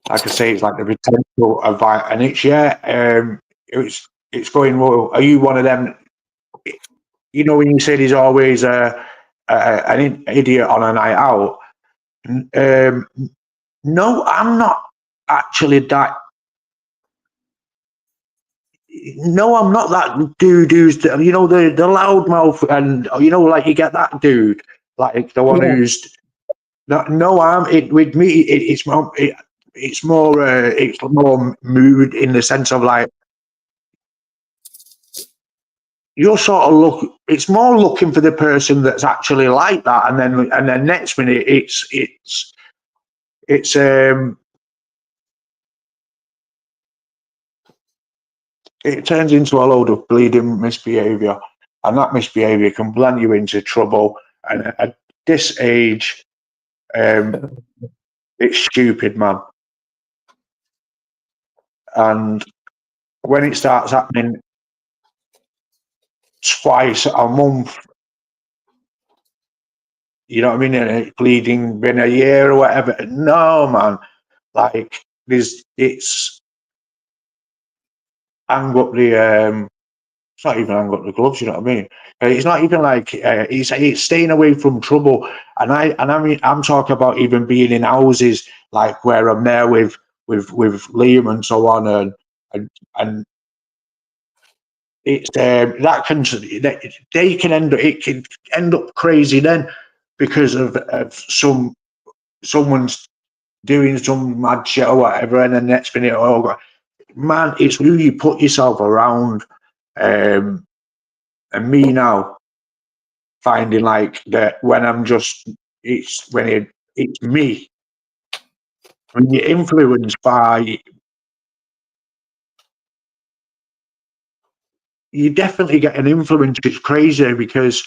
like I say, it's like the potential of violence, and it's going, well, are you one of them? When you said he's always an idiot on a night out. No, I'm not. actually that. No, I'm not that dude who's the loudmouth, and like you get that dude, like the one Yeah. who's no, with me. It's more mood in the sense of like you're sort of it's more looking for the person that's actually like that, and then next minute it's it turns into a load of bleeding misbehaviour, and that misbehaviour can land you into trouble. And at this age, it's stupid, man. And when it starts happening twice a month, you know what I mean, and it's bleeding in a year or whatever. No, man, like it's hang up the it's not even hang up the gloves. You know what I mean? It's not even like it's staying away from trouble. And I mean I'm talking about even being in houses like where I'm there with Liam and so on, and it's that can they can end it can end up crazy then because of someone's doing some mad shit or whatever, and then next minute, oh man, it's who you put yourself around. And me now finding like that when I'm just it's me when you're influenced by you definitely get an influence. It's crazy because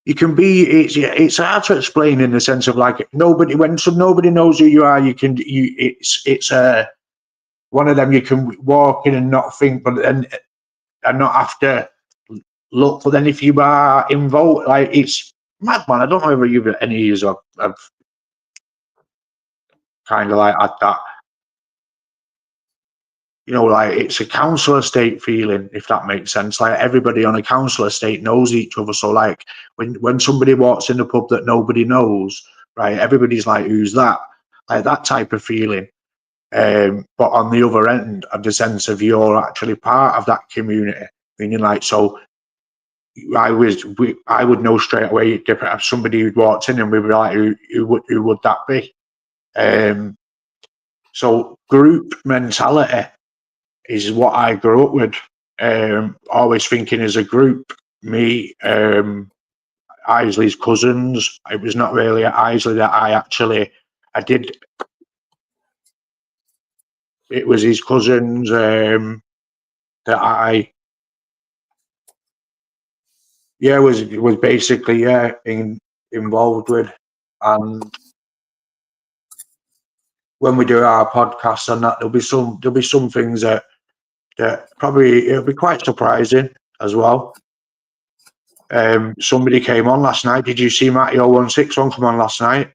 you can be it's hard to explain in the sense of like nobody knows who you are. It's one of them you can walk in and not think, but then and not have to look. But then if you are involved, like it's mad, man. I don't know if you've any years of kind of like had that. Like it's a council estate feeling, if that makes sense. Like everybody on a council estate knows each other. So like when somebody walks in the pub that nobody knows, right? Everybody's like, "Who's that?" Like that type of feeling. But on the other end, of the sense of you're actually part of that community, meaning like so. I would know straight away if somebody who'd walked in and we'd be like, who would that be? So group mentality is what I grew up with. Always thinking as a group, me, Isley's cousins. It was not really at Isley that I did. It was his cousins that I was basically involved with. And when we do our podcast and that, there'll be some things that probably it'll be quite surprising as well. Somebody came on last night. Did you see Matty 0161 come on last night?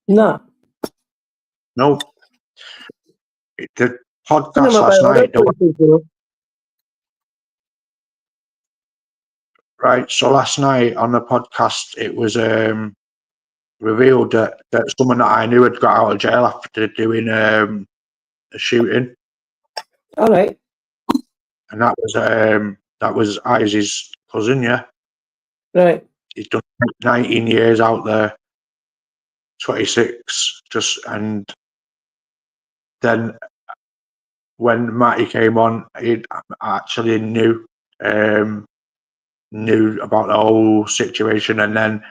No. No. The podcast last night. Right. So last night on the podcast, it was revealed that someone that I knew had got out of jail after doing a shooting. All right. And that was Izzy's cousin. Yeah. Right. He's done 19 years out there. 26. And then when Matty came on, he actually knew about the whole situation, and then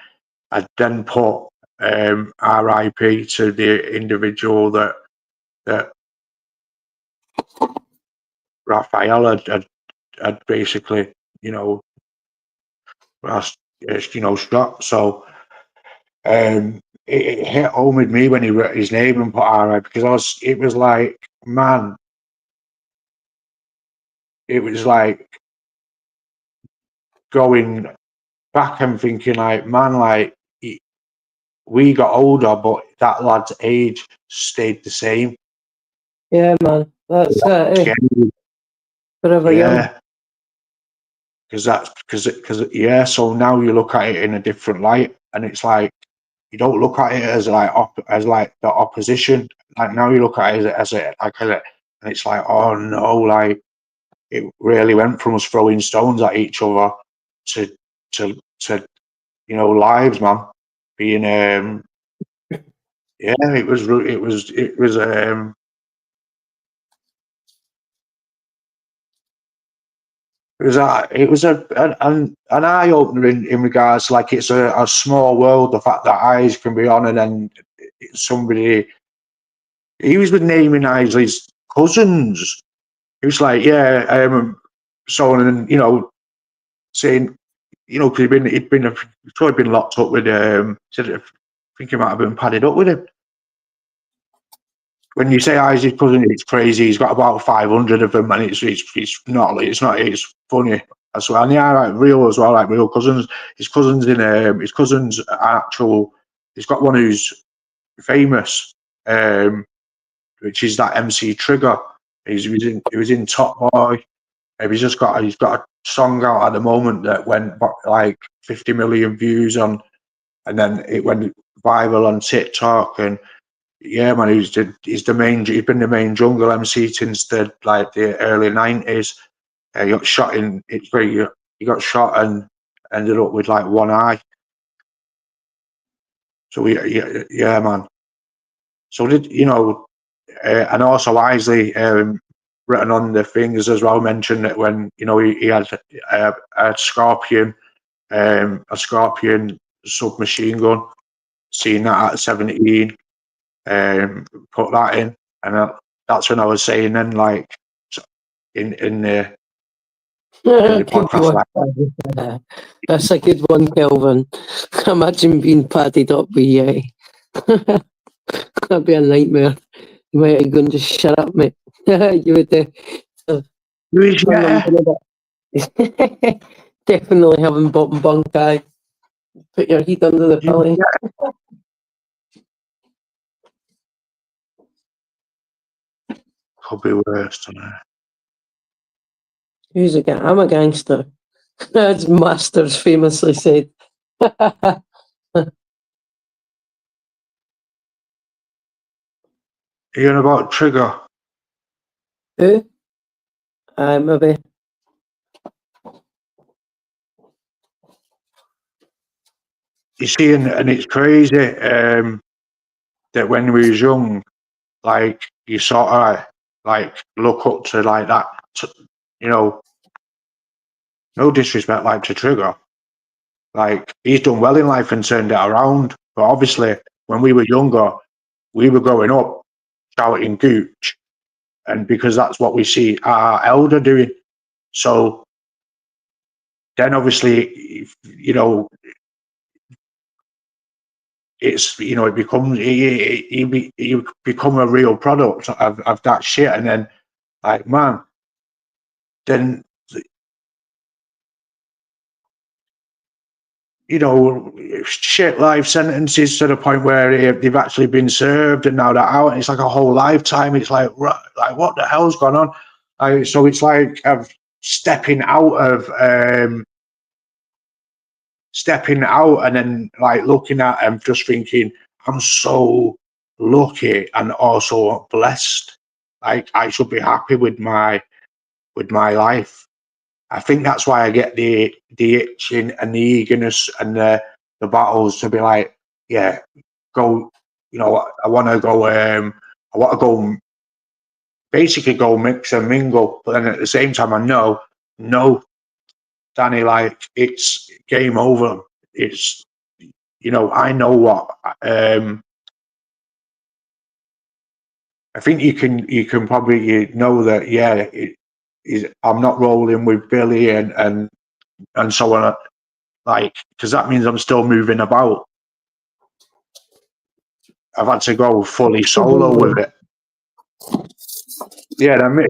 I then put RIP to the individual that Raphael had basically, shot. So it hit home with me when he wrote his name and put RIP because it was like, man, it was like going back and thinking like, man, like we got older, but that lad's age stayed the same. Yeah, man, that's forever young. yeah. So now you look at it in a different light, and it's like you don't look at it as like the opposition. Like now you look at it and it's like, oh no, like it really went from us throwing stones at each other to lives, man, being yeah, it was an eye opener in regards to, like, it's a small world. The fact that eyes can be on, and then somebody, he was with naming Isley's cousins. He was like, yeah, so, and saying, because he'd probably been locked up with said, I think he might have been padded up with him. When you say Isaac's cousin, it's crazy. He's got about 500 of them, and it's funny as well. And yeah, like real as well, like real cousins. His cousins actual. He's got one who's famous, which is that MC Trigger. He was in Top Boy. He's got a song out at the moment that went like 50 million views on, and then it went viral on TikTok. And yeah, man, he's been the main jungle MC since the early 90s. He got shot he got shot and ended up with like one eye. So yeah, man. So and also Isley, written on the things as well, mentioned that when he had a Scorpion submachine gun, seen that at 17, put that in, and that's when I was saying then, like, in the podcast, like, That's a good one, Kelvin. Imagine being padded up with you. That'd be a nightmare. You might have gone, just shut up, mate. You would definitely having bottom bunk eye. Put your head under the pillow. Could be worse tonight. Who's a gang? I'm a gangster. As Masters famously said. Are you on about Trigger? Who? Maybe. You see, and it's crazy that when we was young, like, you sort of like look up to like that, no disrespect, like, to Trigger. Like, he's done well in life and turned it around. But obviously, when we were younger, we were growing up shouting gooch, and because that's what we see our elder doing. So then obviously, it's it becomes you become a real product of that shit, and then, like, man, then shit life sentences to the point where they've actually been served and now they're out, and it's like a whole lifetime. It's like what the hell's gone on? So it's like stepping out and then, like, looking at them, just thinking, I'm so lucky and also blessed. Like, I should be happy with my life. I think that's why I get the itching and the eagerness and the battles to be like, yeah, go. I want to go. Basically, go mix and mingle. But then at the same time, I know, no, Danny, like, it's game over. It's I know what. I think you can probably know that. Yeah, I'm not rolling with Billy and so on. Like, because that means I'm still moving about. I've had to go fully solo with it. Yeah, I miss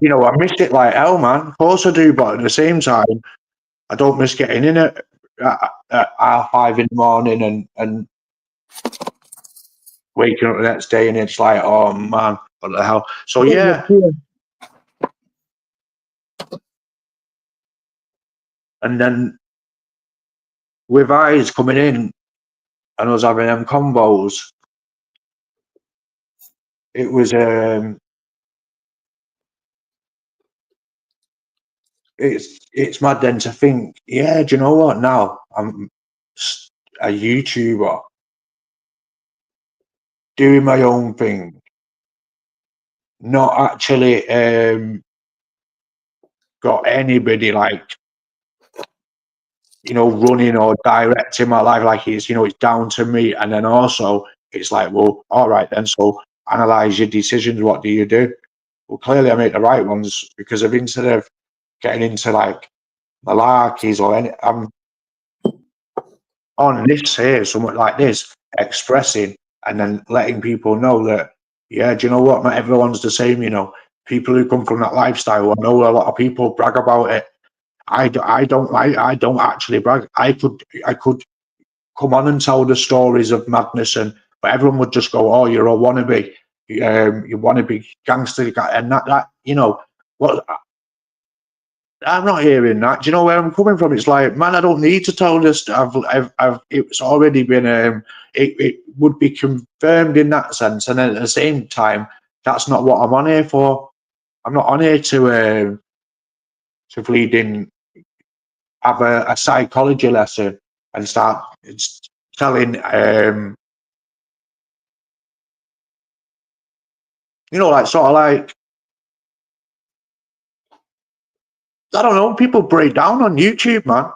it like hell, man. Of course I do, but at the same time, I don't miss getting in it at 5 in the morning and waking up the next day, and it's like, oh man, what the hell? So yeah. And then with eyes coming in and us having them combos, it was it's mad then to think, yeah, do you know what? Now I'm a YouTuber doing my own thing, not actually got anybody like, you know, running or directing my life. Like it's, you know, it's down to me. And then also it's like, well, all right then, so analyze your decisions. What do you do? Well, clearly I make the right ones, because of, instead of getting into like malarkeys or any, I'm on this here, somewhat like this, expressing and then letting people know that, yeah, do you know what? Not everyone's the same, you know. People who come from that lifestyle, I know a lot of people brag about it. I don't actually brag. I could come on and tell the stories of madness, but everyone would just go, "Oh, you're a wannabe, you wannabe gangster," and that you know what. I'm not hearing that. Do you know where I'm coming from? It's like, man, I don't need to tell this. It's already been, it would be confirmed in that sense. And then at the same time, that's not what I'm on here for. I'm not on here to bleed in, have a psychology lesson and start telling, you know, like sort of like, I don't know, people break down on YouTube, man.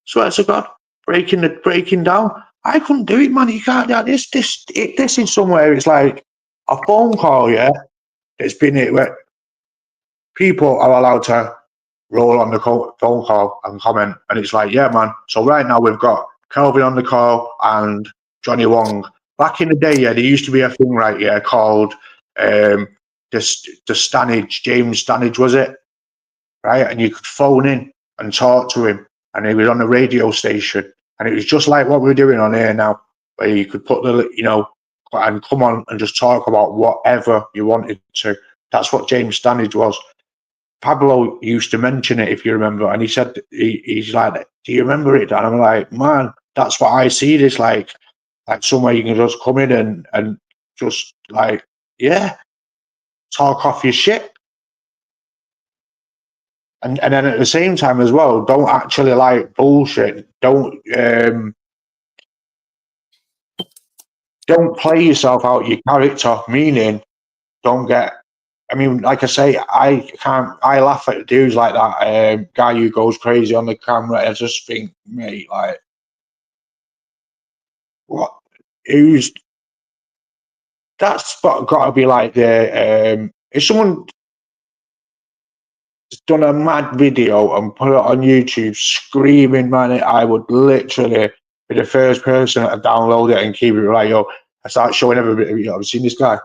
Swear to God, breaking down. I couldn't do it, man. You can't do this. This is somewhere. It's like a phone call, yeah. It's been it where people are allowed to roll on the phone call and comment, and it's like, yeah, man. So right now we've got Kelvin on the call and Johnny Wong. Back in the day, yeah, there used to be a thing, right, yeah, called the Stanage, James Stanage, was it? Right, and you could phone in and talk to him, and he was on the radio station, and it was just like what we're doing on here now, where you could put the, you know, and come on and just talk about whatever you wanted to. That's what James Stanage was. Pablo used to mention it, if you remember, and he said, he's like, do you remember it? And I'm like, man, that's what I see this like somewhere you can just come in and just like, yeah, talk off your shit. And then at the same time as well, don't actually like bullshit. Don't play yourself out your character. Meaning, don't get. I mean, like I say, I laugh at dudes like that guy who goes crazy on the camera. I just think, mate, like, what? Who's that's got to be like the if someone done a mad video and put it on YouTube screaming, man, I would literally be the first person to download it and keep it like, yo, I start showing everybody, I've seen this guy.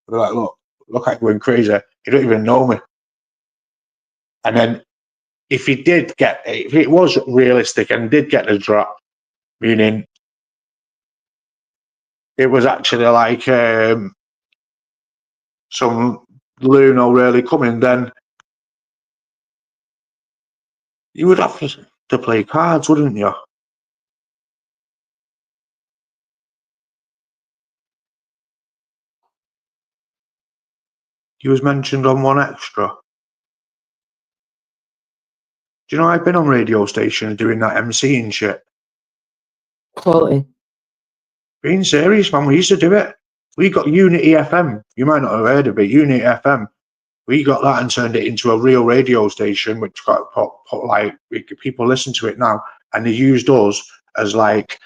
They're like, look like going crazy. You don't even know me. And then if it was realistic and did get the drop, meaning it was actually like some Luno really coming, then you would have to play cards, wouldn't you? He was mentioned on One Extra. Do you know I've been on radio stations doing that MC and shit? Quality. Being serious, man, we used to do it. We got Unity FM. You might not have heard of it, Unity FM. We got that and turned it into a real radio station, which got put like people listen to it now, and they used us as like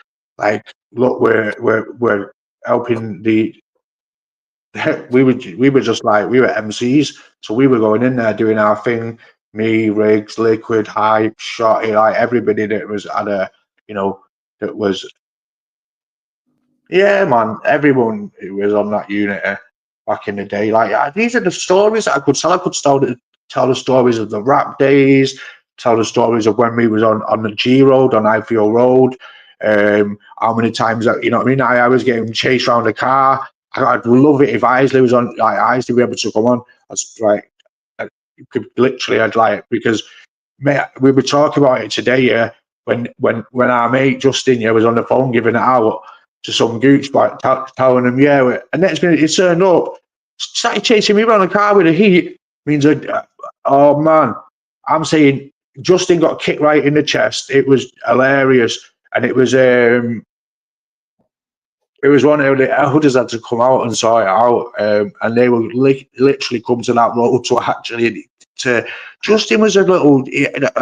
look, we're helping the. We were just like, we were MCs, so we were going in there doing our thing. Me, Riggs, Liquid, Hype, Shotty, like everybody that was at a, you know, that was, yeah, man, everyone who was on that Unity back in the day. Like, these are the stories that I could tell. I could tell the stories of the rap days, tell the stories of when we was on the G Road, on Ifield Road. How many times that, you know what I mean? I was getting chased around a car. I'd love it if Isley was on, like Isley be able to come on. I'd like, I could literally, I'd like, because mate, we were talking about it today, yeah. When our mate Justin, yeah, was on the phone giving it out to some gooch, like telling him, yeah, and next minute he turned up, started chasing me around the car with the heat. Means, oh man, I'm saying Justin got kicked right in the chest. It was hilarious, and it was one of the elders had to come out and sort it out, and they were literally come to that road to actually. Justin was a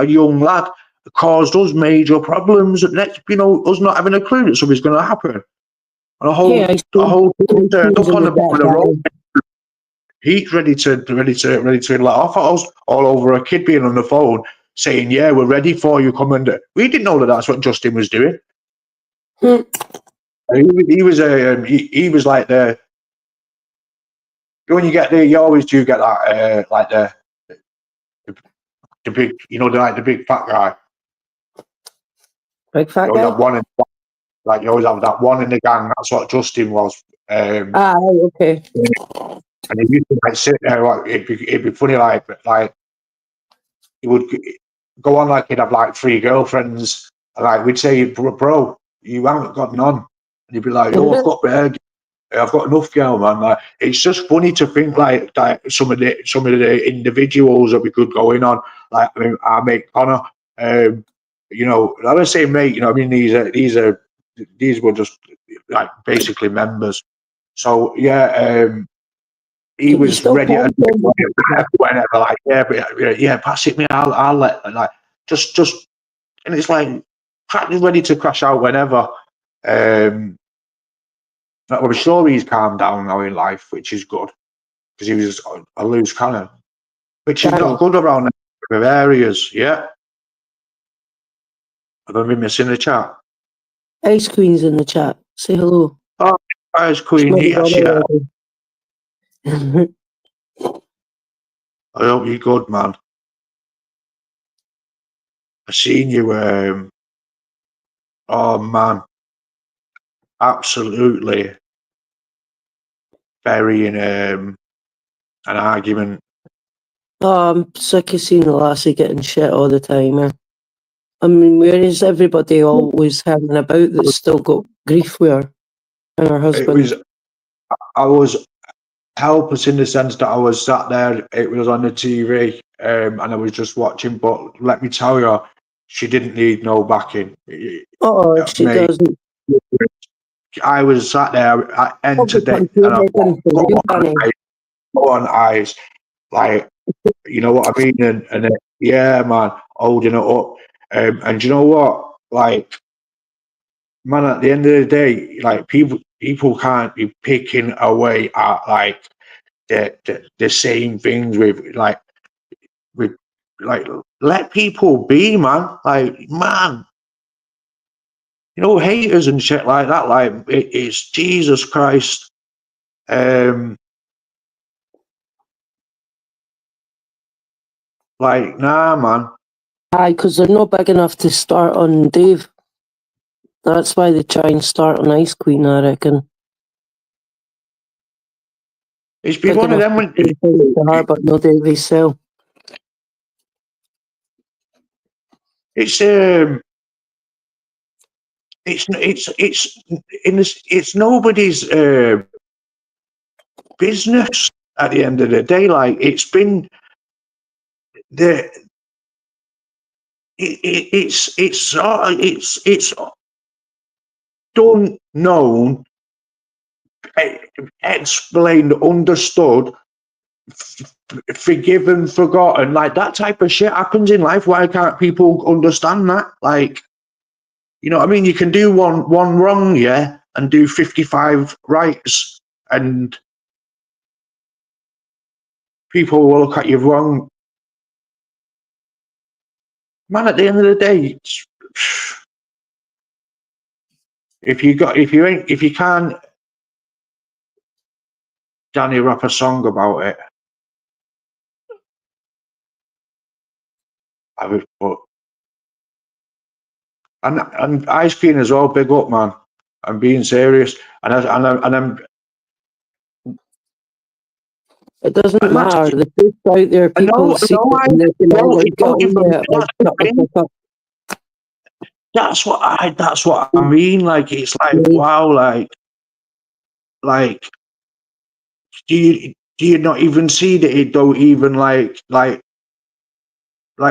young lad, caused us major problems. Next, us not having a clue that something's going to happen. And a whole team turned up on the bottom of the road. He's ready to let off at us, all over a kid being on the phone saying, "Yeah, we're ready for you, Commander." We didn't know that that's what Justin was doing. He was like the. When you get there, you always do get that, like the big, like the big fat guy. Big fat guy? Like you always have that one in the gang. That's what Justin was. Okay. And he used to like sit there, like it'd be funny, like he would go on like he'd have like 3 girlfriends. And, like we'd say, bro, you haven't got none. And he'd be like, "Oh, I've got enough, girl, man." Like, it's just funny to think like some of the individuals that we could go in on. Like, I mean, our mate Connor, I don't say mate, I mean, these were just like basically members. So yeah, he was ready to whenever, like, yeah, pass it me, I'll let, like, just, and it's like practically ready to crash out whenever. I'm sure he's calmed down now in life, which is good, because he was a loose cannon, which is not good around the areas. Yeah, have I been missing the chat? Ice Queen's in the chat. Say hello. Oh, Ice Queen, yes, yeah. I hope you're good, man. I seen you. Oh man, absolutely burying an argument. Oh, I'm sick of seeing the lassie getting shit all the time. I mean, where is everybody always hanging about that's still got grief with her and her husband? I was helpless in the sense that I was sat there, it was on the TV, and I was just watching, but let me tell you, she didn't need no backing. Oh, she doesn't. I was sat there, I entered it, and I thought, go on, eyes, like, you know what I mean? And yeah, man, holding it up. And you know what? Like, man, at the end of the day, like, people can't be picking away at like the same things with let people be, man. Like, man, haters and shit like that. Like, it's Jesus Christ. Like, nah, man. Aye, because they're not big enough to start on Dave. That's why they try and start on Ice Queen, I reckon. It's been one of them when her, but no Davey Cell. It's nobody's business at the end of the day. Like, it's been it's done, known, explained, understood, forgiven, forgotten. Like, that type of shit happens in life. Why can't people understand that? Like, you know what I mean? You can do one wrong, yeah, and do 55 rights, and people will look at you wrong. Man, at the end of the day, if you can't Danny rap a song about it, I would put, and Ice Queen as well, big up, man. I'm being serious, and I'm It doesn't And that's, matter. The truth's out there. I People know, see no, it and they can no, always it get don't on even, there. Like, that's the shut the thing. fuck up. That's what I mean. Like, it's like, Mm. wow, like, do you not even see that it don't even like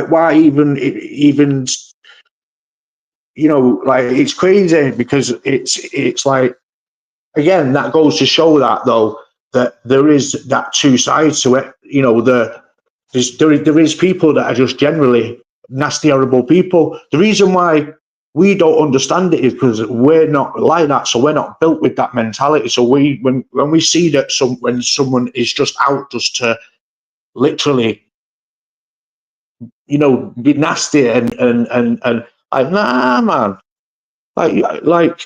why even like it's crazy because it's like again that goes to show that though that there is that two sides to it. There is people that are just generally nasty, horrible people. The reason why we don't understand it is because we're not like that, so we're not built with that mentality. So when we see that when someone is just out just to literally, be nasty and like, nah, man, like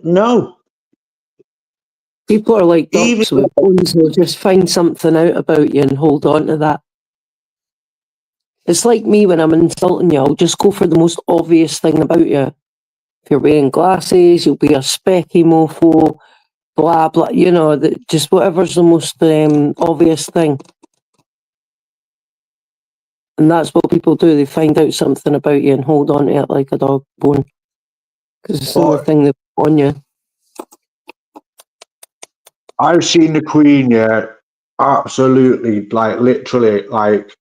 no, People are like even ducks with bones. They'll just find something out about you and hold on to that. It's like me when I'm insulting you. I'll just go for the most obvious thing about you. If you're wearing glasses, you'll be a specky mofo, blah, blah. Just whatever's the most obvious thing. And that's what people do. They find out something about you and hold on to it like a dog bone. Because it's the only but thing they put on you. I've seen the Queen, yeah, absolutely, like literally, like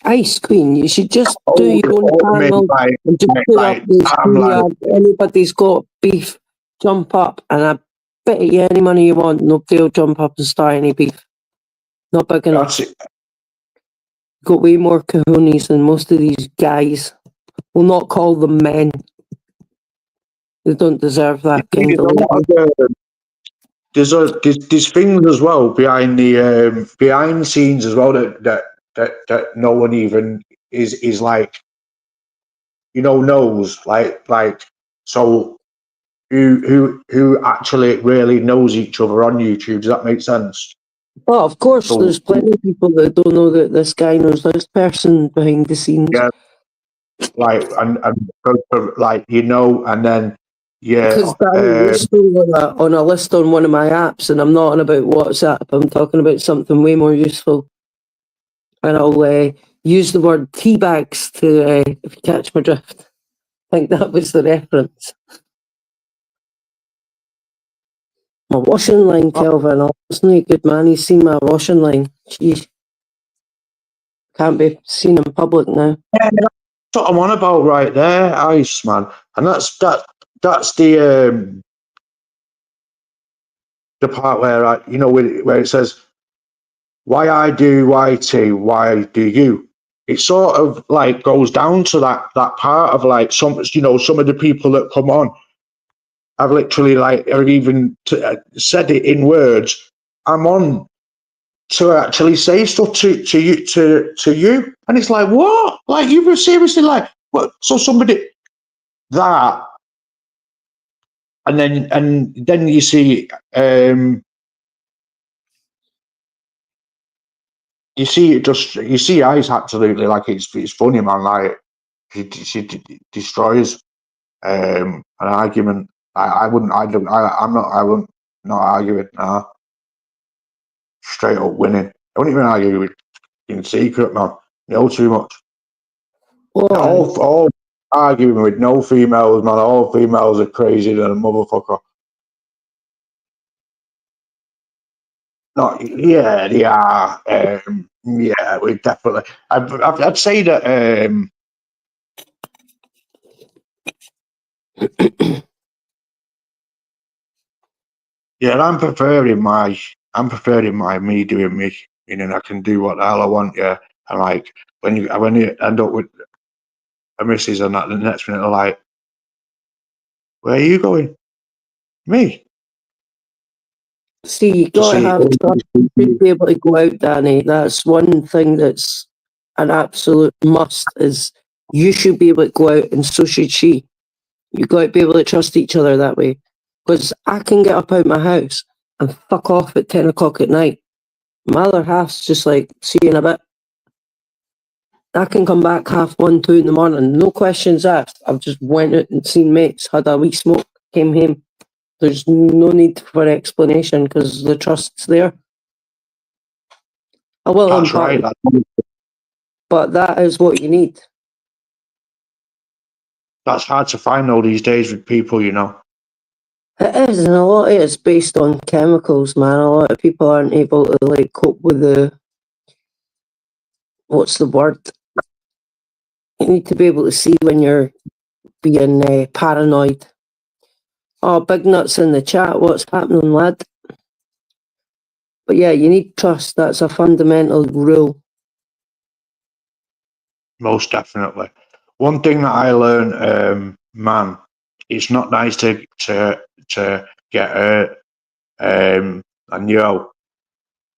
Ice Queen, you should just do old, your own old men, channel and just put up like this I'm like, anybody's got beef, jump up, and I bet you any money you want, nobody will jump up and start any beef. Not big enough. that's it. Got way more cojones than most of these guys. We'll not call them men. They don't deserve that kind There's of a lot label. of, there's things as well behind the scenes as well that no one even is like knows like so who actually really knows each other on YouTube. Does that make sense? Well, of course, So there's plenty of people that don't know that this guy knows this person behind the scenes. yeah, like and like and then yeah, Because Danny, you're still on a list on one of my apps, and I'm not on about WhatsApp. I'm talking about something way more useful. And I'll use the word teabags to, if you catch my drift. I think that was the reference. My washing line, Kelvin. Oh, isn't he a good man? He's seen my washing line. Jeez. Can't be seen in public now. yeah, that's what I'm on about right there, Ice Man, and that's the part where where it says why I do YT, why do you? It sort of like goes down to that part of like some of the people that come on have literally like or even said it in words. I'm on to actually say stuff to you, and it's like what? Like you were seriously like what? So somebody that, and then you see you see Ice absolutely like it's funny, man. Like she destroys an argument. I wouldn't. I'm not. I wouldn't. Not arguing. Nah, straight up winning. I wouldn't even argue with in secret, man. No, too much. Why? All arguing with no females, man. All females are crazy than a motherfucker. Not, yeah, they are. Yeah, we definitely. I'd say that. Yeah, I'm preferring my me doing me, meaning I can do what the hell I want. Yeah, and like when you end up with a missus and that, the next minute they're like, "Where are you going?" Me See, you to gotta see. have trust. You should be able to go out, Danny. That's one thing that's an absolute must is you should be able to go out and so should she. You got to be able to trust each other that way. Because I can get up out my house and fuck off at 10 o'clock at night. My other half's just like, see you in a bit. I can come back 1:30, 2 in the morning, no questions asked. I've just went out and seen mates, had a wee smoke, came home. There's no need for explanation because the trust's there. A little That's right. but that is what you need. That's hard to find though these days with people, you know. It is, and a lot of it is based on chemicals, man. A lot of people aren't able to like cope with the what's the word? You need to be able to see when you're being paranoid. Oh, big nuts in the chat. What's happening, lad? But yeah, you need trust. That's a fundamental rule. Most definitely. One thing that I learned, man, it's not nice to get hurt. And you know,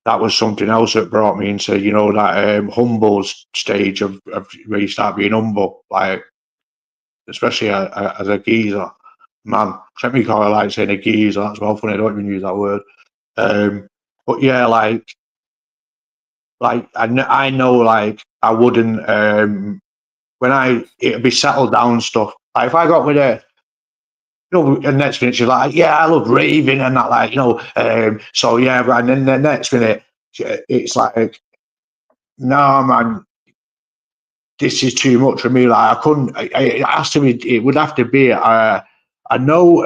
that was something else that brought me into, you know, that humble stage of where you start being humble, like especially as a geezer. Man, technically I like saying a geezer. That's well funny. I don't even use that word. But yeah, like I know, like I wouldn't when it'd be settled down stuff. Like if I got with a, you know, and next minute she's like, yeah, I love raving and that, like, you know, so yeah, and then the next minute it's like, no, man, this is too much for me. Like I couldn't. It has to be. It would have to be. I know.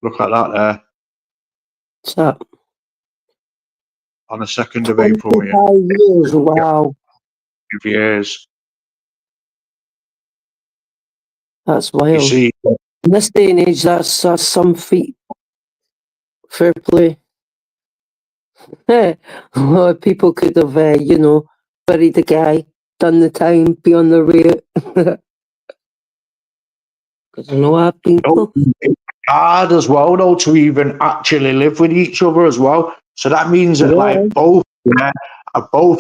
Look at that there. What's that? On the 2nd of April. 25 years. Wow. 5 years. That's wild. You see, in this day and age, that's some feat. Fair play. A lot of people could have, you know, buried the guy, done the time, be on their way out. Because I know I've been close. it's hard as well, though, to even actually live with each other as well. So that means that, like, both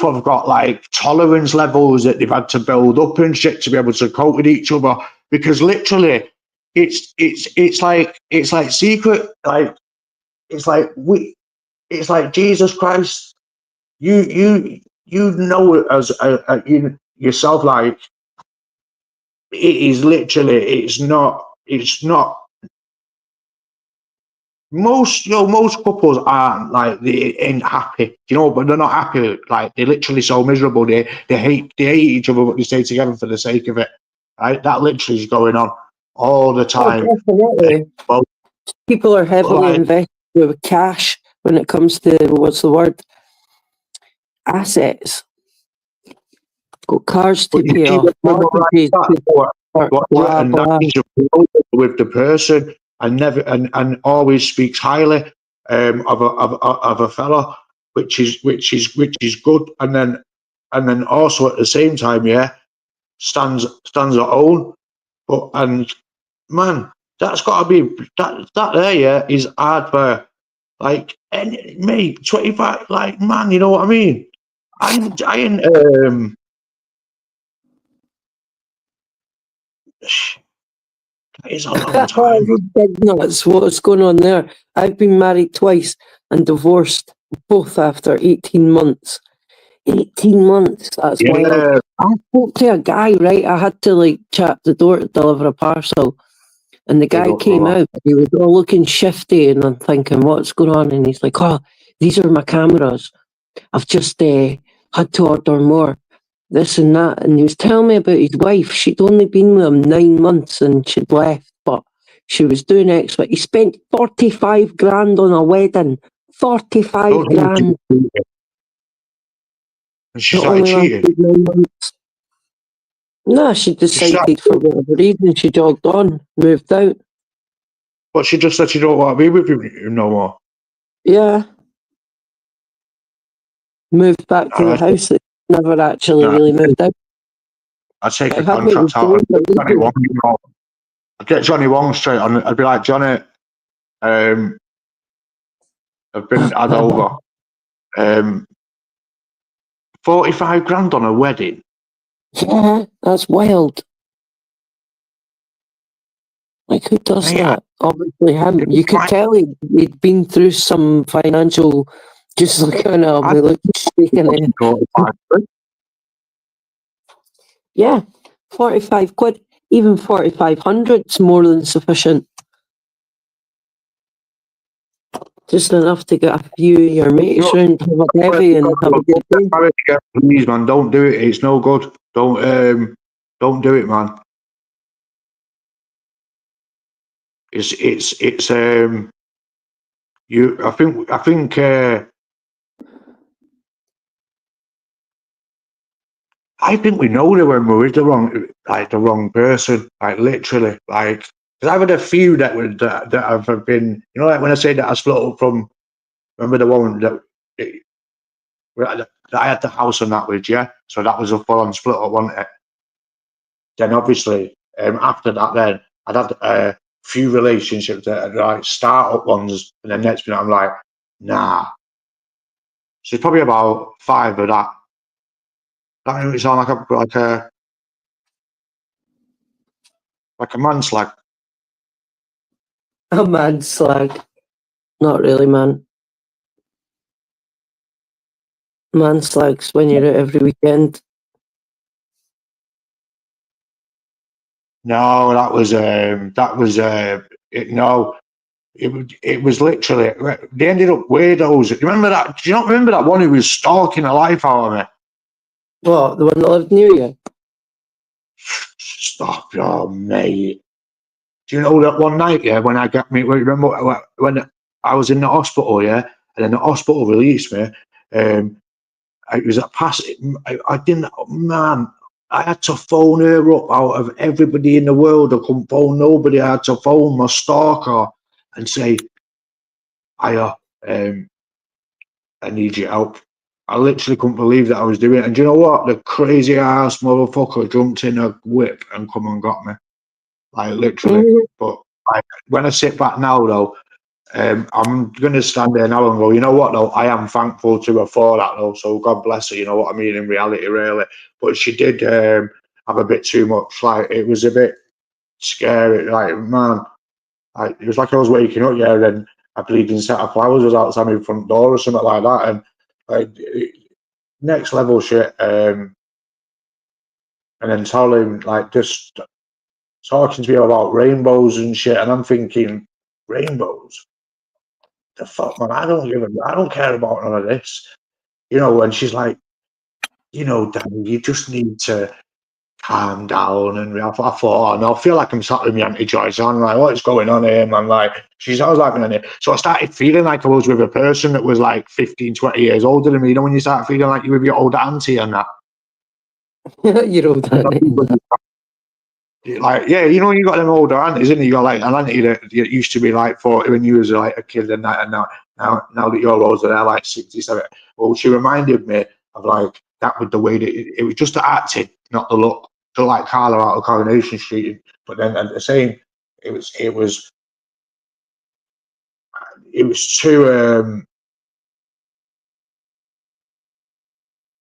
have got like tolerance levels that they've had to build up and shit to be able to cope with each other. Because literally, it's like secret, like it's like Jesus Christ. You know it as you yourself, like it is literally. It's not. Most couples aren't like they ain't happy, you know, but they're not happy. Like they're literally so miserable. They hate each other, but they stay together for the sake of it. Right? That literally is going on all the time. Definitely. People are heavily invested with cash when it comes to what's the word? Assets. Got cars to pay off. With the person and never and always speaks highly of a fella, which is good, and then also at the same time, yeah, stands at own. But and man, that's got to be that there, yeah, is hard for like me 25. Like man, you know what I mean? I ain't It's a long time. Big nuts. What's going on there? I've been married twice and divorced both after 18 months. 18 months. That's wild. I spoke to a guy, right? I had to like chat the door to deliver a parcel. And the guy came out. He was all looking shifty, and I'm thinking, what's going on? And he's like, oh, these are my cameras. I've just had to order more. This and that. And he was telling me about his wife. She'd only been with him 9 months and she'd left, but she was doing X. But he spent 45 grand on a wedding. 45 grand. And she started cheating. No, she decided for whatever reason she jogged on, moved out. But she just said she don't want to be with you no more. Yeah. Moved back to the house that never actually really moved out. I'd take a contract out. I'd get Johnny Wong straight on. I'd be like, Johnny, I've been had over 45 grand on a wedding. Yeah, that's wild. Like, who does that? Obviously him. You could tell he'd been through some financial, just looking at him, he looked shaking it. Yeah, 45 quid. Even 4,500's more than sufficient. Just enough to get a few of your mates No. round, have a bevy and have a good day. Please, man, don't do it. It's no good. Don't do it, man. It's you. I think. I think we know that when we're with the wrong person, like literally, like, because I've had a few that have been, you know, like when I say that I split up from, remember the one that I had the house on that with, yeah? So that was a full-on split up, wasn't it? Then obviously, after that, then I'd had a few relationships that are like start-up ones, and then next minute I'm like, nah. So it's probably about 5 of that. That makes it sound like a man slag. A man slag. Not really, man. Man slags when you're out every weekend. No, it was literally, they ended up weirdos. Do you remember that? Do you not remember that one who was stalking the life out of me? What, the one that lived near you? Stop, oh mate. Do you know that one night, yeah, when I got me, remember when I was in the hospital, yeah, and then the hospital released me, it was a pass, I didn't, man, I had to phone her up out of everybody in the world. I couldn't phone nobody. I had to phone my stalker and say, I need your help. I literally couldn't believe that I was doing it. And do you know what? The crazy ass motherfucker jumped in a whip and come and got me. Like literally. But like, when I sit back now though, I'm gonna stand there now and go, you know what though, I am thankful to her for that though. So God bless her, you know what I mean, in reality really. But she did have a bit too much, like it was a bit scary, like man, like it was like I was waking up, yeah, and then a bleeding set of flowers was outside my front door or something like that, and like next level shit. And then telling like just talking to me about rainbows and shit, and I'm thinking, rainbows? The fuck, man! I don't care about none of this, you know. And she's like, you know, Dan, you just need to calm down. And I thought, oh no, I feel like I'm sat with my Auntie Joyce. I'm like, what's going on here, man? Like, she's always like me on it. So I started feeling like I was with a person that was like 15, 20 years older than me. You know, when you start feeling like you're with your older auntie and that. You're old, auntie. Like, yeah, you know, you got them older aunties, isn't it? You got like an auntie that used to be like 40 when you was like a kid, and that, and now that you're older, they're like 67. Well, she reminded me of like that with the way that it was just the acting, not the look. So like Carla out of Coronation Street, but then at the same, it was too.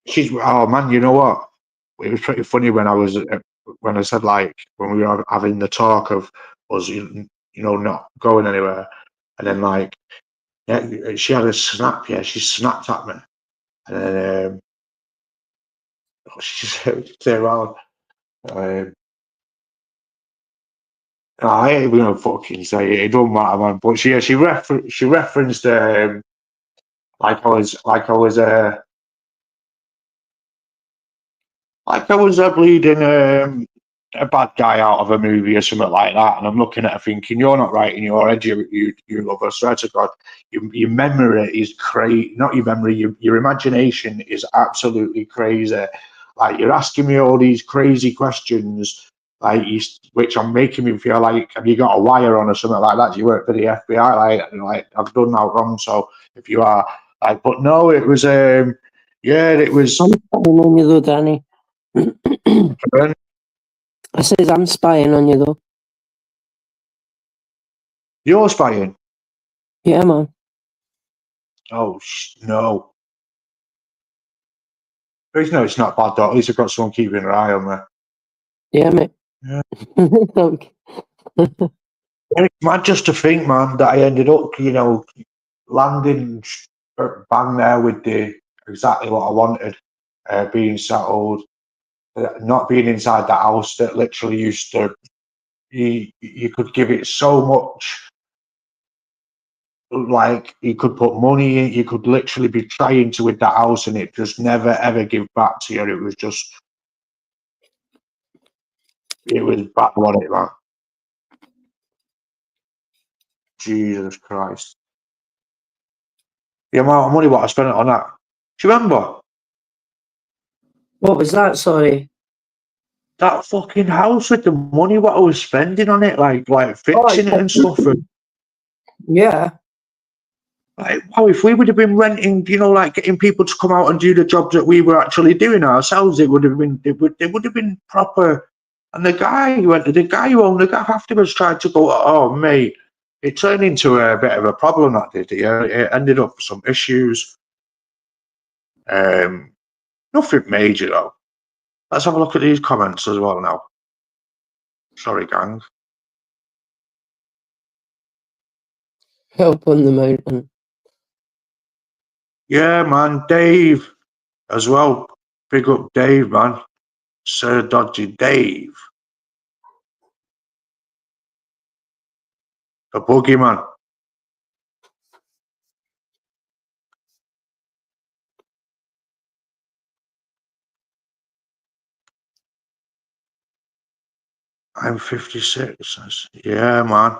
She's, oh man, you know what? It was pretty funny when I said like when we were having the talk of us, you know, not going anywhere, and then like, yeah, she had a snap. Yeah, she snapped at me, and then she said around. Um, I ain't even gonna fucking say it. It don't matter, man. But she referenced like I was bleeding a bad guy out of a movie or something like that, and I'm looking at her thinking, you're not right in your head, you love her. Swear to God, your memory is crazy. Not your memory, your imagination is absolutely crazy. Like you're asking me all these crazy questions, like which are making me feel like, have you got a wire on or something like that? Do you work for the FBI? Like I've done that wrong. So if you are like, but no, it was yeah, it was. I'm spying on you though, Danny. I says I'm spying on you though. You're spying? Yeah, man. Oh, no. But no, it's not bad, though. At least I've got someone keeping an eye on me. Yeah, mate. Yeah. Okay. It's mad just to think, man, that I ended up, you know, landing bang there with exactly what I wanted, being settled, not being inside that house that literally used to, you could give it so much, like you could put money in, you could literally be trying to with that house and it just never ever give back to you. It was just, it was bad, wasn't it, man? Jesus Christ. The amount of money what I spent on that. Do you remember? What was that? Sorry. That fucking house with the money what I was spending on it, like Oh, fixing it and stuff. And yeah. like, wow, if we would have been renting, you know, like getting people to come out and do the jobs that we were actually doing ourselves, it would have been, it would have been proper. And the guy who owned the gaff afterwards tried to go, oh mate, it turned into a bit of a problem, that did. It ended up with some issues. Nothing major though. Let's have a look at these comments as well now. Sorry, gang. Help on the mountain. Yeah, man, Dave as well. Big up Dave, man. Sir Dodgy Dave. The boogeyman. I'm 56. Yeah, man.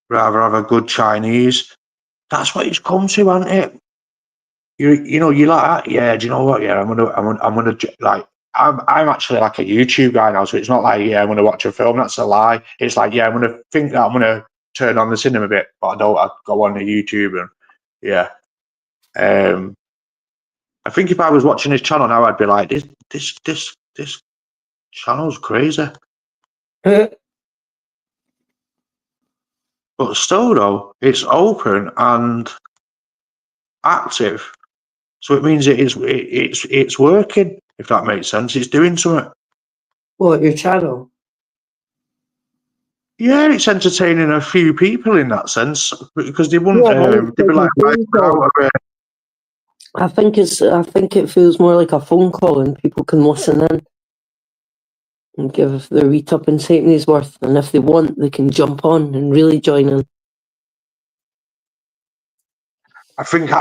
Rather have a good Chinese. That's what it's come to, hasn't it? You know, you like that? Yeah, do you know what? Yeah, I'm gonna like, I'm actually like a YouTube guy now, so it's not like, yeah, I'm gonna watch a film. That's a lie. It's like, yeah, I'm gonna think that I'm gonna turn on the cinema bit, but I don't. I go on the YouTube and yeah. I think if I was watching his channel now, I'd be like, this channel's crazy. But still, though, it's open and active, so it means it's working. If that makes sense, it's doing something. What, your channel? Yeah, it's entertaining a few people in that sense because they wouldn't. They'd be like, I think it feels more like a phone call and people can listen in and give their wee tuppence halfpenny's worth, and if they want, they can jump on and really join in. I think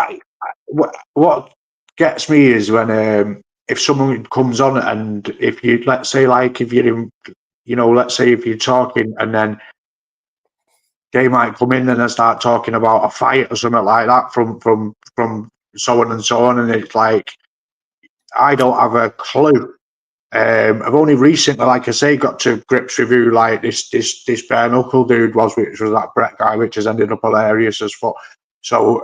what gets me is when if someone comes on and if you, let's say, like if you're in, you know, let's say if you're talking and then they might come in and then start talking about a fight or something like that from so on and so on, and it's like I don't have a clue. I've only recently, like I say, got to grips with who like this bare knuckle dude was, which was that Brett guy, which has ended up hilarious as fuck. So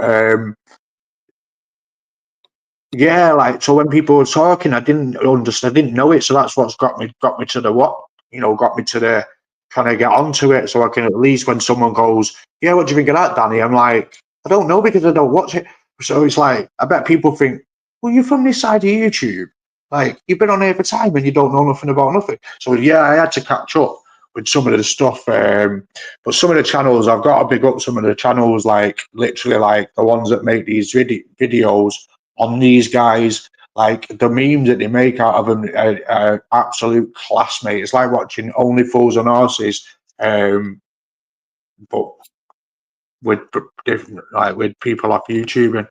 yeah, like so when people were talking, I didn't understand, I didn't know it, so that's what's got me to the got me to the trying to get onto it, so I can at least when someone goes, yeah, what do you think of that, Danny? I'm like, I don't know because I don't watch it. So it's like I bet people think, well, you're from this side of YouTube, like you've been on here for time and you don't know nothing about nothing. So yeah, I had to catch up with some of the stuff, but some of the channels I've got to big up some of the channels, like literally like the ones that make these videos on these guys, like the memes that they make out of them are absolute class, mate. It's like watching Only Fools and Horses, but with different, like with people off YouTube.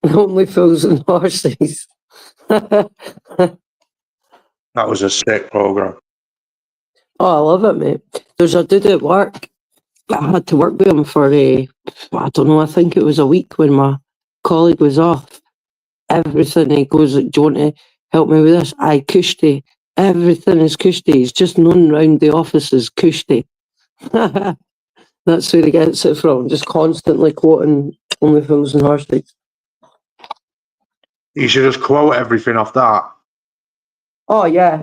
Only Fools and Horses. That was a sick program. Oh, I love it, mate. There's a dude at work. I had to work with him for I don't know, I think it was a week when my colleague was off. Everything he goes, do you want to help me with this? Aye, Kushti. Everything is Kushti. He's just known round the office as Kushti. That's where he gets it from, just constantly quoting Only Fools and Horses. You should just quote everything off that. Oh, yeah.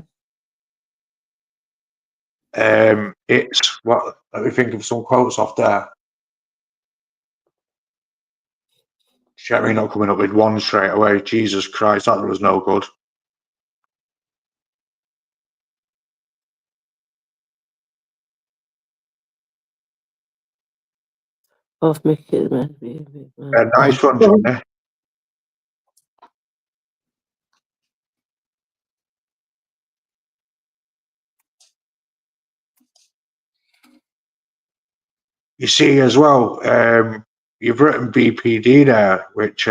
It's what, let me think of some quotes off there. Jeremy not coming up with one straight away. Jesus Christ, that was no good. Off me, man. Nice one, Johnny. you see as well, you've written BPD there, which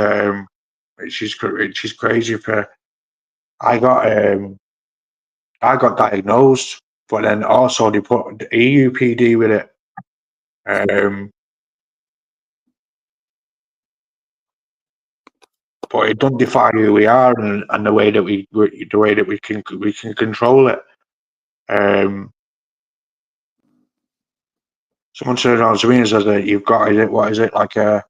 is crazy. For I got diagnosed, but then also they put the EUPD with it. But it doesn't define who we are and the way that we can control it. Someone turned around to me and says that you've got, what is it, like a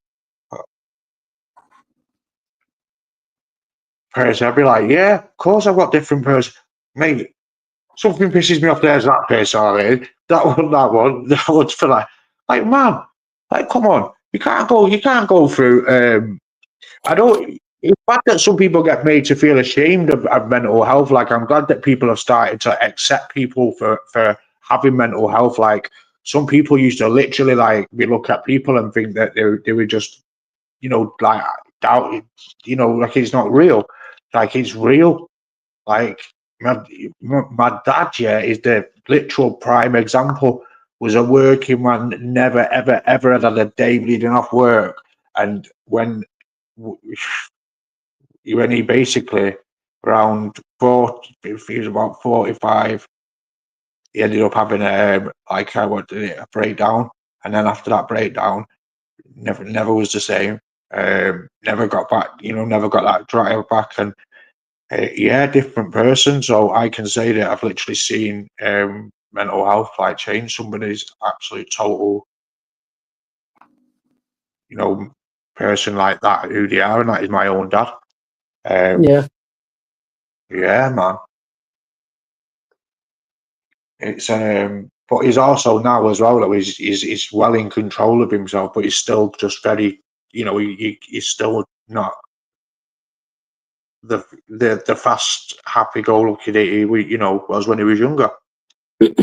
person? I'd be like, yeah, of course I've got different person. Mate, something pisses me off, there's that person already. That one's for like man, like come on. You can't go through I don't it's bad that some people get made to feel ashamed of mental health. Like I'm glad that people have started to accept people for having mental health. Like some people used to literally like we look at people and think that they were just, like doubt it, like it's not real. Like it's real. Like my dad, yeah, is the literal prime example. Was a working man, never ever ever had a day bleeding off work, and when he basically around 40, if he was about 45, he ended up having a breakdown, and then after that breakdown, never was the same. Never got back, never got that drive back, and yeah, different person. So I can say that I've literally seen mental health like change somebody's absolute total, person like that, who they are, and that is my own dad. Yeah. Yeah, man. It's but he's also now as well, though, he's well in control of himself, but he's still just very, he's still not the fast, happy-go-lucky that he was when he was younger.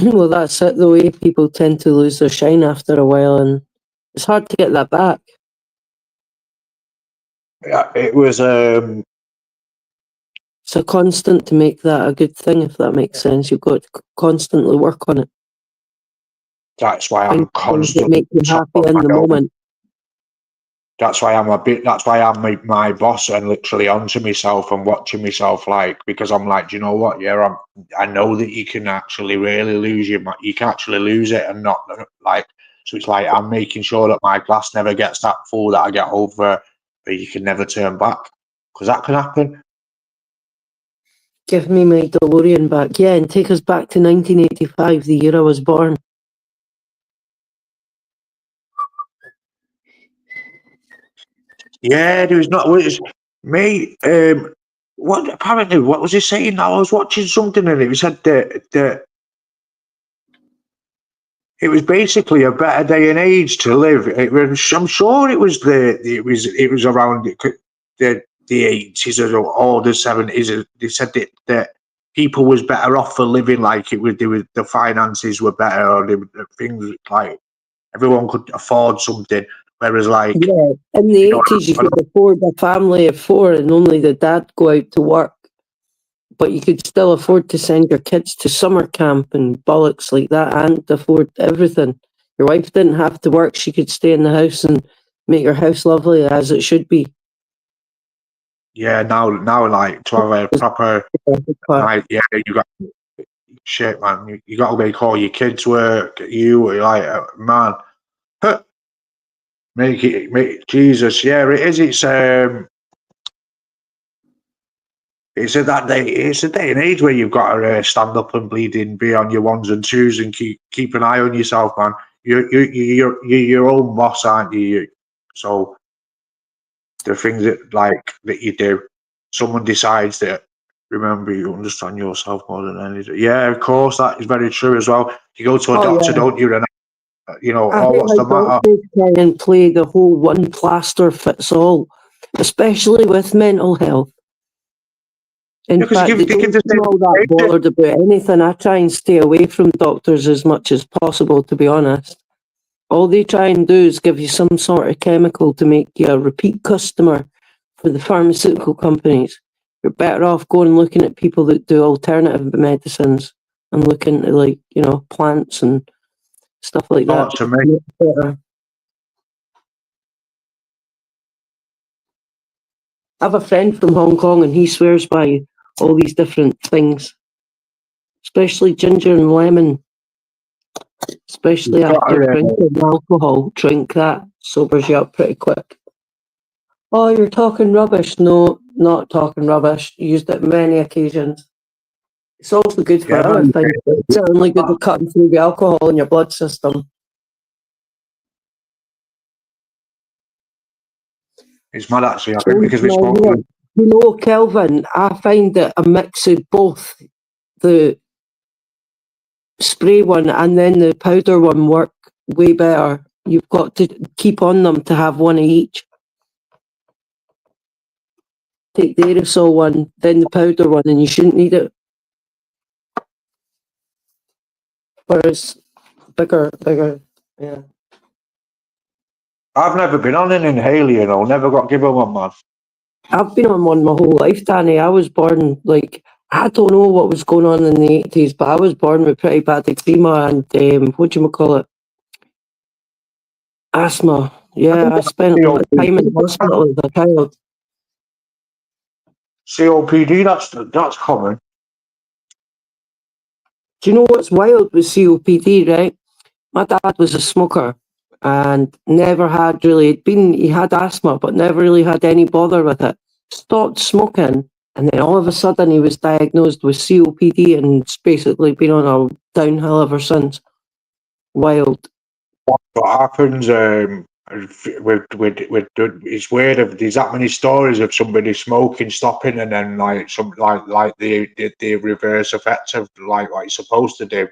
Well, that's it. The way people tend to lose their shine after a while, and it's hard to get that back. Yeah, it was. It's a constant to make that a good thing, if that makes sense. You've got to constantly work on it. That's why I'm Things that constantly make you top happy of in my the game. moment. That's why I'm my boss and literally onto myself and watching myself, like, because I'm like, do you know what? Yeah, I know that you can actually really lose you can actually lose it and not like. So it's like I'm making sure that my glass never gets that full that I get over, but you can never turn back because that can happen. Give me my DeLorean back. Yeah, and take us back to 1985, the year I was born. Yeah, there was not. Me. What was he saying? I was watching something and it said that it was basically a better day and age to live. I'm sure it was around the 80s or the 70s. They said that people was better off for living, like the finances were better, or things like everyone could afford something. Whereas, like, Yeah, in the 80s, you could afford a family of 4 and only the dad go out to work. But you could still afford to send your kids to summer camp and bollocks like that and afford everything. Your wife didn't have to work. She could stay in the house and make your house lovely as it should be. Yeah, now, like, to have a proper, like, yeah, you got shit, man. You got to make all your kids work. You like, man, make Jesus. Yeah, it is. It's a day and age where you've got to stand up and bleeding, be on your ones and twos, and keep an eye on yourself, man. You're your own boss, aren't you? So the things that you do, someone decides that. Remember, you understand yourself more than anything. Yeah, of course, that is very true as well. You go to a doctor, don't you? And I think what's the matter? doctors try and play the whole one plaster fits all, especially with mental health. In fact, they don't seem all that bothered about anything. I try and stay away from doctors as much as possible, to be honest. All they try and do is give you some sort of chemical to make you a repeat customer for the pharmaceutical companies. You're better off going and looking at people that do alternative medicines and looking at, like, plants and stuff like that. To me, I have a friend from Hong Kong and he swears by all these different things, especially ginger and lemon. Especially You've got after to, drinking alcohol, drink that, sobers you up pretty quick. Oh, you're talking rubbish. No, not talking rubbish. Used it many occasions. It's also good for yeah, other man. things. It's certainly good at cutting through the alcohol in your blood system. It's mad actually, I think, because we spoke. You know, Kelvin, I find that a mix of both the spray one and then the powder one work way better. You've got to keep on them to have one of each. Take the aerosol one, then the powder one, and you shouldn't need it. Whereas bigger, yeah. I've never been on an inhaler, you know, never got given one, man. I've been on one my whole life, Danny. I was born, like, I don't know what was going on in the 80s, but I was born with pretty bad eczema and, asthma. Yeah, I spent a lot of time in the hospital as a child. COPD, that's common. Do you know what's wild with COPD, right? My dad was a smoker and never had really, he had asthma, but never really had any bother with it. Stopped smoking, and then all of a sudden he was diagnosed with COPD and it's basically been on a downhill ever since. Wild. What happens it's weird if there's that many stories of somebody smoking, stopping, and then like the reverse effect of like what it's supposed to do.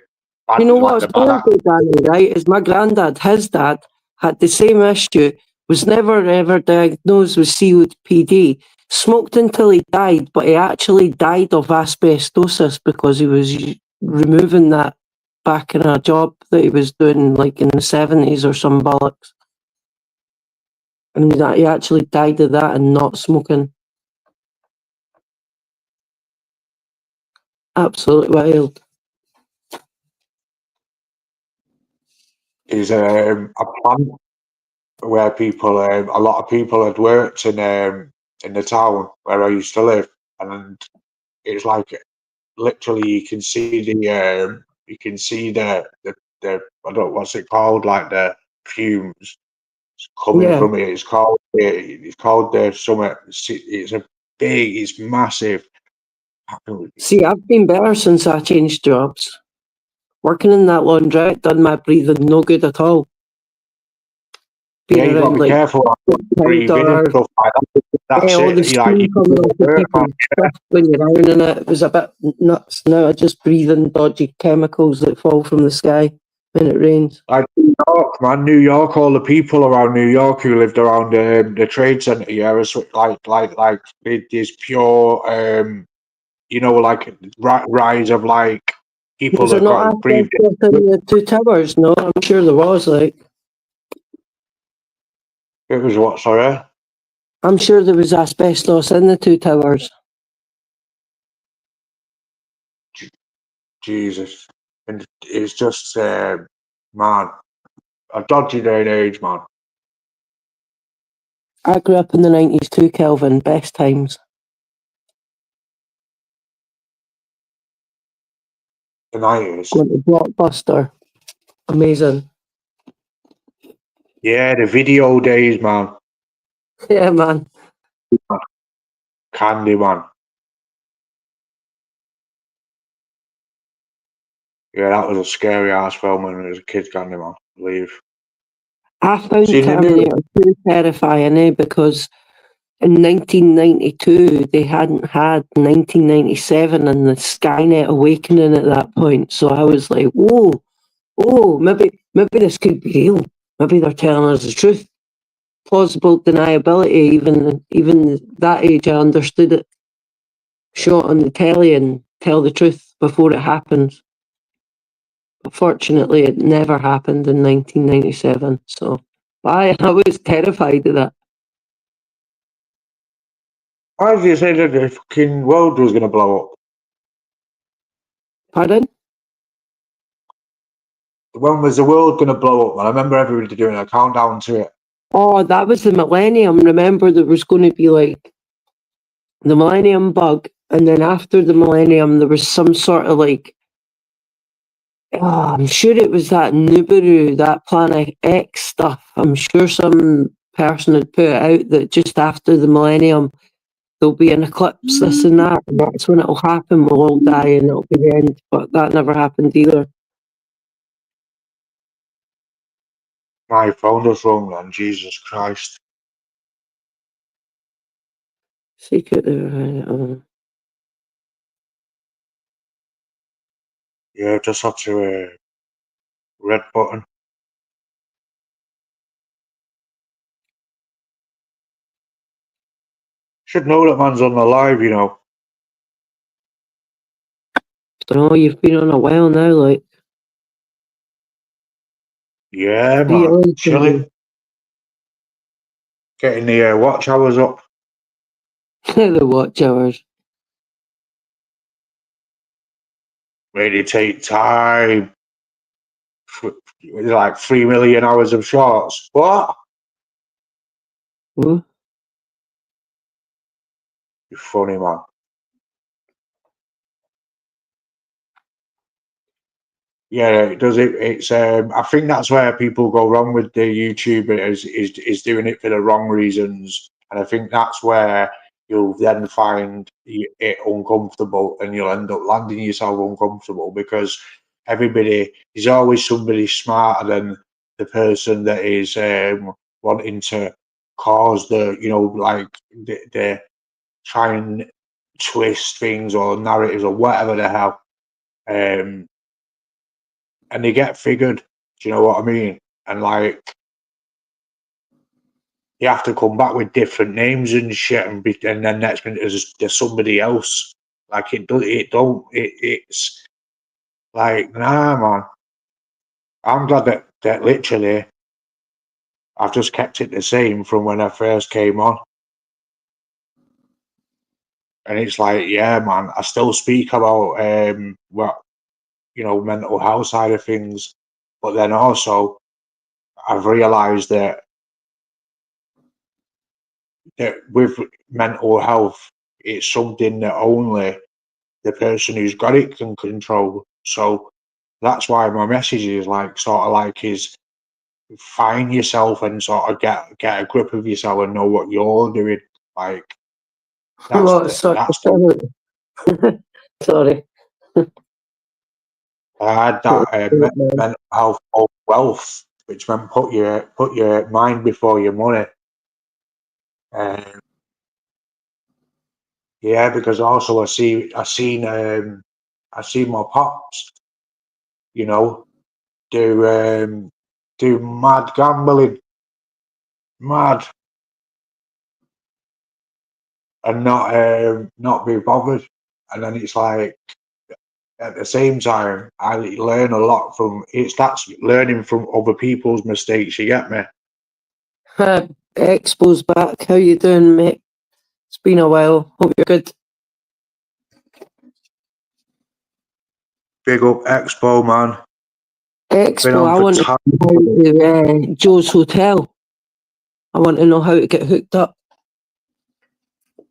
You know Like what's the bad wild with Danny, right? Is my granddad, his dad, had the same issue, was never ever diagnosed with COPD, smoked until he died, but he actually died of asbestosis because he was removing that back in a job that he was doing like in the 70s or some bollocks. And he actually died of that and not smoking. Absolutely wild. is a plant where people, a lot of people had worked in the town where I used to live, and it's like literally you can see the I don't know what's it called, like the fumes coming Yeah. from it. It's called the summit. It's massive. See, I've been better since I changed jobs. Working in that laundrette done my breathing no good at all. Yeah, Being you got to around be like careful breathing and powder, stuff like that. That's all the it. steam coming off the people's stuff when you're ironing it. It was a bit nuts. Now I just breathe in dodgy chemicals that fall from the sky when it rains. Like New York, man, New York. All the people around New York who lived around the trade center, yeah, was like this pure, like rise of like people Was there that not got breathed asbestos in the two towers? No, I'm sure there was. Like, It was what, sorry? I'm sure there was asbestos in the two towers. Jesus. And it's just, man, a dodgy day and age, man. I grew up in the 90s too, Kelvin. Best times. The 90s. Going to Blockbuster. Amazing. Yeah, the video days, man. Yeah, man. Candyman. Yeah, that was a scary ass film when I was a kid, Candyman, I believe. I found See, the new, Terminator 2 terrifying, because in 1992 they hadn't had 1997 and the Skynet awakening at that point. So I was like, whoa, maybe this could be real. Maybe they're telling us the truth. Plausible deniability, even that age I understood it. Shot on the telly and tell the truth before it happens. But fortunately it never happened in 1997. So I was terrified of that. why did you say that the fucking world was going to blow up? Pardon? When was the world going to blow up, man? I remember everybody doing a countdown to it. Oh, that was the millennium. Remember, there was going to be like the Millennium Bug, and then after the Millennium, there was some sort of like, I'm sure it was that Nibiru, that Planet X stuff. I'm sure some person had put it out that just after the Millennium, there'll be an eclipse, this and that, and that's when it'll happen. We'll all die and it'll be the end. But that never happened either. My phone was wrong, man. Jesus Christ. Secret. Yeah, just have to red button. Should know that man's on the live, you know. Don't know, you've been on a while now, like. Yeah, Three man. hours. Chilling. Getting the watch hours up. The watch hours. Really take time. Like 3 million hours of shorts. What? Huh? You're funny, man. Yeah, it does it. It's I think that's where people go wrong with the YouTuber is doing it for the wrong reasons, and I think that's where you'll then find it uncomfortable, and you'll end up landing yourself uncomfortable because everybody is always somebody smarter than the person that is wanting to cause like the try and twist things or narratives or whatever the hell. And they get figured. Do you know what I mean? And like, you have to come back with different names and shit, and then next minute there's somebody else. Like it's like, nah, man. I'm glad that literally I've just kept it the same from when I first came on. And it's like, yeah, man, I still speak about mental health side of things, but then also I've realised that with mental health, it's something that only the person who's got it can control. So that's why my message is like sort of like is find yourself and sort of get a grip of yourself and know what you're doing. Like that's the Sorry. I had that mental health over wealth, which meant put your mind before your money. Yeah, because also I seen my pops, you know, do mad gambling, mad, and not be bothered. And then it's like at the same time, I learn a lot from that's learning from other people's mistakes. You get me? Expo's back. How you doing, mate? It's been a while. Hope you're good. Big up Expo, man. Expo, I want to go to Joe's Hotel. I want to know how to get hooked up.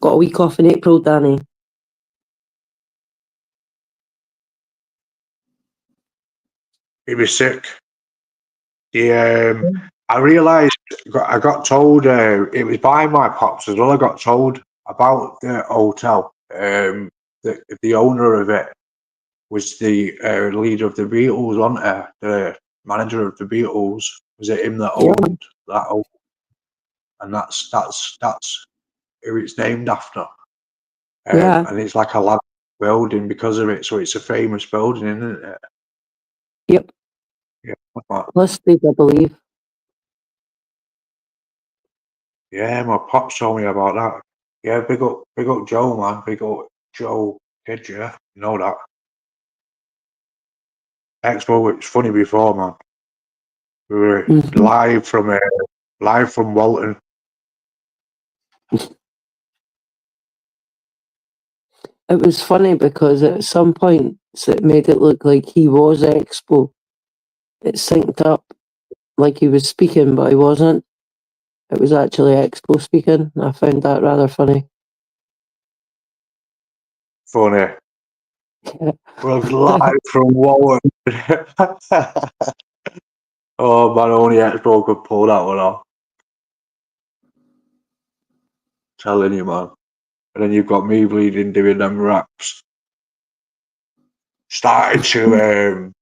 Got a week off in April, Danny. He was sick. I realised I got told it was by my pops as well. I got told about the hotel. The owner of it was the leader of the Beatles, wasn't it? The manager of the Beatles. Was it him that owned that? And that's who it's named after. And it's like a lab building because of it. So it's a famous building, isn't it? Yep. Yeah. Listed, I believe. Yeah, my pops told me about that. Yeah, big up Joe, man. Big up Joe Kid, yeah. You know that. Expo, it's funny before, man. We were live from Walton. It was funny because at some points it made it look like he was Expo. It synced up like he was speaking, but he wasn't. It was actually Expo speaking. I found that rather funny. Funny. We're live from Walton. Oh man, only Expo could pull that one off. Telling you, man. And then you've got me bleeding doing them raps. Starting to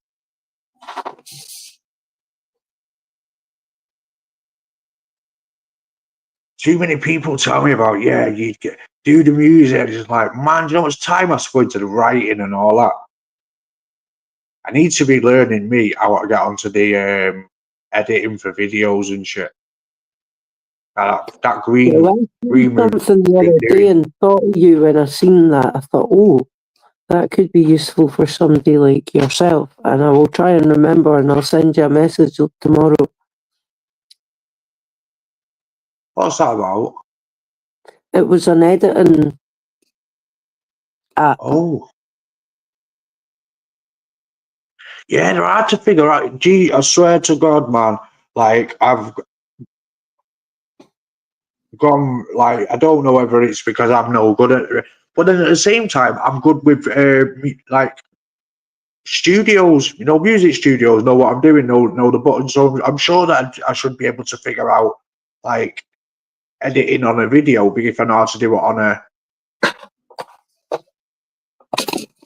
too many people tell me about, yeah, you do the music. It's just like, man, do you know how much time I spent into the writing and all that? I need to be learning how to get onto the editing for videos and shit. That green Well, I room seen something the other day and thought of you when I seen that. I thought, oh, that could be useful for somebody like yourself. And I will try and remember, and I'll send you a message tomorrow. What's that about? It was an editing app. Oh. Yeah, they're hard to figure out. Gee, I swear to God, man. Like, I've gone, like, I don't know whether it's because I'm no good at it, but then at the same time, I'm good with, like, studios, music studios, know what I'm doing, know the buttons. So I'm sure that I should be able to figure out, like, editing on a video, if I know how to do it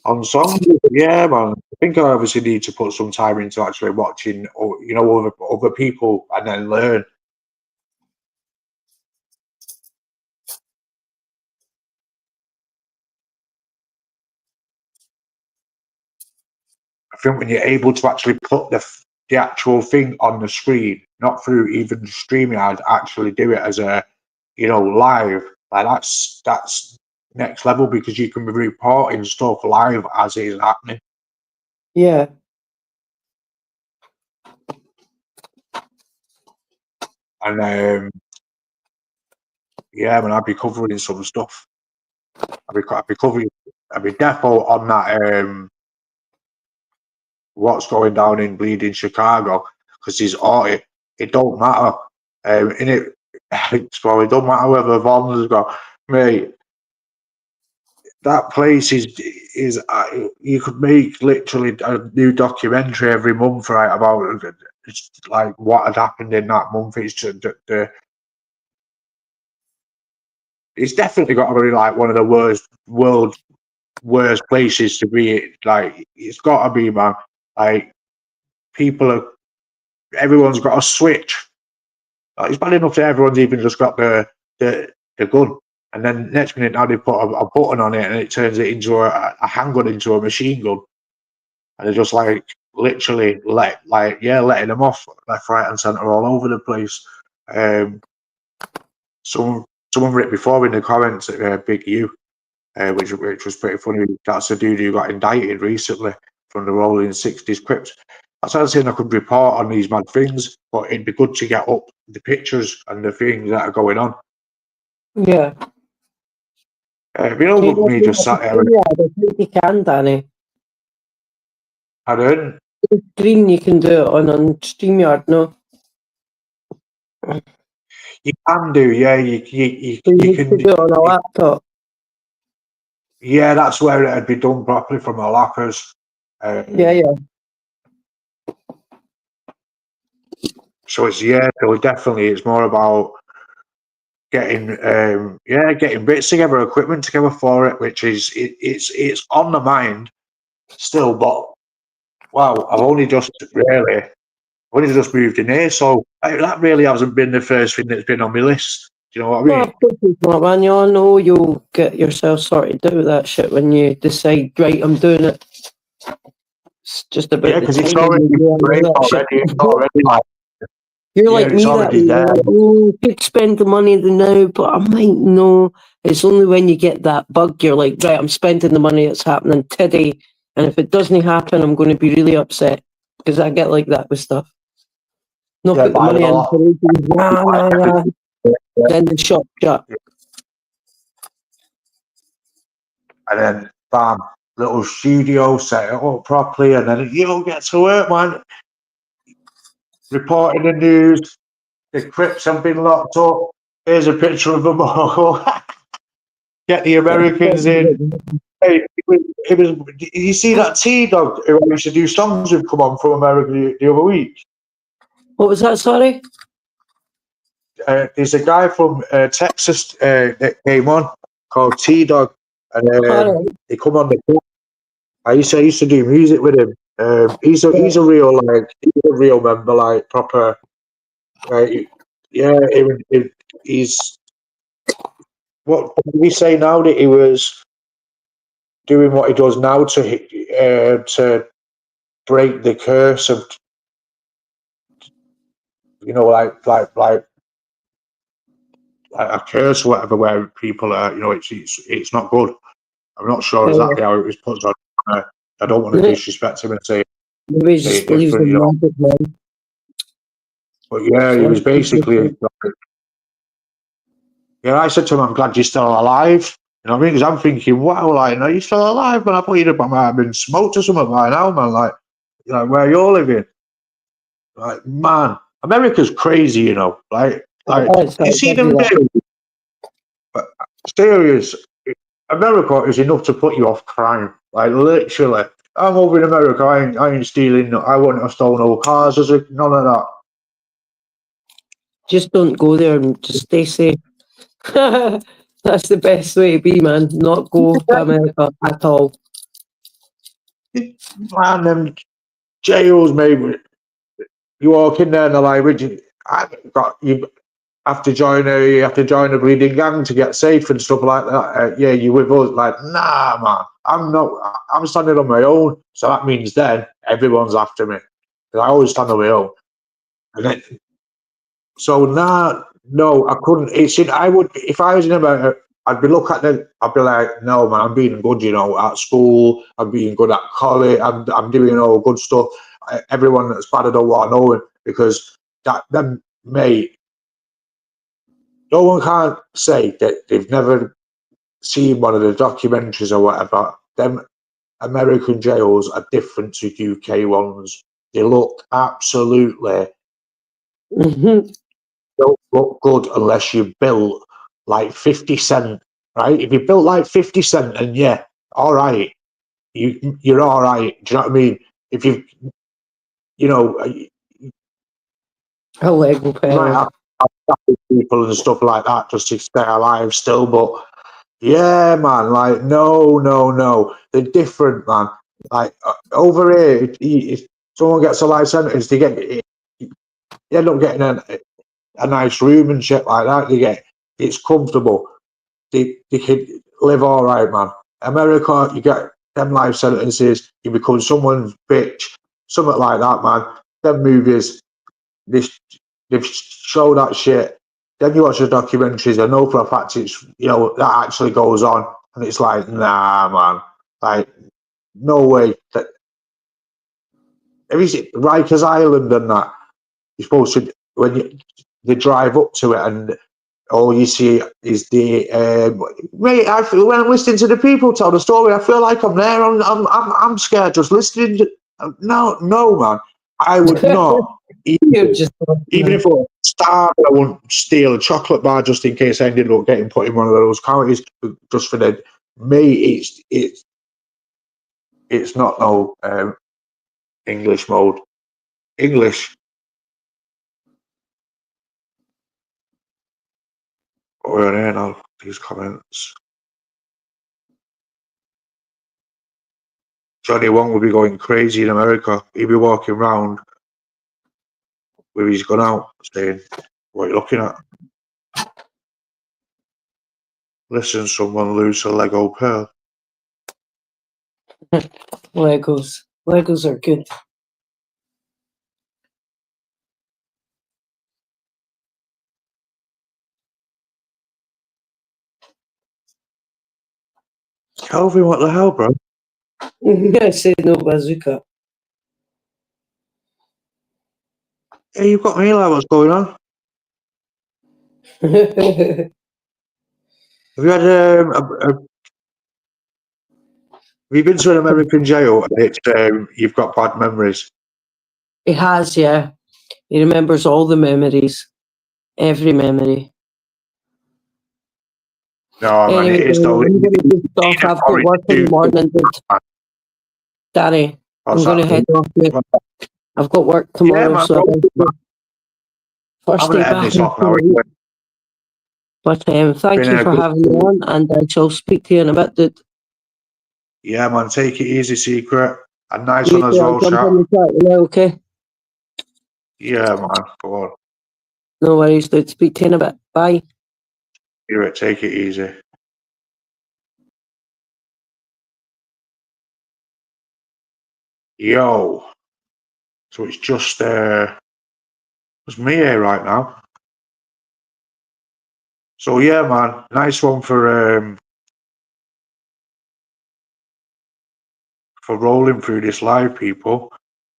on songs. Yeah, man. I think I obviously need to put some time into actually watching, other people and then learn. I think when you're able to actually put the actual thing on the screen, not through even StreamYard, actually do it as a, live, like that's next level, because you can be reporting stuff live as it is happening. Yeah. And yeah, man, I'd be covering some stuff. I'd be defo on that what's going down in Bleeding Chicago, because it don't matter. In it, well, it don't matter whether Vaughn's got, mate. That place is you could make literally a new documentary every month, right, about like what had happened in that month. It's just it's definitely got to be like one of the worst places to be. Like, it's got to be, man. Like, everyone's got a switch. Like, it's bad enough that everyone's even just got the gun, and then next minute now they put a button on it and it turns it into a handgun, into a machine gun, and they're just like literally letting them off left, right, and centre all over the place. Someone wrote before in the comments, Big U, which was pretty funny. That's the dude who got indicted recently from the Rolling 60s Crips. That's what I was saying. I could report on these mad things, but it'd be good to get up the pictures and the things that are going on. Yeah. Me just sat there. I think you can, Danny. Pardon? Screen, you can do it on StreamYard, no? You can do, yeah. You can do it on a laptop. Yeah, that's where it'd be done properly from a lappers. Yeah. So definitely it's more about getting bits together, equipment together for it, which is it's on the mind still. But wow, I've only just moved in here, so that really hasn't been the first thing that's been on my list. Do you know what I mean? No, of course it's not, man. You all know you'll get yourself sorted out with that shit when you decide, right, I'm doing it. It's just about because it's already like. You're like me, that you could spend the money now, but I'm like, no. It's only when you get that bug, you're like, right, I'm spending the money that's happening today, and if it doesn't happen, I'm going to be really upset, because I get like that with stuff. No, put the money in, then the shop shut. And then, bam, little studio, set it up properly, and then you get to work, man. Reporting the news. The Crips have been locked up. Here's a picture of them all. Get the Americans in. Hey, it was. Did you see that T-Dog who I used to do songs with come on from America the other week? What was that, sorry? There's a guy from Texas that came on called T-Dog, and Alright. he come on the show. I used to do music with him. He's a real member, like proper. Yeah, he's what did we say now that he was doing what he does now to break the curse of like a curse or whatever where people are it's not good. I'm not sure exactly how it was put on. I don't want to disrespect him and say Maybe he say just it believes different, in magic, man. But yeah, he was basically. Yeah, I said to him, "I'm glad you're still alive." You know what I mean? Because I'm thinking, wow, like, are you still alive? Man, I thought you'd have been smoked or something by now, man. Like, where you're living. Like, man, America's crazy, you know. Like you see them do. But serious, America is enough to put you off crime. Like, literally. I'm over in America. I ain't stealing. I wouldn't have stolen no cars. There's none of that. Just don't go there and just stay safe. That's the best way to be, man. Not go to America at all. Man, them jails, maybe. You walk in there and they're like, you have to join a bleeding gang to get safe and stuff like that. Yeah, you with us? Like, nah, man, I'm not. I'm standing on my own. So that means then everyone's after me. 'Cause I always stand on my own. And then, so nah, no, I couldn't. I would if I was in America. I'd be I'd be like, no, man, I'm being good, at school. I'm being good at college. I'm doing all good stuff. Everyone that's bad, I don't want to know it because them, mate, no one can't say that they've never seen one of the documentaries or whatever. Them American jails are different to UK ones. They look absolutely don't look good unless you built like 50 Cent, right? If you built like 50 Cent, and yeah, all right, you're all right. Do you know what I mean? If you know, A Lego you might parent. have people and stuff like that just to stay alive still, but yeah, man, like no, they're different, man. Like over here, if someone gets a life sentence, you end up getting a nice room and shit like that. It's comfortable. They can live all right, man. America, you get them life sentences, you become someone's bitch, something like that, man. Them movies, they've showed that shit. Then you watch the documentaries, I know for a fact that actually goes on, and it's like, nah, man, like no way. That have you seen Rikers Island and that? You're supposed to they drive up to it and all you see is the mate. I feel when I'm listening to the people tell the story, I feel like I'm there. I'm scared just listening. No, man, I would not. You're just Even if I was starved, I wouldn't steal a chocolate bar just in case I ended up getting put in one of those counties. Just for the me, it's not no English mode. English. Or there now. These comments. Johnny Wong will be going crazy in America. He'll be walking around with his gun out, saying, "What are you looking at? Listen, someone lose a Lego pearl." Legos. Legos are good. Calvin, what the hell, bro? I said no bazooka. Hey, you've got me like, what's going on? Have you had have you been to an American jail and it's you've got bad memories? He has, yeah. He remembers all the memories. Every memory. No, man, Anyway, it is Danny, though. I'm going to do stuff. I've got work in the morning, dude. Danny, I'm going to head off here. I've got work tomorrow, man, so first I'm gonna day end back this off now. into the week. But thank Been you a for good- having me on, and I shall speak to you in a bit, dude. Yeah, man, take it easy, Secret. A nice You one as too, I'll well, jump chat. in the chat now, okay? Yeah, man, come on. No worries, dude. Speak to you in a bit. Bye. Hear it, take it easy. Yo. So it's just me here right now. So yeah, man, nice one for rolling through this live, people.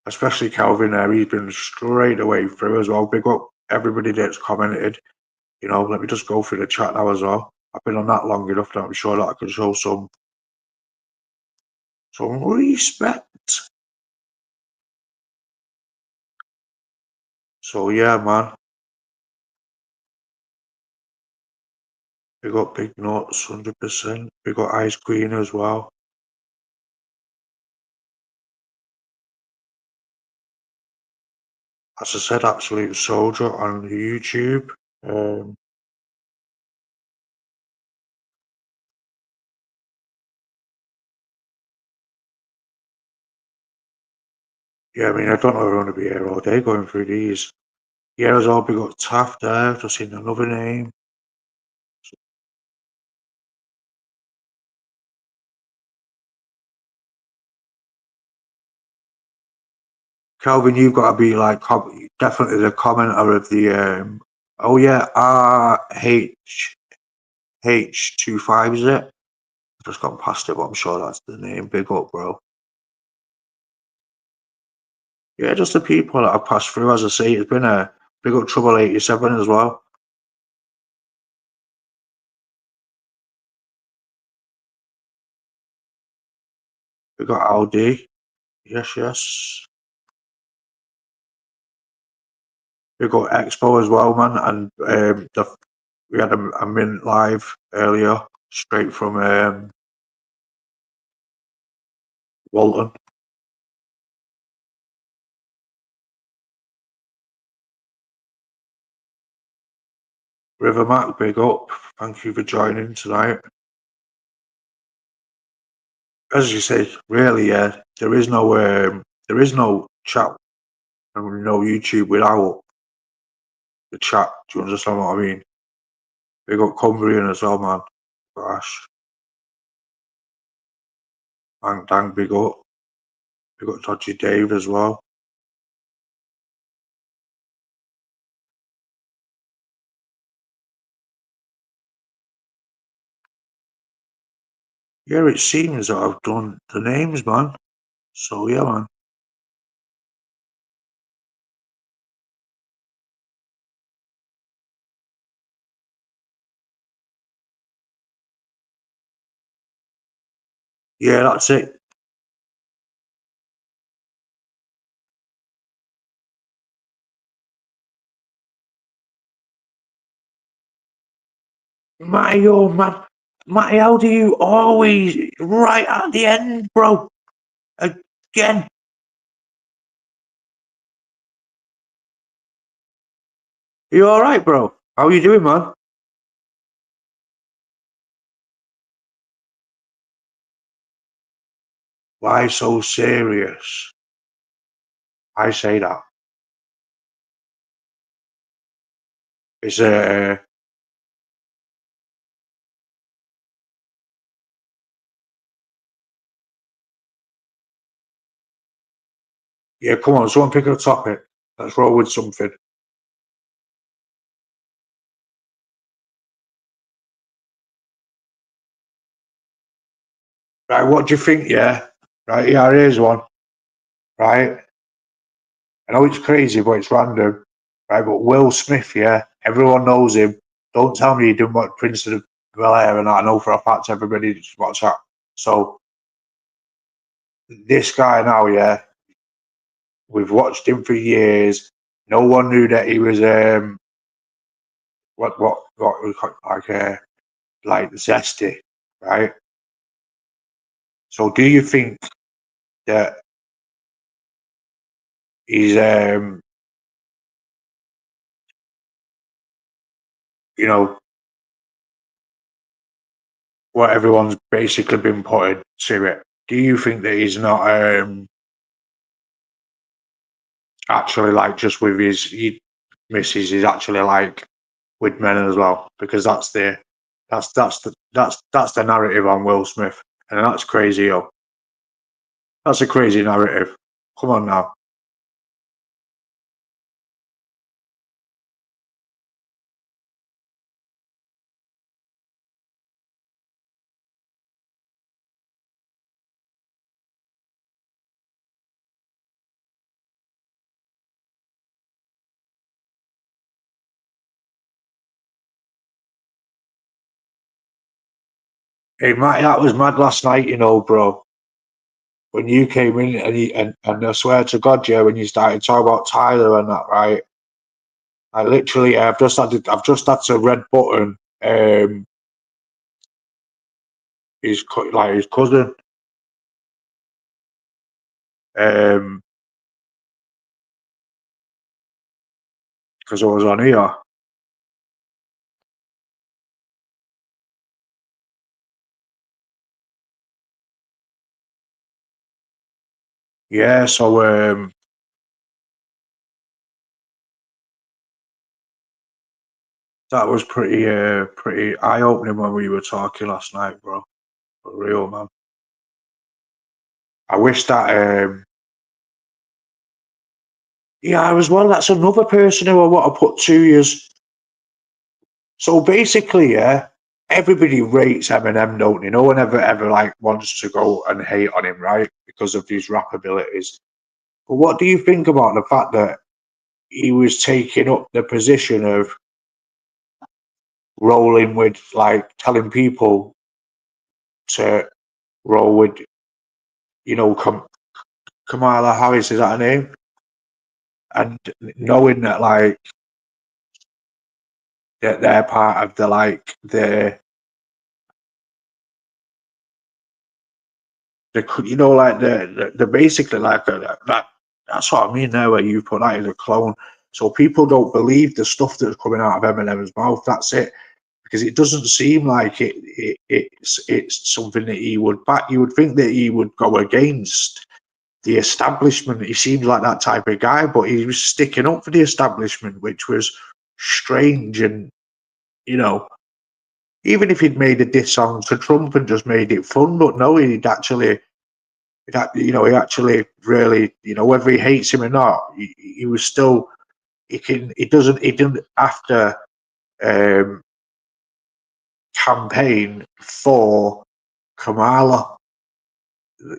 Especially Calvin there, he's been straight away through as well. Big up everybody that's commented. You know, let me just go through the chat now as well. I've been on that long enough that I'm sure that I can show some respect. So yeah, man. We got Big Nuts, 100%. We got Ice Queen as well. As I said, Absolute Soldier on YouTube. Yeah, I mean, I don't know if I want to be here all day going through these. Yeah, as well, we got Taft there, just seen another name. Calvin, you've got to be like definitely the commenter of the oh yeah, RH25 is it? I've just gone past it, but I'm sure that's the name. Big up, bro. Yeah, just the people that I've passed through, as I say, it's been a big up Trouble 87 as well. We got Aldi. Yes. We got Expo as well, man, and we had a mint live earlier, straight from Walton. River Mac, big up. Thank you for joining tonight. As you say, really, there is no chat and no YouTube without the chat. Do you understand what I mean? We got Cumbrian as well, man. Gosh. Dang, big up. We got Dodgy Dave as well. Yeah, it seems that I've done the names, man. So yeah, man. Yeah, that's it. Matty, oh man. Matty, how do you always right at the end, bro? Again. You alright, bro? How you doing, man? Why so serious? I say that. It's yeah, come on, someone pick a topic. Let's roll with something. Right, what do you think, yeah? Right, yeah, here's one. Right? I know it's crazy, but it's random. Right, but Will Smith, yeah, everyone knows him. Don't tell me he didn't want Prince of Bel Air, and I know for a fact everybody just watch that. So this guy now, yeah, we've watched him for years. No one knew that he was like like zesty, right? So do you think that he's you know, what everyone's basically been putting to it, do you think that he's not actually like just with his missus, he's actually like with men as well? Because that's the narrative on Will Smith, and that's crazy, yo. That's a crazy narrative. Come on now. That was mad last night, you know, bro. When you came in and I swear to God, yeah, when you started talking about Tyler and that, right? I literally, I've just had to red button his cousin, because I was on here. Yeah, so that was pretty eye opening when we were talking last night, bro. For real, man. I wish that yeah, I was one. That's another person who I want to put 2 years. So basically, yeah, everybody rates Eminem, don't you? No one ever like wants to go and hate on him, right? Because of his rap abilities. But what do you think about the fact that he was taking up the position of rolling with, like, telling people to roll with, Kamala Harris, is that her name? And knowing that, like, that they're part of the, like, like the basically like that's what I mean there, where you put that as a clone. So people don't believe the stuff that's coming out of Eminem's mouth. That's it. Because it doesn't seem like it's something that he would back. You would think that he would go against the establishment. He seems like that type of guy, but he was sticking up for the establishment, which was strange. And even if he'd made a diss song to Trump and just made it fun, but no, he actually really, whether he hates him or not, he was still. He didn't after campaign for Kamala.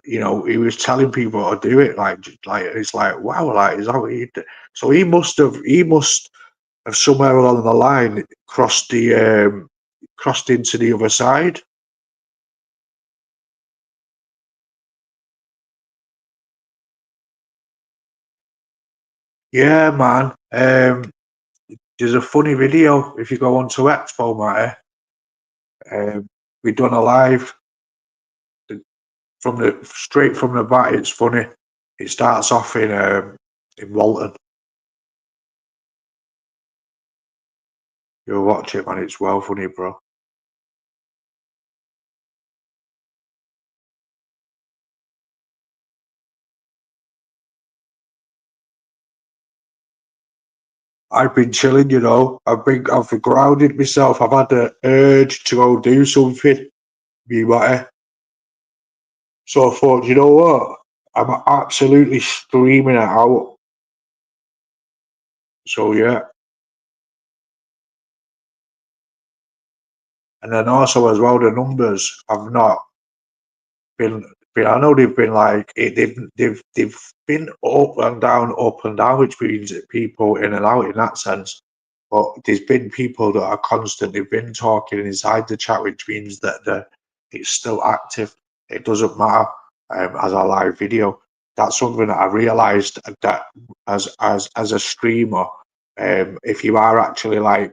He was telling people to do it. Like it's like, wow, like, is that what he did? So he must have somewhere along the line crossed into the other side. Yeah, man. There's a funny video if you go onto Expo, Matty. We done a live straight from the bat. It's funny. It starts off in Walton. You'll watch it, man. It's well funny, bro. I've been chilling, I've grounded myself. I've had the urge to go do something, me Matty. So I thought, you know what? I'm absolutely screaming it out. So yeah. And then also as well, the numbers have not been. I know they've been like they've been up and down, which means people in and out in that sense. But there's been people that are constantly been talking inside the chat, which means that it's still active. It doesn't matter as a live video. That's something that I realised, that as a streamer, if you are actually like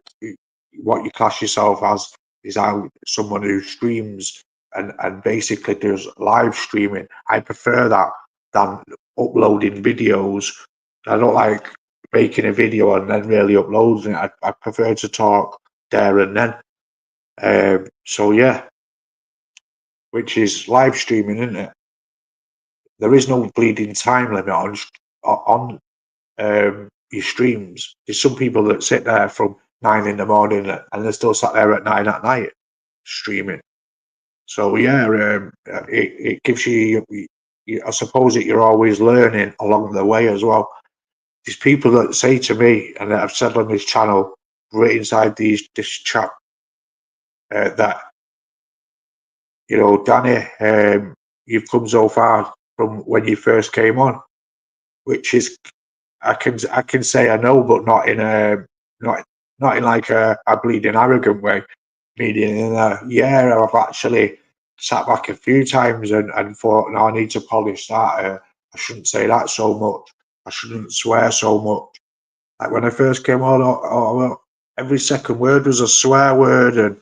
what you class yourself as, is how someone who streams and basically does live streaming. I prefer that than uploading videos. I don't like making a video and then really uploading it. I prefer to talk there and then. So yeah, which is live streaming, isn't it? There is no bleeding time limit on your streams. There's some people that sit there from 9 in the morning and they're still sat there at 9 at night streaming. So yeah, it gives you, I suppose that you're always learning along the way as well. There's people that say to me, and that I've said on this channel, right inside this chat, that, you know, Danny, you've come so far from when you first came on, which is, I can say I know, but not in a not in like a bleeding arrogant way. Meaning, yeah, I've actually sat back a few times and thought, no, I need to polish that. I shouldn't say that so much. I shouldn't swear so much. Like when I first came on, well, every second word was a swear word,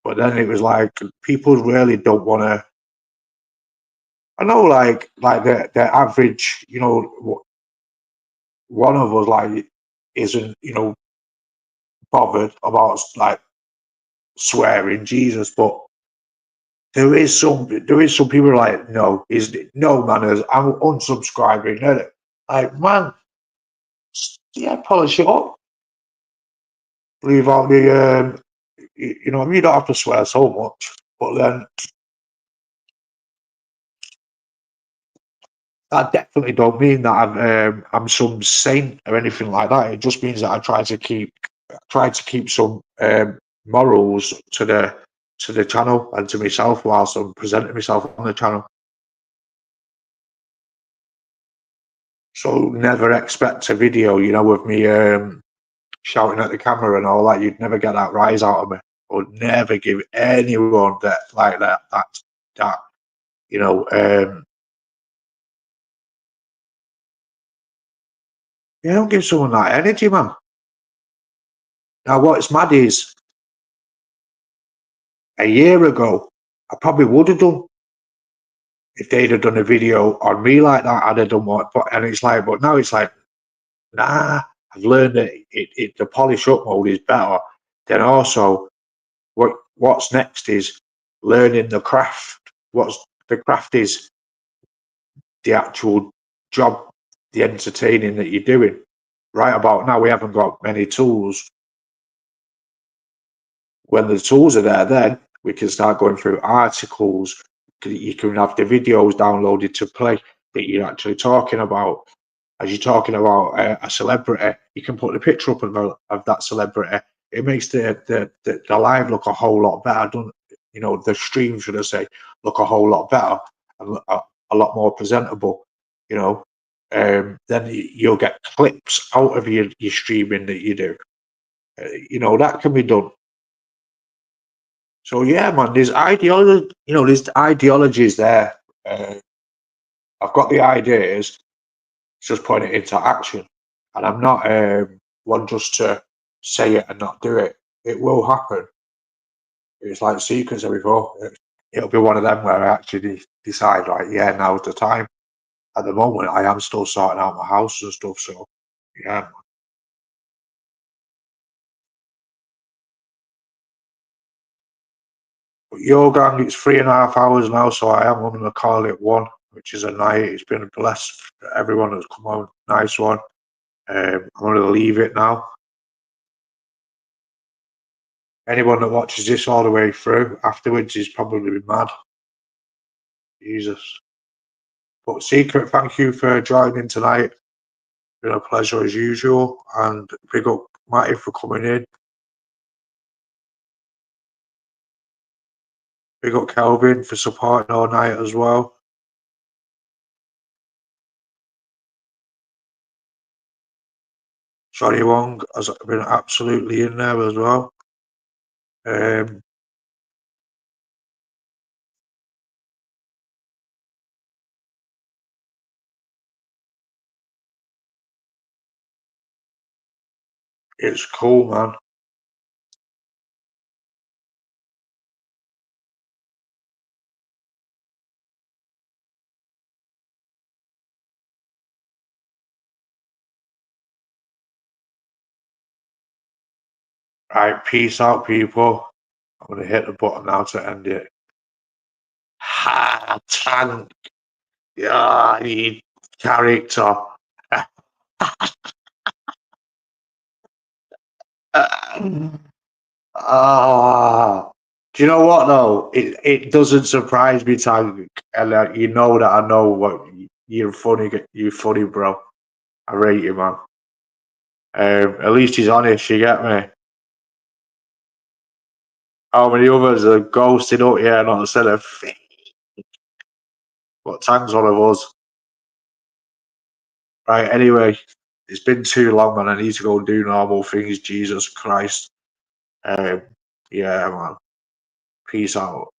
but then it was like people really don't want to. I know, like the average, you know, one of us like isn't, you know, bothered about like swearing Jesus, but there is some people like, no, is no manners. I'm unsubscribing. Like, man, yeah, polish it up. Leave out the you know, you don't have to swear so much, but then that definitely don't mean that I'm some saint or anything like that. It just means that I try to keep some morals to the channel and to myself whilst I'm presenting myself on the channel. So never expect a video, you know, of me shouting at the camera and all that. You'd never get that rise out of me. I would never give anyone that like that you know. You don't give someone that energy, man. Now what's mad is a year ago, I probably would have done if they'd have done a video on me like that. I'd have done what, and it's like, but now it's like, nah. I've learned that the polish up mode is better. Then also, what's next is learning the craft. What's the craft is the actual job, the entertaining that you're doing. Right about now, we haven't got many tools. When the tools are there, then we can start going through articles. You can have the videos downloaded to play that you're actually talking about. As you're talking about a celebrity, you can put the picture up of that celebrity. It makes the live look a whole lot better, doesn't it? You know, the stream, should I say, look a whole lot better and a lot more presentable. You know, then you'll get clips out of your streaming that you do. You know, that can be done. So yeah, man, there's ideology. You know, there's ideologies there. I've got the ideas, just putting it into action. And I'm not one just to say it and not do it. It will happen. It's like Secrets before. It'll be one of them where I actually decide, like, yeah, now's the time. At the moment, I am still sorting out my house and stuff. So yeah. But your gang, it's 3.5 hours now, so I am going to call it one, which is a night. It's been blessed for everyone that's come on. Nice one. I'm going to leave it now. Anyone that watches this all the way through afterwards is probably mad. Jesus. But Secret, thank you for joining tonight. Been a pleasure as usual. And big up Matty for coming in. Big up Kelvin for supporting all night as well. Johnny Wong has been absolutely in there as well. It's cool, man. Right, peace out, people. I'm gonna hit the button now to end it. Ha, Tank. Yeah, you character. Ah, do you know what though? It doesn't surprise me, Tank, and you know that I know what you're funny. You're funny, bro. I rate you, man. At least he's honest. You get me? How many others are ghosting up here and not said a thing? But Tank's one of us. Right. Anyway, it's been too long, man. I need to go do normal things. Jesus Christ. Yeah, man. Peace out.